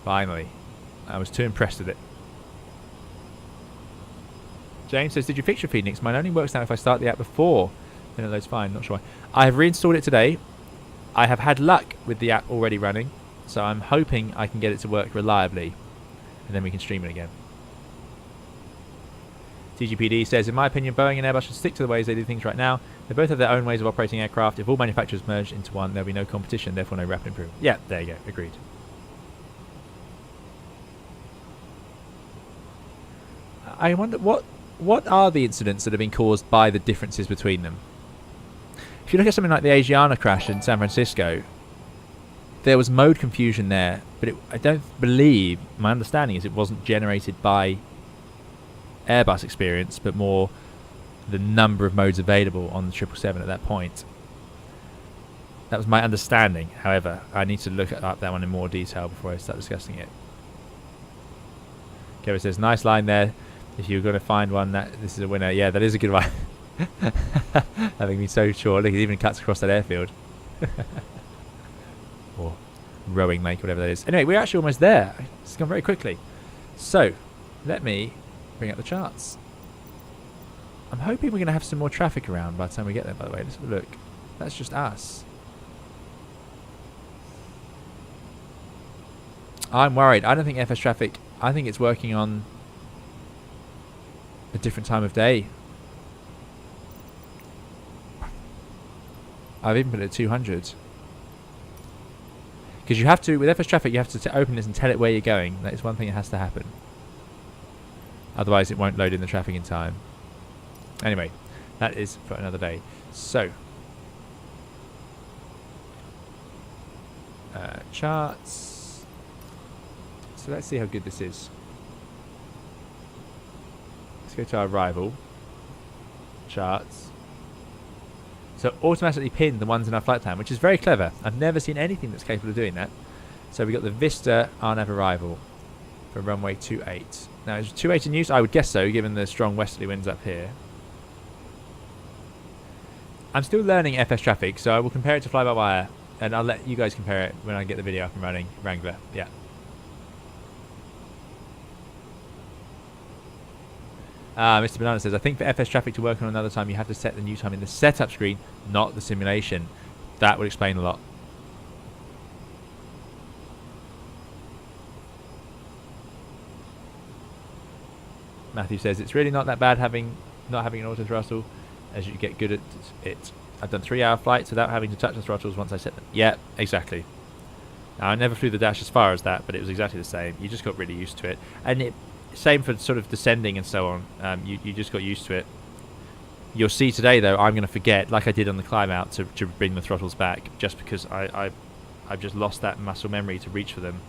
Finally. I was too impressed with it. James says, did you fix your Phoenix? Mine only works now if I start the app before. Then it loads fine. Not sure why. I have reinstalled it today. I have had luck with the app already running, so I'm hoping I can get it to work reliably, and then we can stream it again. TGPD says, in my opinion, Boeing and Airbus should stick to the ways they do things right now. They both have their own ways of operating aircraft. If all manufacturers merged into one, there'll be no competition, therefore no rapid improvement. Yeah, there you go. Agreed. I wonder, what are the incidents that have been caused by the differences between them? If you look at something like the Asiana crash in San Francisco, there was mode confusion there, but I don't believe, my understanding is it wasn't generated by Airbus experience, but more the number of modes available on the 777 at that point. That was my understanding. However, I need to look up that one in more detail before I start discussing it. Kevin says, nice line there. If you're going to find one, this is a winner. Yeah, that is a good one. Having been so short, look, it even cuts across that airfield. Or rowing lake, whatever that is. Anyway, we're actually almost there. It's gone very quickly. So, let me bring up the charts. I'm hoping we're going to have some more traffic around by the time we get there, by the way. Let's have a look. That's just us. I'm worried. I don't think FS traffic, I think it's working on a different time of day. I've even put it at 200. Because you have to, with FS traffic, you have to open this and tell it where you're going. That is one thing that has to happen. Otherwise, it won't load in the traffic in time. Anyway, that is for another day. So, charts. So let's see how good this is. Let's go to our rival. Charts. So automatically pinned the ones in our flight plan, which is very clever. I've never seen anything that's capable of doing that. So we got the Vista RNAV arrival for runway 28. Now is 28 in use? I would guess so, given the strong westerly winds up here. I'm still learning FS traffic, so I will compare it to fly-by-wire, and I'll let you guys compare it when I get the video up and running. Wrangler, yeah. Mr. Banana says, I think for FS traffic to work on another time, you have to set the new time in the setup screen, not the simulation. That would explain a lot. Matthew says, it's really not that bad not having an auto throttle, as you get good at it. I've done 3-hour flights without having to touch the throttles once I set them. Yeah, exactly. Now, I never flew the dash as far as that, but it was exactly the same. You just got really used to it. And same for sort of descending and so on. You just got used to it. You'll see today, though, I'm going to forget, like I did on the climb out, to bring the throttles back, just because I've just lost that muscle memory to reach for them.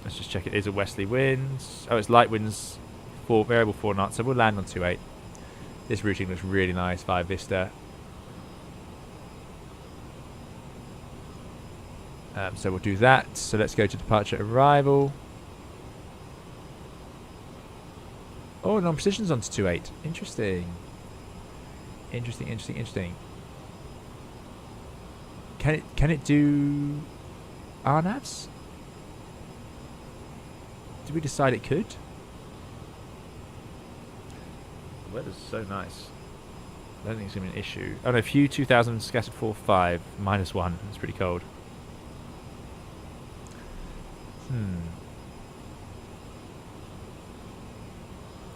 Let's just check it. Is a westerly winds. Oh, it's light winds, variable 4 knots, so we'll land on 28. This routing looks really nice via Vista. So we'll do that. So let's go to departure arrival. Oh, non-precision's onto 28. Interesting. Interesting. Can it do RNAVs? Did we decide it could? The weather's so nice. I don't think it's going to be an issue. Oh no, few 2000 scattered 4-5, -1. It's pretty cold.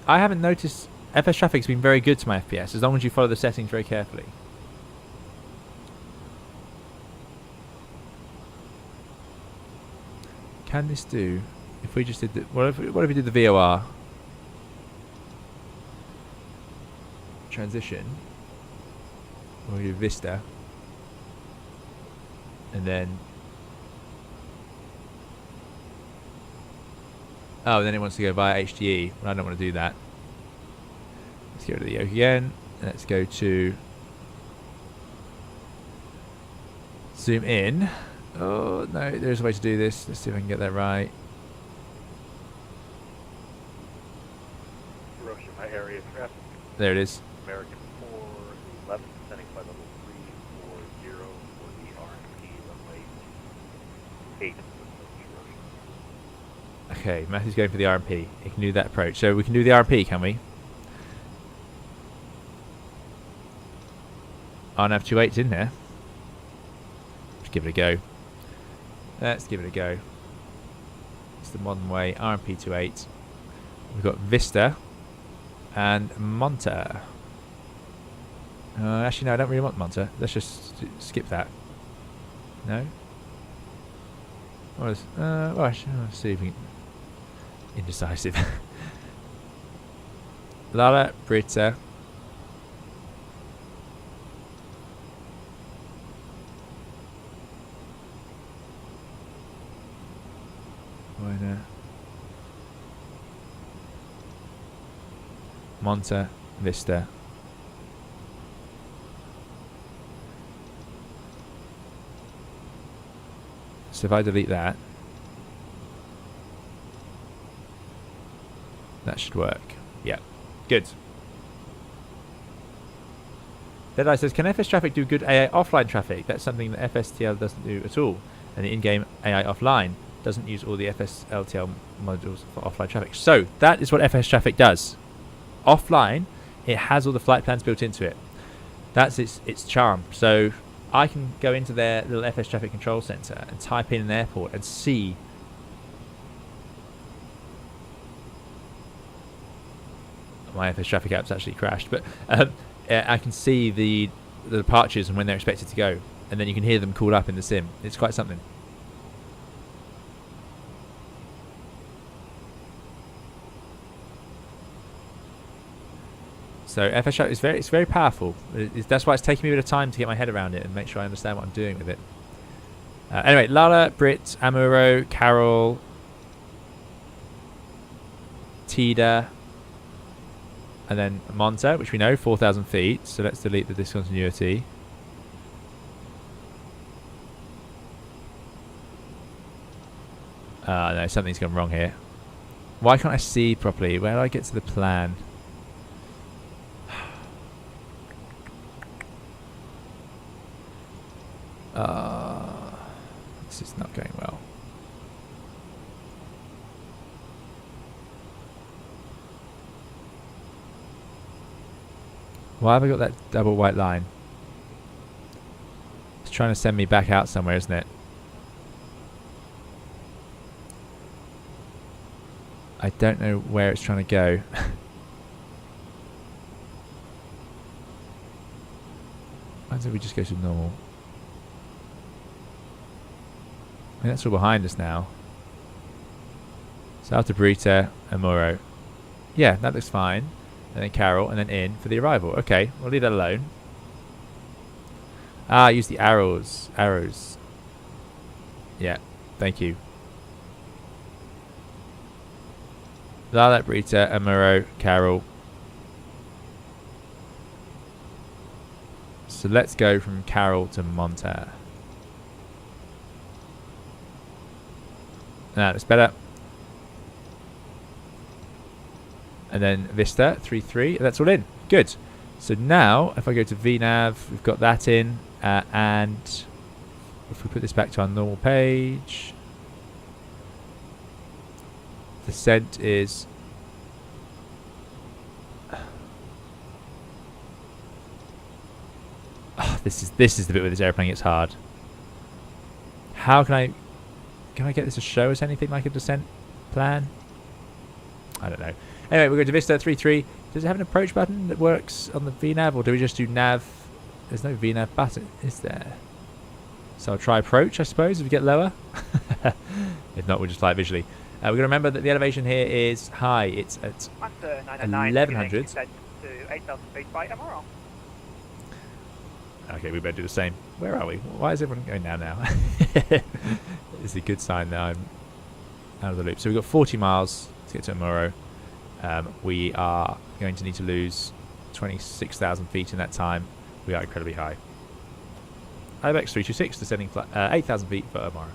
I haven't noticed. FS traffic's been very good to my FPS, as long as you follow the settings very carefully. Can this do? If we just did the, what if we did the VOR transition, or we do Vista, and then then it wants to go via HDE. Well, I don't want to do that. Let's go to the yoke again. Let's go to zoom in. Oh no, there's a way to do this. Let's see if I can get that right. Hiroshima area traffic. There it is. American 411, descending by level 340 for the RMP runway 8. Okay, Matthew's going for the RMP. He can do that approach. So we can do the RMP, can we? RNAV28's in there. Let's give it a go. Let's give it a go. It's the modern way. RMP28. We've got Vista and Monta. Actually, no, I don't really want Monta. Let's just skip that. No? Well, actually, let's see if we can. Indecisive. Lala, Britta. Monta, Vista. So if I delete that, that should work. Yeah, good. Deadeye says, can FS traffic do good AI offline traffic? That's something that FSTL doesn't do at all. And the in-game AI offline doesn't use all the FSLTL modules for offline traffic. So that is what FS traffic does. Offline, it has all the flight plans built into it. That's its charm. So I can go into their little FS traffic control center and type in an airport and see my FS traffic app's actually crashed, but I can see the departures and when they're expected to go, and then you can hear them called up in the sim. It's quite something. So FS traffic is it's very powerful. That's why it's taking me a bit of time to get my head around it and make sure I understand what I'm doing with it. Anyway, Lala, Britt, Amuro, Carol, Tida, and then Monta, which we know, 4,000 feet. So let's delete the discontinuity. No, something's gone wrong here. Why can't I see properly? Where do I get to the plan? This is not going well. Why have I got that double white line? It's trying to send me back out somewhere, isn't it? I don't know where it's trying to go. Why don't we just go to normal? I mean, that's all behind us now. So after Brita and Moro. Yeah, that looks fine. And then Carol, and then in for the arrival. Okay, we'll leave that alone. Use the arrows. Arrows. Yeah, thank you. Lala, Brita, Amuro, Carol. So let's go from Carol to Monta. That's better. And then Vista 3-3. That's all in. Good. So now, if I go to VNav, we've got that in. And if we put this back to our normal page, descent is this is the bit where this airplane gets hard. How can I get this to show us anything like a descent plan? I don't know. Anyway, we're going to Vista 3-3. Does it have an approach button that works on the VNav, or do we just do nav? There's no VNav button, is there? So I'll try approach, I suppose, if we get lower. If not, we'll just fly it visually. We're going to remember that the elevation here is high. It's at 1100. To 8,000 feet by MRO. Okay, we better do the same. Where are we? Why is everyone going now? It's a good sign that I'm out of the loop. So we've got 40 miles to get to Amuro. We are going to need to lose 26,000 feet in that time. We are incredibly high. IBEX 326 descending 8,000 feet for Amuro.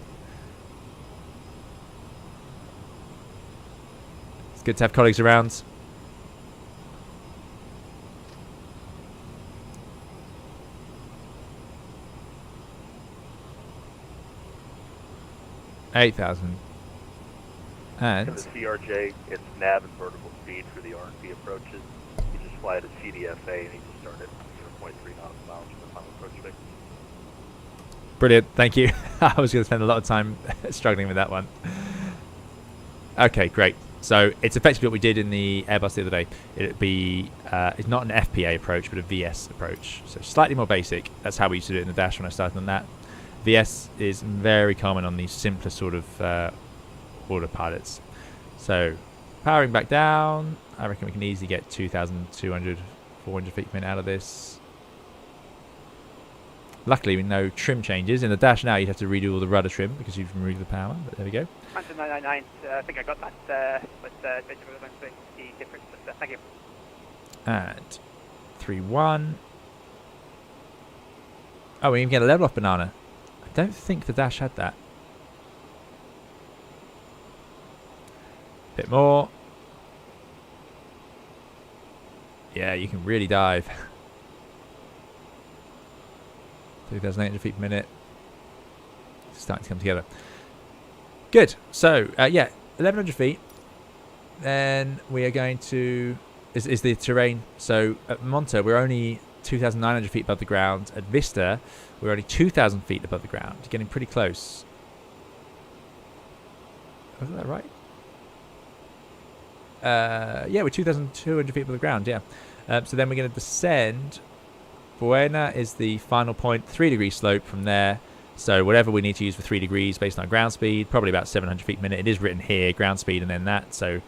It's good to have colleagues around. $8,000. And For the CRJ, it's nav and vertical speed for the R&P approaches. You just fly at a CDFA and you just start at 0.3 nautical miles from the final approach fix. brilliant, thank you. I was going to spend a lot of time struggling with that one. Okay, great. So it's effectively what we did in the Airbus the other day. It'd be it's not an FPA approach, but a VS approach. So slightly more basic. That's how we used to do it in the dash when I started on that. VS is very common on these simpler sort of order pilots. So powering back down, I reckon we can easily get 2,200, 400 feet per minute out of this. Luckily, with no trim changes. In the dash now, you'd have to redo all the rudder trim because you've removed the power. But there we go. 999, I think I got that, but basically I don't see the difference. But, thank you. And 3-1. Oh, we even get a level off banana. I don't think the dash had that. Bit more. Yeah, you can really dive. 2,800 feet per minute. It's starting to come together. Good. So, yeah, 1,100 feet. Then we are going to... Is the terrain. So, at Monta, we're only 2,900 feet above the ground. At Vista, we're only 2,000 feet above the ground. Getting pretty close. Was that right? Yeah, we're 2,200 feet above the ground, yeah. So then we're going to descend. Buena is the final point, 3 degree slope from there. So whatever we need to use for 3 degrees based on our ground speed, probably about 700 feet per minute. It is written here, ground speed, and then that. So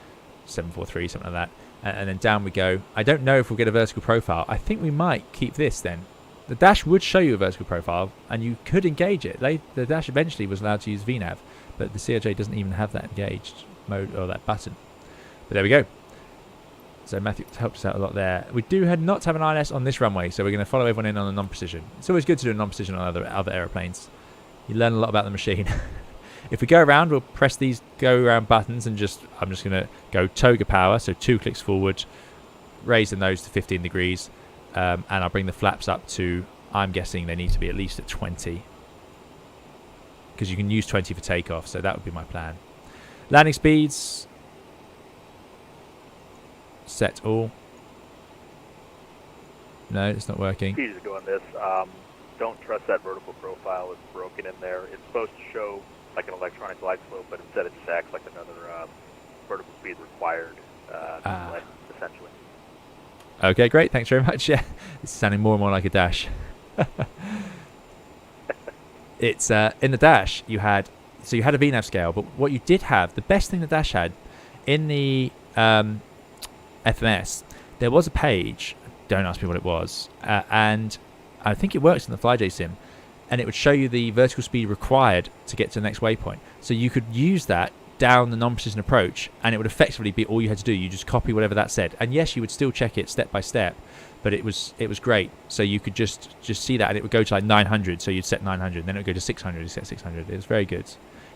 743, something like that. And then down we go. I don't know if we'll get a vertical profile. I think we might keep this then. The dash would show you a vertical profile, and you could engage it. The dash eventually was allowed to use VNav, but the CRJ doesn't even have that engaged mode or that button. But there we go. So Matthew helped us out a lot there. We do not have an ILS on this runway, so we're going to follow everyone in on a non-precision. It's always good to do a non-precision on other aeroplanes. You learn a lot about the machine. If we go around, we'll press these go-around buttons and I'm just going to go toga power, so 2 clicks forward, raise the nose to 15 degrees, and I'll bring the flaps up to, I'm guessing they need to be at least at 20. Because you can use 20 for takeoff, so that would be my plan. Landing speeds... Set all. No, it's not working. Easy to go on this. Don't trust that vertical profile. It's broken in there. It's supposed to show like an electronic glide slope, but instead it just acts like another vertical speed required display, essentially. Okay, great. Thanks very much. Yeah, it's sounding more and more like a dash. It's in the dash you had a VNav scale, but what you did have, the best thing the dash had in the FMS, there was a page, don't ask me what it was, and I think it works in the FlyJ sim, and it would show you the vertical speed required to get to the next waypoint. So you could use that down the non-precision approach, and it would effectively be all you had to do. You just copy whatever that said, and yes, you would still check it step by step, but it was great. So you could just see that, and it would go to like 900, so you'd set 900, then it would go to 600, you set 600. It was very good.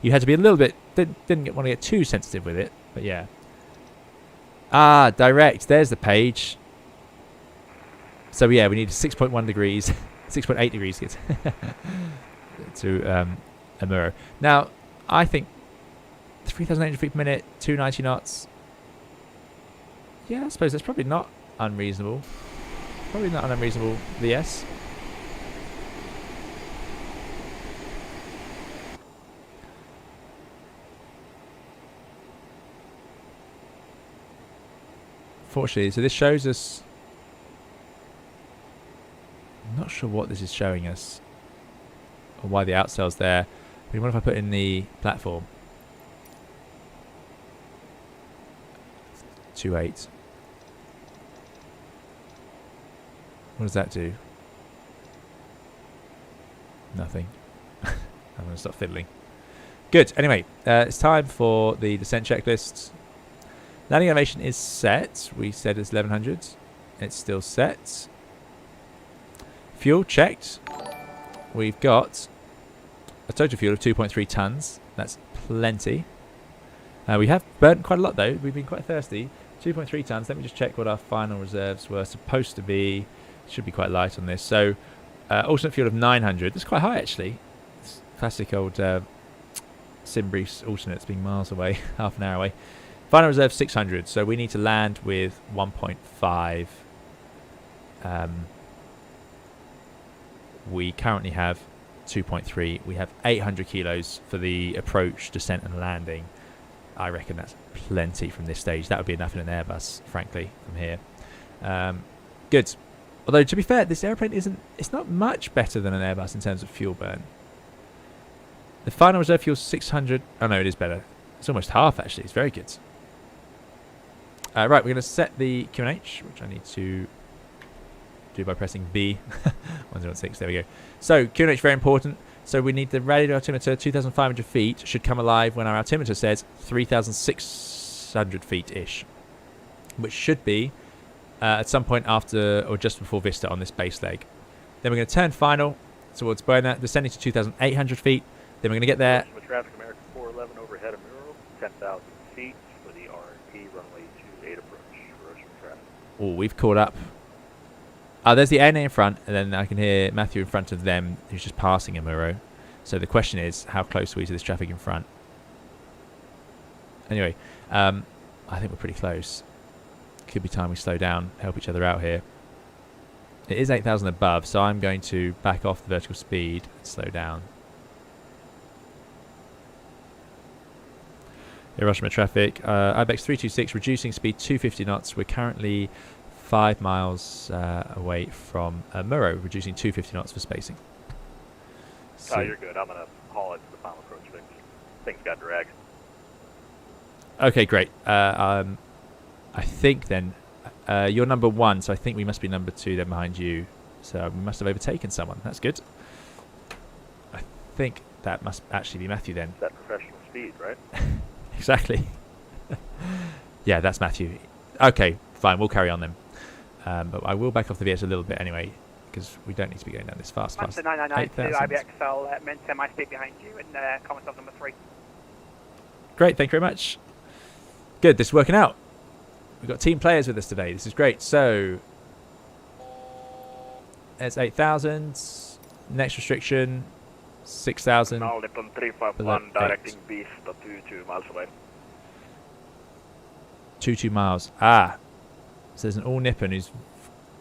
You had to be a little bit, didn't want to get too sensitive with it, but yeah. Ah, direct. There's the page. So yeah, we need 6.1 degrees, 6.8 degrees to get to Amuro. Now, I think 3,800 feet per minute, 290 knots. Yeah, I suppose that's probably not unreasonable. Probably not an unreasonable VS. Unfortunately, so this shows us... I'm not sure what this is showing us. Or why the outsail's there. But what if I put in the platform? 2.8. What does that do? Nothing. I'm going to stop fiddling. Good. Anyway, it's time for the descent checklist. Landing elevation is set. We said it's 1100. It's still set. Fuel checked. We've got a total fuel of 2.3 tons. That's plenty. We have burnt quite a lot though. We've been quite thirsty. 2.3 tons. Let me just check what our final reserves were supposed to be. Should be quite light on this. So, alternate fuel of 900. That's quite high actually. It's classic old Simbriefs alternates being miles away, half an hour away. Final reserve 600. So we need to land with 1.5. We currently have 2.3. We have 800 kilos for the approach, descent, and landing. I reckon that's plenty from this stage. That would be enough in an Airbus, frankly, from here. Good. Although, to be fair, this airplane it's not much better than an Airbus in terms of fuel burn. The final reserve fuel is 600. Oh, no, it is better. It's almost half, actually. It's very good. Right, we're going to set the QNH, which I need to do by pressing B. 106, there we go. So, QNH, very important. So, we need the radio altimeter, 2,500 feet, should come alive when our altimeter says 3,600 feet-ish, which should be at some point after or just before Vista on this base leg. Then we're going to turn final towards Buena, descending to 2,800 feet. Then we're going to get there. Traffic American 411 overhead of Muro, 10,000 feet for the RNP runway 28 approach. Hiroshima traffic. Oh, we've caught up. There's the ANA in front, and then I can hear Matthew in front of them, who's just passing a Muro. So the question is, how close are we to this traffic in front? Anyway, I think we're pretty close. Could be time we slow down, help each other out here. It is 8,000 above, so I'm going to back off the vertical speed and slow down. Hiroshima traffic, IBEX 326, reducing speed 250 knots. We're currently 5 miles away from Muro, reducing 250 knots for spacing. So you're good. I'm going to haul it to the final approach. Things got dragged. Okay, great. I think then you're number 1, so I think we must be number 2 then behind you. So we must have overtaken someone. That's good. I think that must actually be Matthew then. That professional speed, right? Exactly. Yeah, that's Matthew. Okay, fine. We'll carry on then. But I will back off the VS a little bit anyway, because we don't need to be going down this fast. Manchester 999 to IBX, I'll maintain my speed behind you in comment of number 3. Great, thank you very much. Good, this is working out. We've got team players with us today. This is great. So, there's 8,000. Next restriction, 6,000. Now Nippon 351 directing Beast to 22 miles away. 22 miles. Ah. So there's an all Nippon who's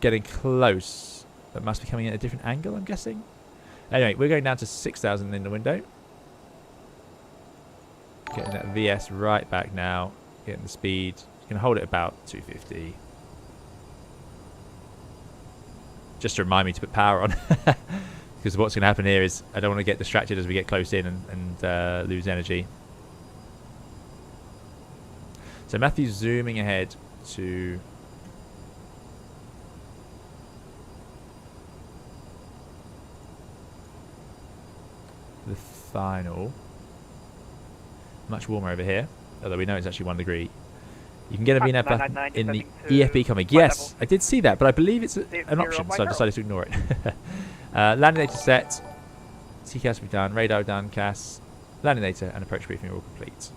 getting close, but must be coming at a different angle, I'm guessing. Anyway, we're going down to 6,000 in the window. Getting that VS right back now. Getting the speed. You can hold it about 250. Just to remind me to put power on. Because what's going to happen here is I don't want to get distracted as we get close in and lose energy. So Matthew's zooming ahead to the final. Much warmer over here, although we know it's actually 1 degree. You can get a VNAV button in the EFB comic. Yes, I did see that, but I believe it's an option, so I decided to ignore it. Landing data set, TCAS we've done, radar done, CAS, landing data and approach briefing are all complete.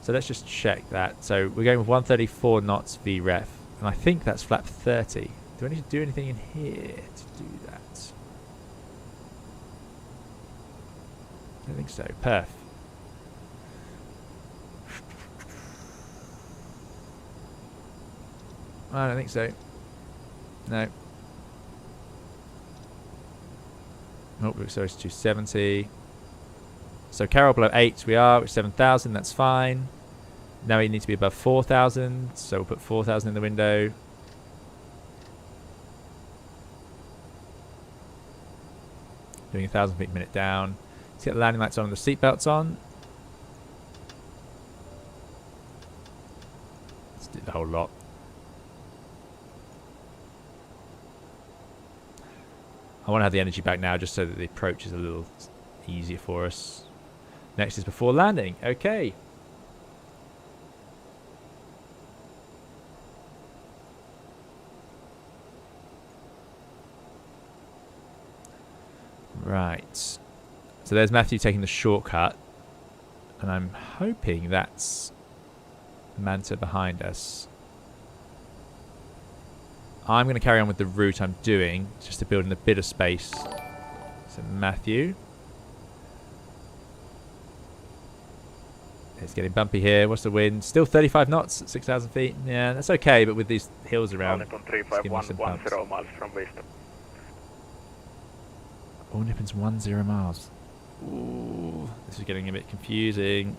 So let's just check that. So we're going with 134 knots VREF, and I think that's flap 30. Do I need to do anything in here to do that? I don't think so. Perf. I don't think so. No. Oh, so it's 270. So Carol below 8 we are, which 7,000, that's fine. Now we need to be above 4,000, so we'll put 4,000 in the window. Doing 1,000 feet a minute down. Let's get the landing lights on and the seatbelts on. Let's do the whole lot. I want to have the energy back now just so that the approach is a little easier for us. Next is before landing. Okay. Right. So there's Matthew taking the shortcut. And I'm hoping that's Manta behind us. I'm going to carry on with the route I'm doing, just to build in a bit of space. So Matthew. It's getting bumpy here. What's the wind? Still 35 knots at 6,000 feet. Yeah, that's okay, but with these hills around, Nippon 351, 10 miles from west. All Nippon's 10 miles. Ooh, this is getting a bit confusing.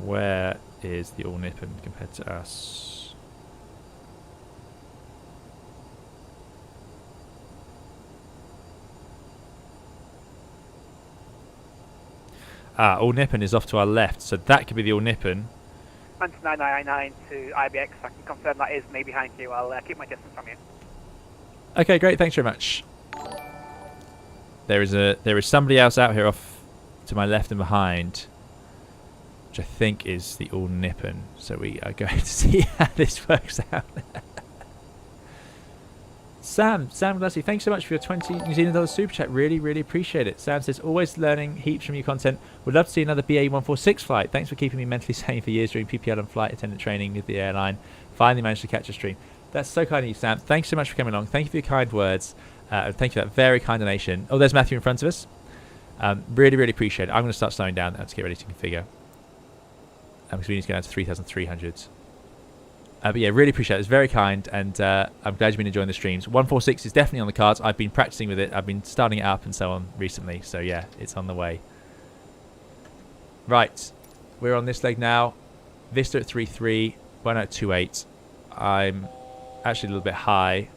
Where is the All Nippon compared to us? Ah, All Nippon is off to our left, so that could be the All Nippon. Manta 9999 to IBX. I can confirm that is me behind you. I'll keep my distance from you. Okay, great. Thanks very much. There is somebody else out here off to my left and behind, which I think is the All Nippon. So we are going to see how this works out. Sam Glassy, thanks so much for your 20 New Zealand dollars super chat. Really, really appreciate it. Sam says, always learning heaps from your content. Would love to see another BA146 flight. Thanks for keeping me mentally sane for years during PPL and flight attendant training with the airline. Finally managed to catch a stream. That's so kind of you, Sam. Thanks so much for coming along. Thank you for your kind words. Thank you for that very kind donation. Oh, there's Matthew in front of us. Really, really appreciate it. I'm going to start slowing down now to get ready to configure. Because we need to go down to 3,300. But yeah, really appreciate it. It's very kind, and I'm glad you've been enjoying the streams. 146 is definitely on the cards. I've been practicing with it. I've been starting it up and so on recently. So yeah, it's on the way. Right. We're on this leg now. Vista at 3.3. Bueno at 2.8. I'm actually a little bit high.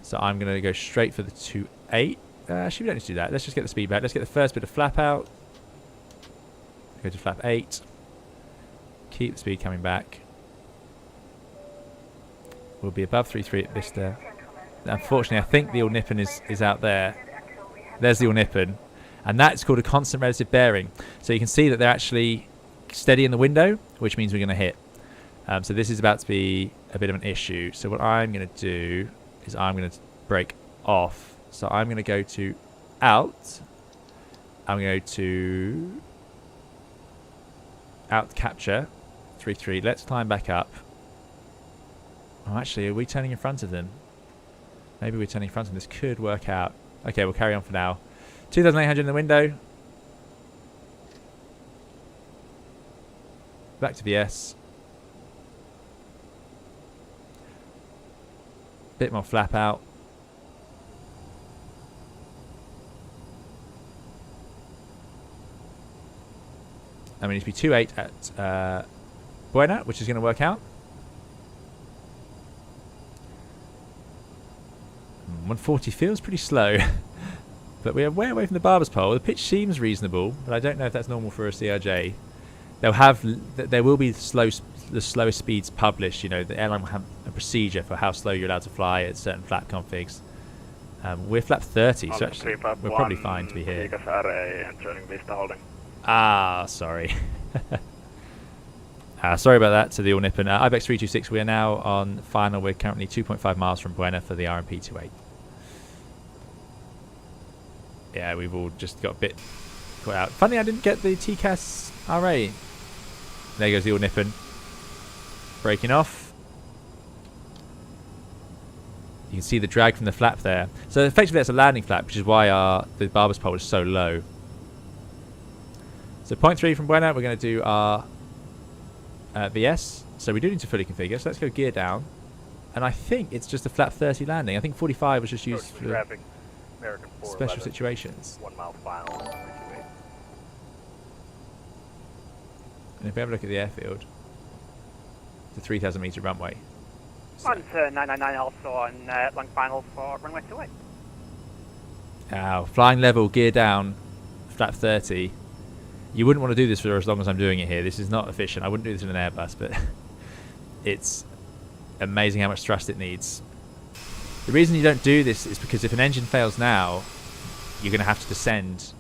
So I'm going to go straight for the 2.8. Actually, we don't need to do that. Let's just get the speed back. Let's get the first bit of flap out. Go to flap 8. Keep the speed coming back. We'll be above 3.3 at Vista. Unfortunately, I think the All Nippon is out there. There's the All Nippon. And that's called a constant relative bearing. So you can see that they're actually steady in the window, which means we're going to hit. So this is about to be a bit of an issue. So what I'm going to do is I'm going to break off. So I'm going to go to out. I'm going to go to out capture 3.3. Let's climb back up. Oh, actually, are we turning in front of them? Maybe we're turning in front of them. This could work out. Okay, we'll carry on for now. 2,800 in the window. Back to VS. Bit more flap out. And we need to be 2.8 at Buena, which is going to work out. 140 feels pretty slow. But we are way away from the barber's pole. The pitch seems reasonable, but I don't know if that's normal for a CRJ. There will be the slowest speeds published. You know, the airline will have a procedure for how slow you're allowed to fly at certain flap configs. We're flap 30, so actually we're probably fine to be here. Ah, sorry. Sorry about that to the All Nippon. IBEX 326, we are now on final. We're currently 2.5 miles from Buena for the RMP 28. Yeah, we've all just got a bit caught out. Funny, I didn't get the TCAS RA. There goes the All Nippon. Breaking off. You can see the drag from the flap there. So effectively that's a landing flap, which is why the barber's pole is so low. So 0.3 from Buena, we're going to do our VS. So we do need to fully configure. So let's go gear down. And I think it's just a flap 30 landing. I think 45 was just used for special situations. 1 mile final. And if we have a look at the airfield, it's a 3,000 metre runway. So, On to 999 also on long final for runway 28. ow, flying level, gear down, flap 30. You wouldn't want to do this for as long as I'm doing it here. This is not efficient. I wouldn't do this in an Airbus, but it's amazing how much thrust it needs. The reason you don't do this is because if an engine fails now, you're going to have to descend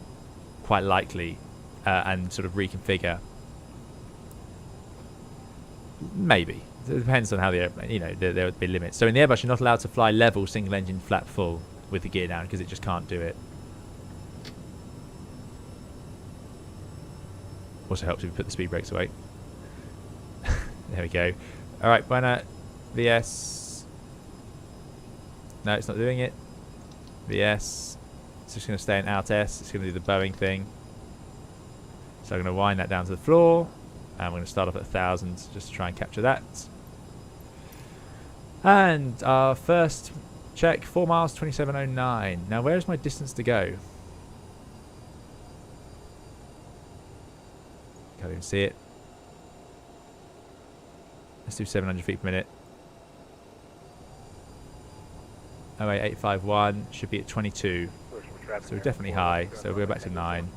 quite likely and sort of reconfigure. Maybe. It depends on how the airplane, you know, there would be limits. So in the Airbus, you're not allowed to fly level single engine flap full with the gear down because it just can't do it. Also helps if we put the speed brakes away. There we go. Alright, Buena VS. No, it's not doing it. VS. It's just going to stay in Alt S. It's going to do the Boeing thing. So I'm going to wind that down to the floor. And we're going to start off at 1,000 just to try and capture that. And our first check, 4 miles, 2709. Now, where's my distance to go? Can't even see it. Let's do 700 feet per minute. 08851 should be at 22. So we're definitely high. So we'll go back to 9.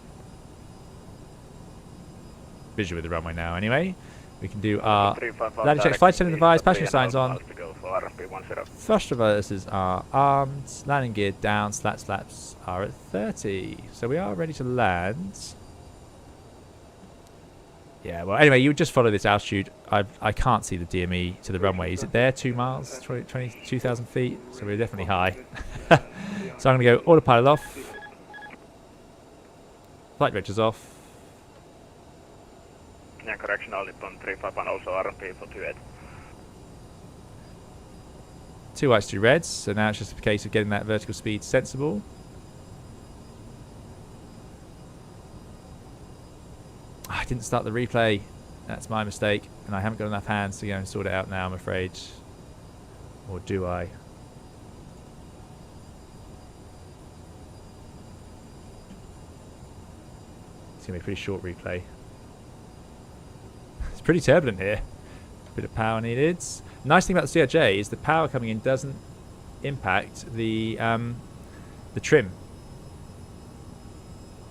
Visual with the runway now anyway. We can do our landing checks, flight attendant advised, passenger signs on. Thrust reversers are armed, landing gear down, slats flaps are at 30. So we are ready to land. Yeah, well anyway, you would just follow this altitude. I can't see the DME to the runway. Is it there? 2 miles, 22,000 feet? So we're definitely high. So I'm going to go autopilot off. Flight directors off. Yeah, correction, all it on 351 also RP for 28. 2 whites, 2 reds. So now it's just a case of getting that vertical speed sensible. I didn't start the replay. That's my mistake. And I haven't got enough hands to go and sort it out now, I'm afraid. Or do I? It's going to be a pretty short replay. It's pretty turbulent here. A bit of power needed. Nice thing about the CRJ is the power coming in doesn't impact the trim.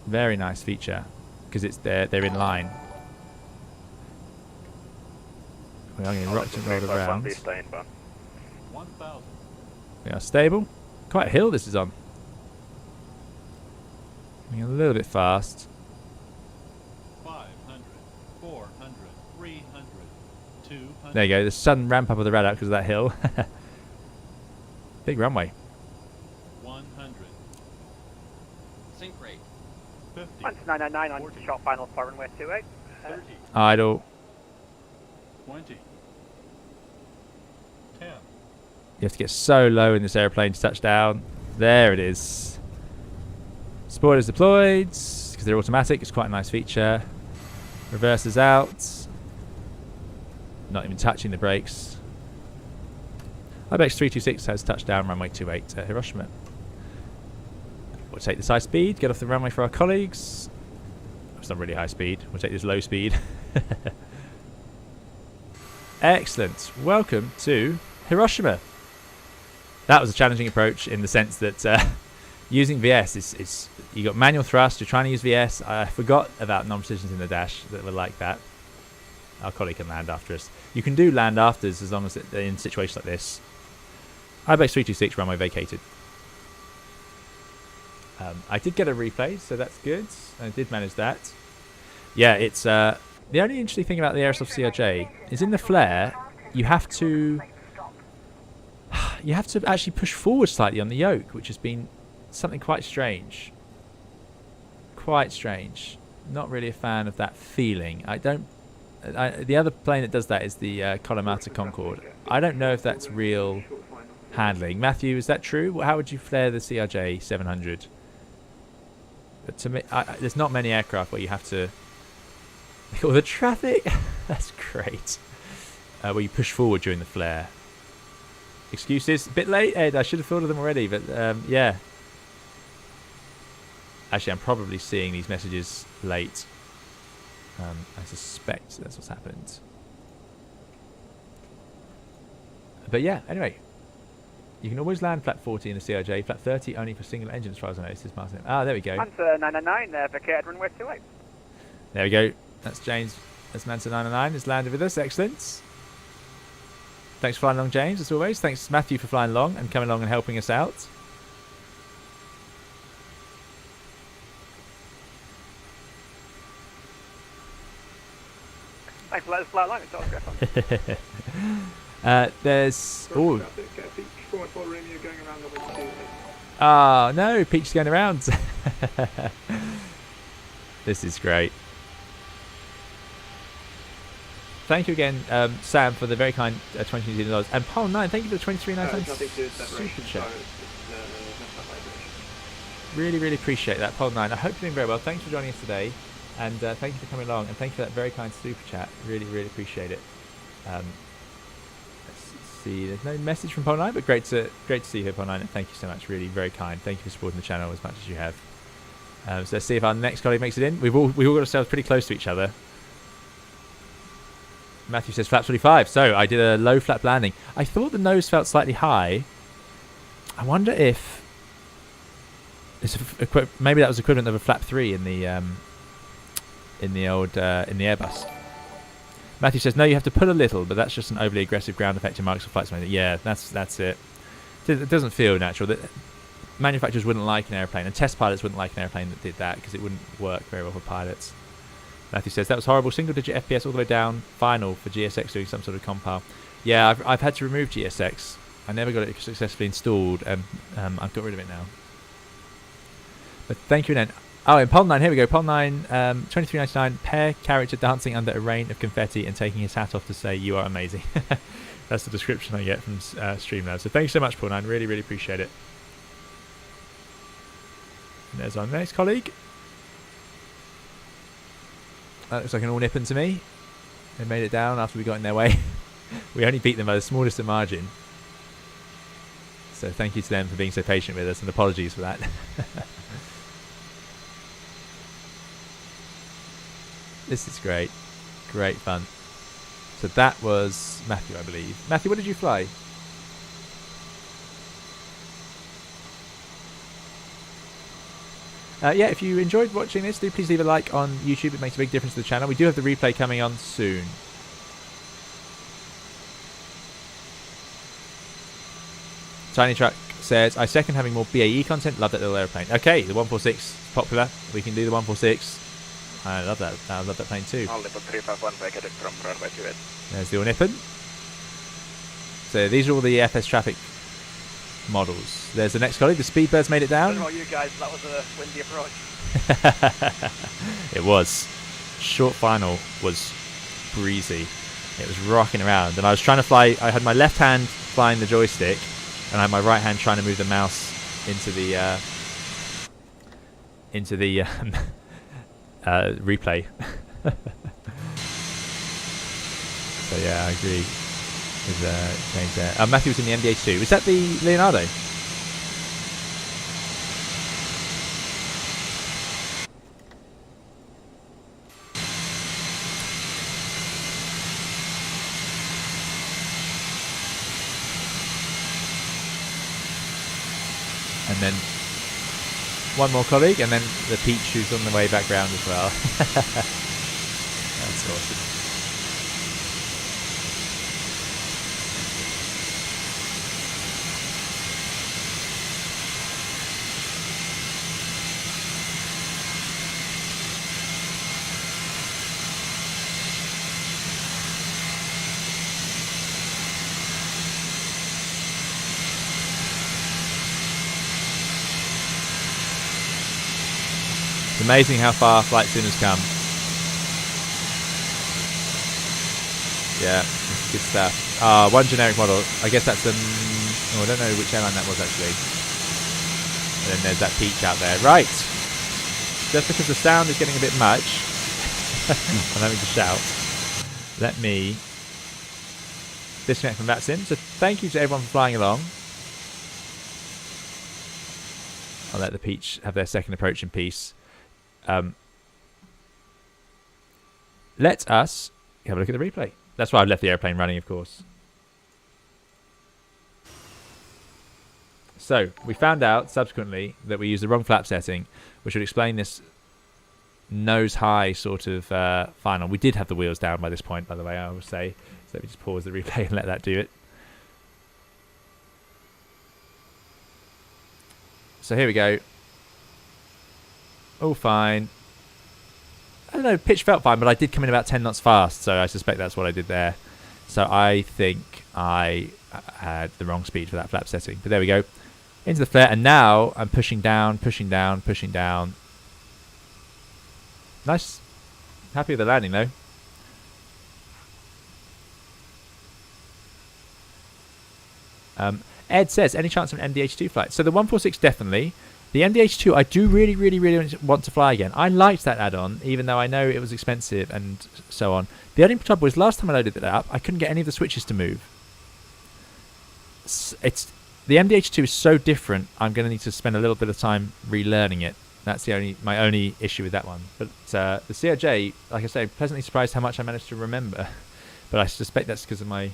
Very nice feature because it's they're in line. We are getting rocked and rolled around. We are stable. Quite a hill this is on. Going a little bit fast. 500, 400, 300, 200. There you go. The sudden ramp up of the radar because of that hill. Big runway. 100. Sync rate. 50. On to 999 on short final for runway 28. 30. Idle. 20. 10. You have to get so low in this airplane to touch down. There it is. Spoilers deployed because they're automatic. It's quite a nice feature. Reverses out. Not even touching the brakes. Airbus 326 has touchdown runway 28 at Hiroshima. We'll take this high speed, get off the runway for our colleagues. It's not really high speed. We'll take this low speed. Excellent. Welcome to Hiroshima. That was a challenging approach in the sense that using VS is you got manual thrust. You're trying to use VS. I forgot about non-precisions in the dash that were like that. Our colleague can land after us. You can do land afters as long as in situations like this. Airbus 326 runway vacated. I did get a replay, so that's good. I did manage that. Yeah, it's the only interesting thing about the Aerosoft CRJ is in the flare you have to actually push forward slightly on the yoke, which has been something quite strange. Quite strange. Not really a fan of that feeling. The other plane that does that is the Kalamata Concorde. I don't know if that's real handling. Matthew, is that true? How would you flare the CRJ 700? But to me, there's not many aircraft where you have to... Oh, the traffic! That's great. Where you push forward during the flare. Excuses? A bit late, Ed. I should have thought of them already, but yeah. Actually, I'm probably seeing these messages late. I suspect that's what's happened. But yeah, anyway. You can always land flap 40 in the CRJ, flap 30 only for single engine, as far as I know. This is Martin. Ah, there we go. Answer 999, vacated runway 28. There we go. That's James. That's Manson 999 has landed with us. Excellent. Thanks for flying along, James, as always. Thanks, Matthew, for flying along and coming along and helping us out. Thanks for letting us fly along. It's always great fun. There's... Oh. Oh, Peach 414 Romeo going around runway 2. oh no, Peach's going around. This is great. Thank you again, Sam, for the very kind $20 New Zealand dollars. And Paul 9, thank you for the 23.99 super chat. Really, really appreciate that, Paul 9. I hope you're doing very well. Thanks for joining us today. And thank you for coming along. And thank you for that very kind super chat. Really, really appreciate it. Let's see. There's no message from Paul 9, but great to see you here, Paul 9. And thank you so much. Really, very kind. Thank you for supporting the channel as much as you have. So let's see if our next colleague makes it in. We've all got ourselves pretty close to each other. Matthew says flap 25. So I did a low flap landing. I thought the nose felt slightly high. I wonder if it's maybe that was equivalent of a flap 3 in the Airbus. Matthew says no, you have to pull a little, but that's just an overly aggressive ground effect in Microsoft Flight Simulator. Yeah, that's it. It doesn't feel natural. That manufacturers wouldn't like an airplane, and test pilots wouldn't like an airplane that did that because it wouldn't work very well for pilots. Matthew says that was horrible. Single-digit FPS all the way down. Final for GSX doing some sort of compile. Yeah, I've had to remove GSX. I never got it successfully installed, and I've got rid of it now. But thank you, then. Oh, in Pol 9, here we go. Pol 9, 23.99. Pair character dancing under a rain of confetti and taking his hat off to say you are amazing. That's the description I get from Streamlabs. So thank you so much, Pol 9. Really, really appreciate it. And there's our next colleague. That looks like an all nippon to me. They made it down after we got in their way. We only beat them by the smallest of margin. So thank you to them for being so patient with us, and apologies for that. This is great. Great fun. So that was Matthew, I believe. Matthew, what did you fly? Yeah, if you enjoyed watching this, do please leave a like on YouTube. It makes a big difference to the channel. We do have the replay coming on soon. Tiny Truck says, I second having more BAE content. Love that little airplane. Okay, the 146 is popular. We can do the 146. I love that. I love that plane too. All Nippon 351 vacated from runway 28. There's the all nippon. So these are all the FS traffic models. There's the next colleague. The Speedbirds made it down. What about you guys? That was a windy approach. It was. Short final was breezy. It was rocking around, and I was trying to fly. I had my left hand flying the joystick, and I had my right hand trying to move the mouse into the replay. So yeah, I agree with James there. Matthew was in the MDA2. Was that the Leonardo? And then one more colleague, and then the Peach who's on the way back round as well. That's awesome. It's amazing how far Flight Sim has come. Yeah, good stuff. One generic model. I guess that's the... Oh, I don't know which airline that was actually. And then there's that Peach out there. Right. Just because the sound is getting a bit much, I'm having to shout. Let me disconnect from VATSIM. So thank you to everyone for flying along. I'll let the Peach have their second approach in peace. let us have a look at the replay. That's why I've left the airplane running, of course. So we found out subsequently that we used the wrong flap setting, which would explain this nose high sort of final. We did have the wheels down by this point, by the way, I will say. So let me just pause the replay and let that do it. So here we go. All fine. I don't know, pitch felt fine, but I did come in about 10 knots fast, so I suspect that's what I did there. So I think I had the wrong speed for that flap setting. But there we go. Into the flare, and now I'm pushing down, pushing down, pushing down. Nice. Happy with the landing, though. Ed says, any chance of an MDH2 flight? So the 146 definitely. The MDH2 I do really, really, really want to fly again. I liked that add-on, even though I know it was expensive and so on. The only trouble was last time I loaded it up, I couldn't get any of the switches to move. The MDH2 is so different, I'm going to need to spend a little bit of time relearning it. That's my only issue with that one. But the CRJ, like I say, pleasantly surprised how much I managed to remember. But I suspect that's because of my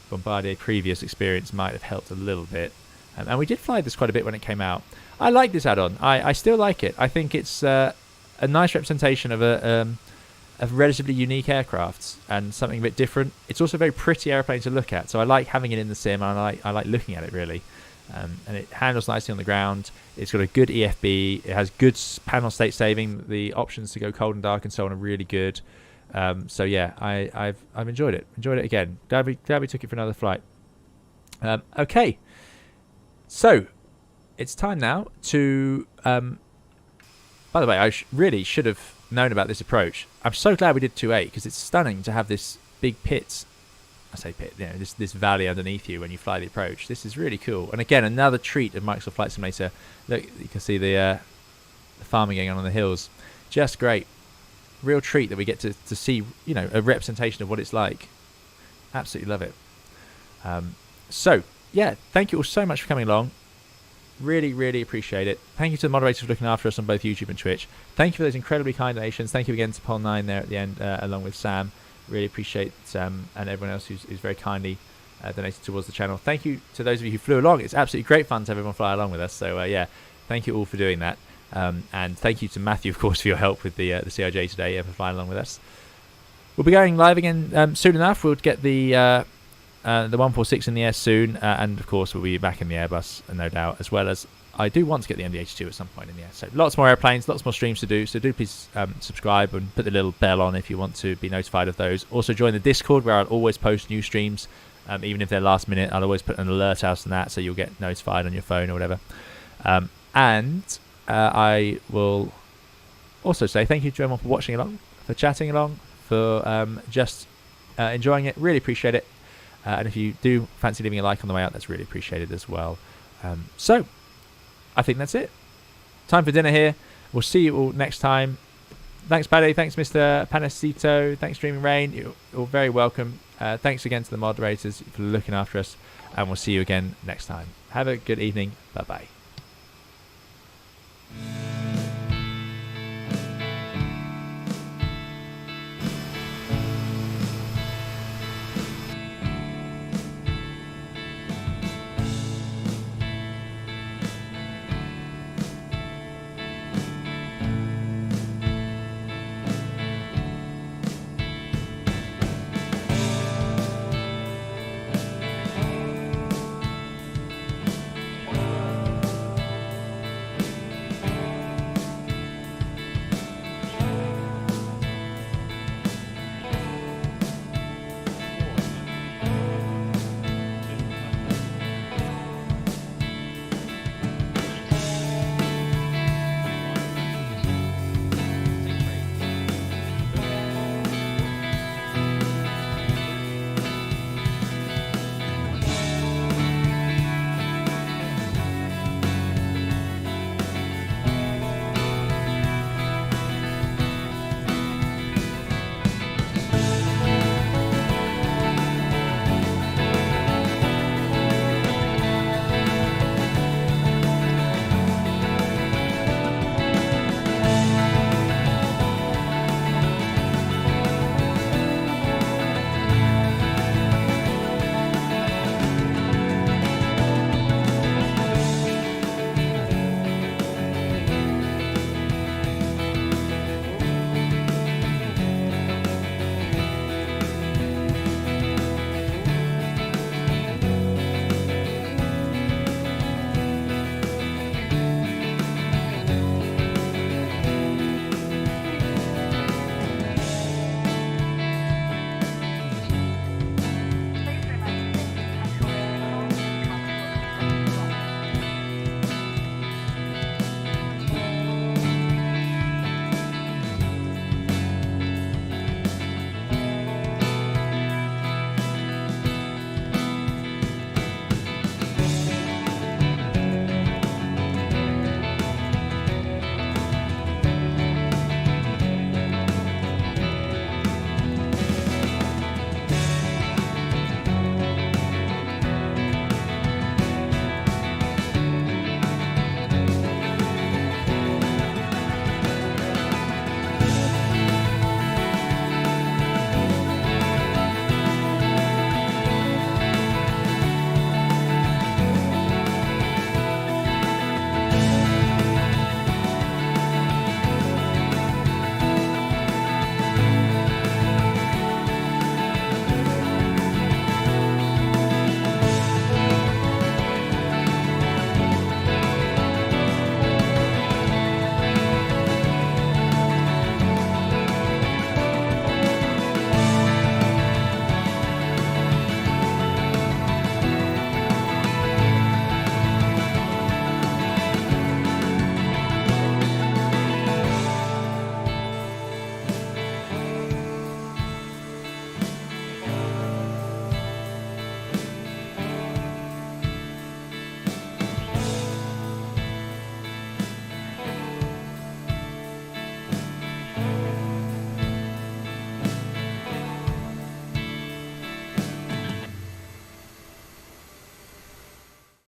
Bombardier previous experience might have helped a little bit. And we did fly this quite a bit when it came out. I like this add-on. I still like it. I think it's a nice representation of a relatively unique aircraft and something a bit different. It's also a very pretty airplane to look at, so I like having it in the sim, and I like looking at it really. And it handles nicely on the ground. It's got a good EFB. It has good panel state saving. The options to go cold and dark and so on are really good. So yeah, I've enjoyed it. Enjoyed it again. Glad we took it for another flight. Okay, so it's time now to. By the way, I really should have known about this approach. I'm so glad we did 2.8 because it's stunning to have this big pit. I say pit, you know, this valley underneath you when you fly the approach. This is really cool. And again, another treat of Microsoft Flight Simulator. Look, you can see the farming going on the hills. Just great. Real treat that we get to see, you know, a representation of what it's like. Absolutely love it. So, yeah, thank you all so much for coming along. Really, really appreciate it. Thank you to the moderators for looking after us on both YouTube and Twitch. Thank you for those incredibly kind donations. Thank you again to Pol9 there at the end, along with Sam. Really appreciate and everyone else who's very kindly donated towards the channel. Thank you to those of you who flew along. It's absolutely great fun to have everyone fly along with us. So yeah, thank you all for doing that. And thank you to Matthew, of course, for your help with the CRJ today, for flying along with us. We'll be going live again soon enough. We'll get the 146 in the air soon, and of course we'll be back in the Airbus, no doubt, as well as I do want to get the MDH2 at some point in the air. So lots more airplanes, lots more streams to do. So do please subscribe and put the little bell on if you want to be notified of those. Also join the Discord where I'll always post new streams, even if they're last minute. I'll always put an alert out on that so you'll get notified on your phone or whatever. And I will also say thank you to everyone for watching along, for chatting along, for just enjoying it. Really appreciate it. And if you do fancy leaving a like on the way out, that's really appreciated as well. So I think that's it. Time for dinner here. We'll see you all next time. Thanks, Paddy. Thanks, Mr. Panacito. Thanks, Streaming Rain. You're all very welcome. Thanks again to the moderators for looking after us. And we'll see you again next time. Have a good evening. Bye-bye.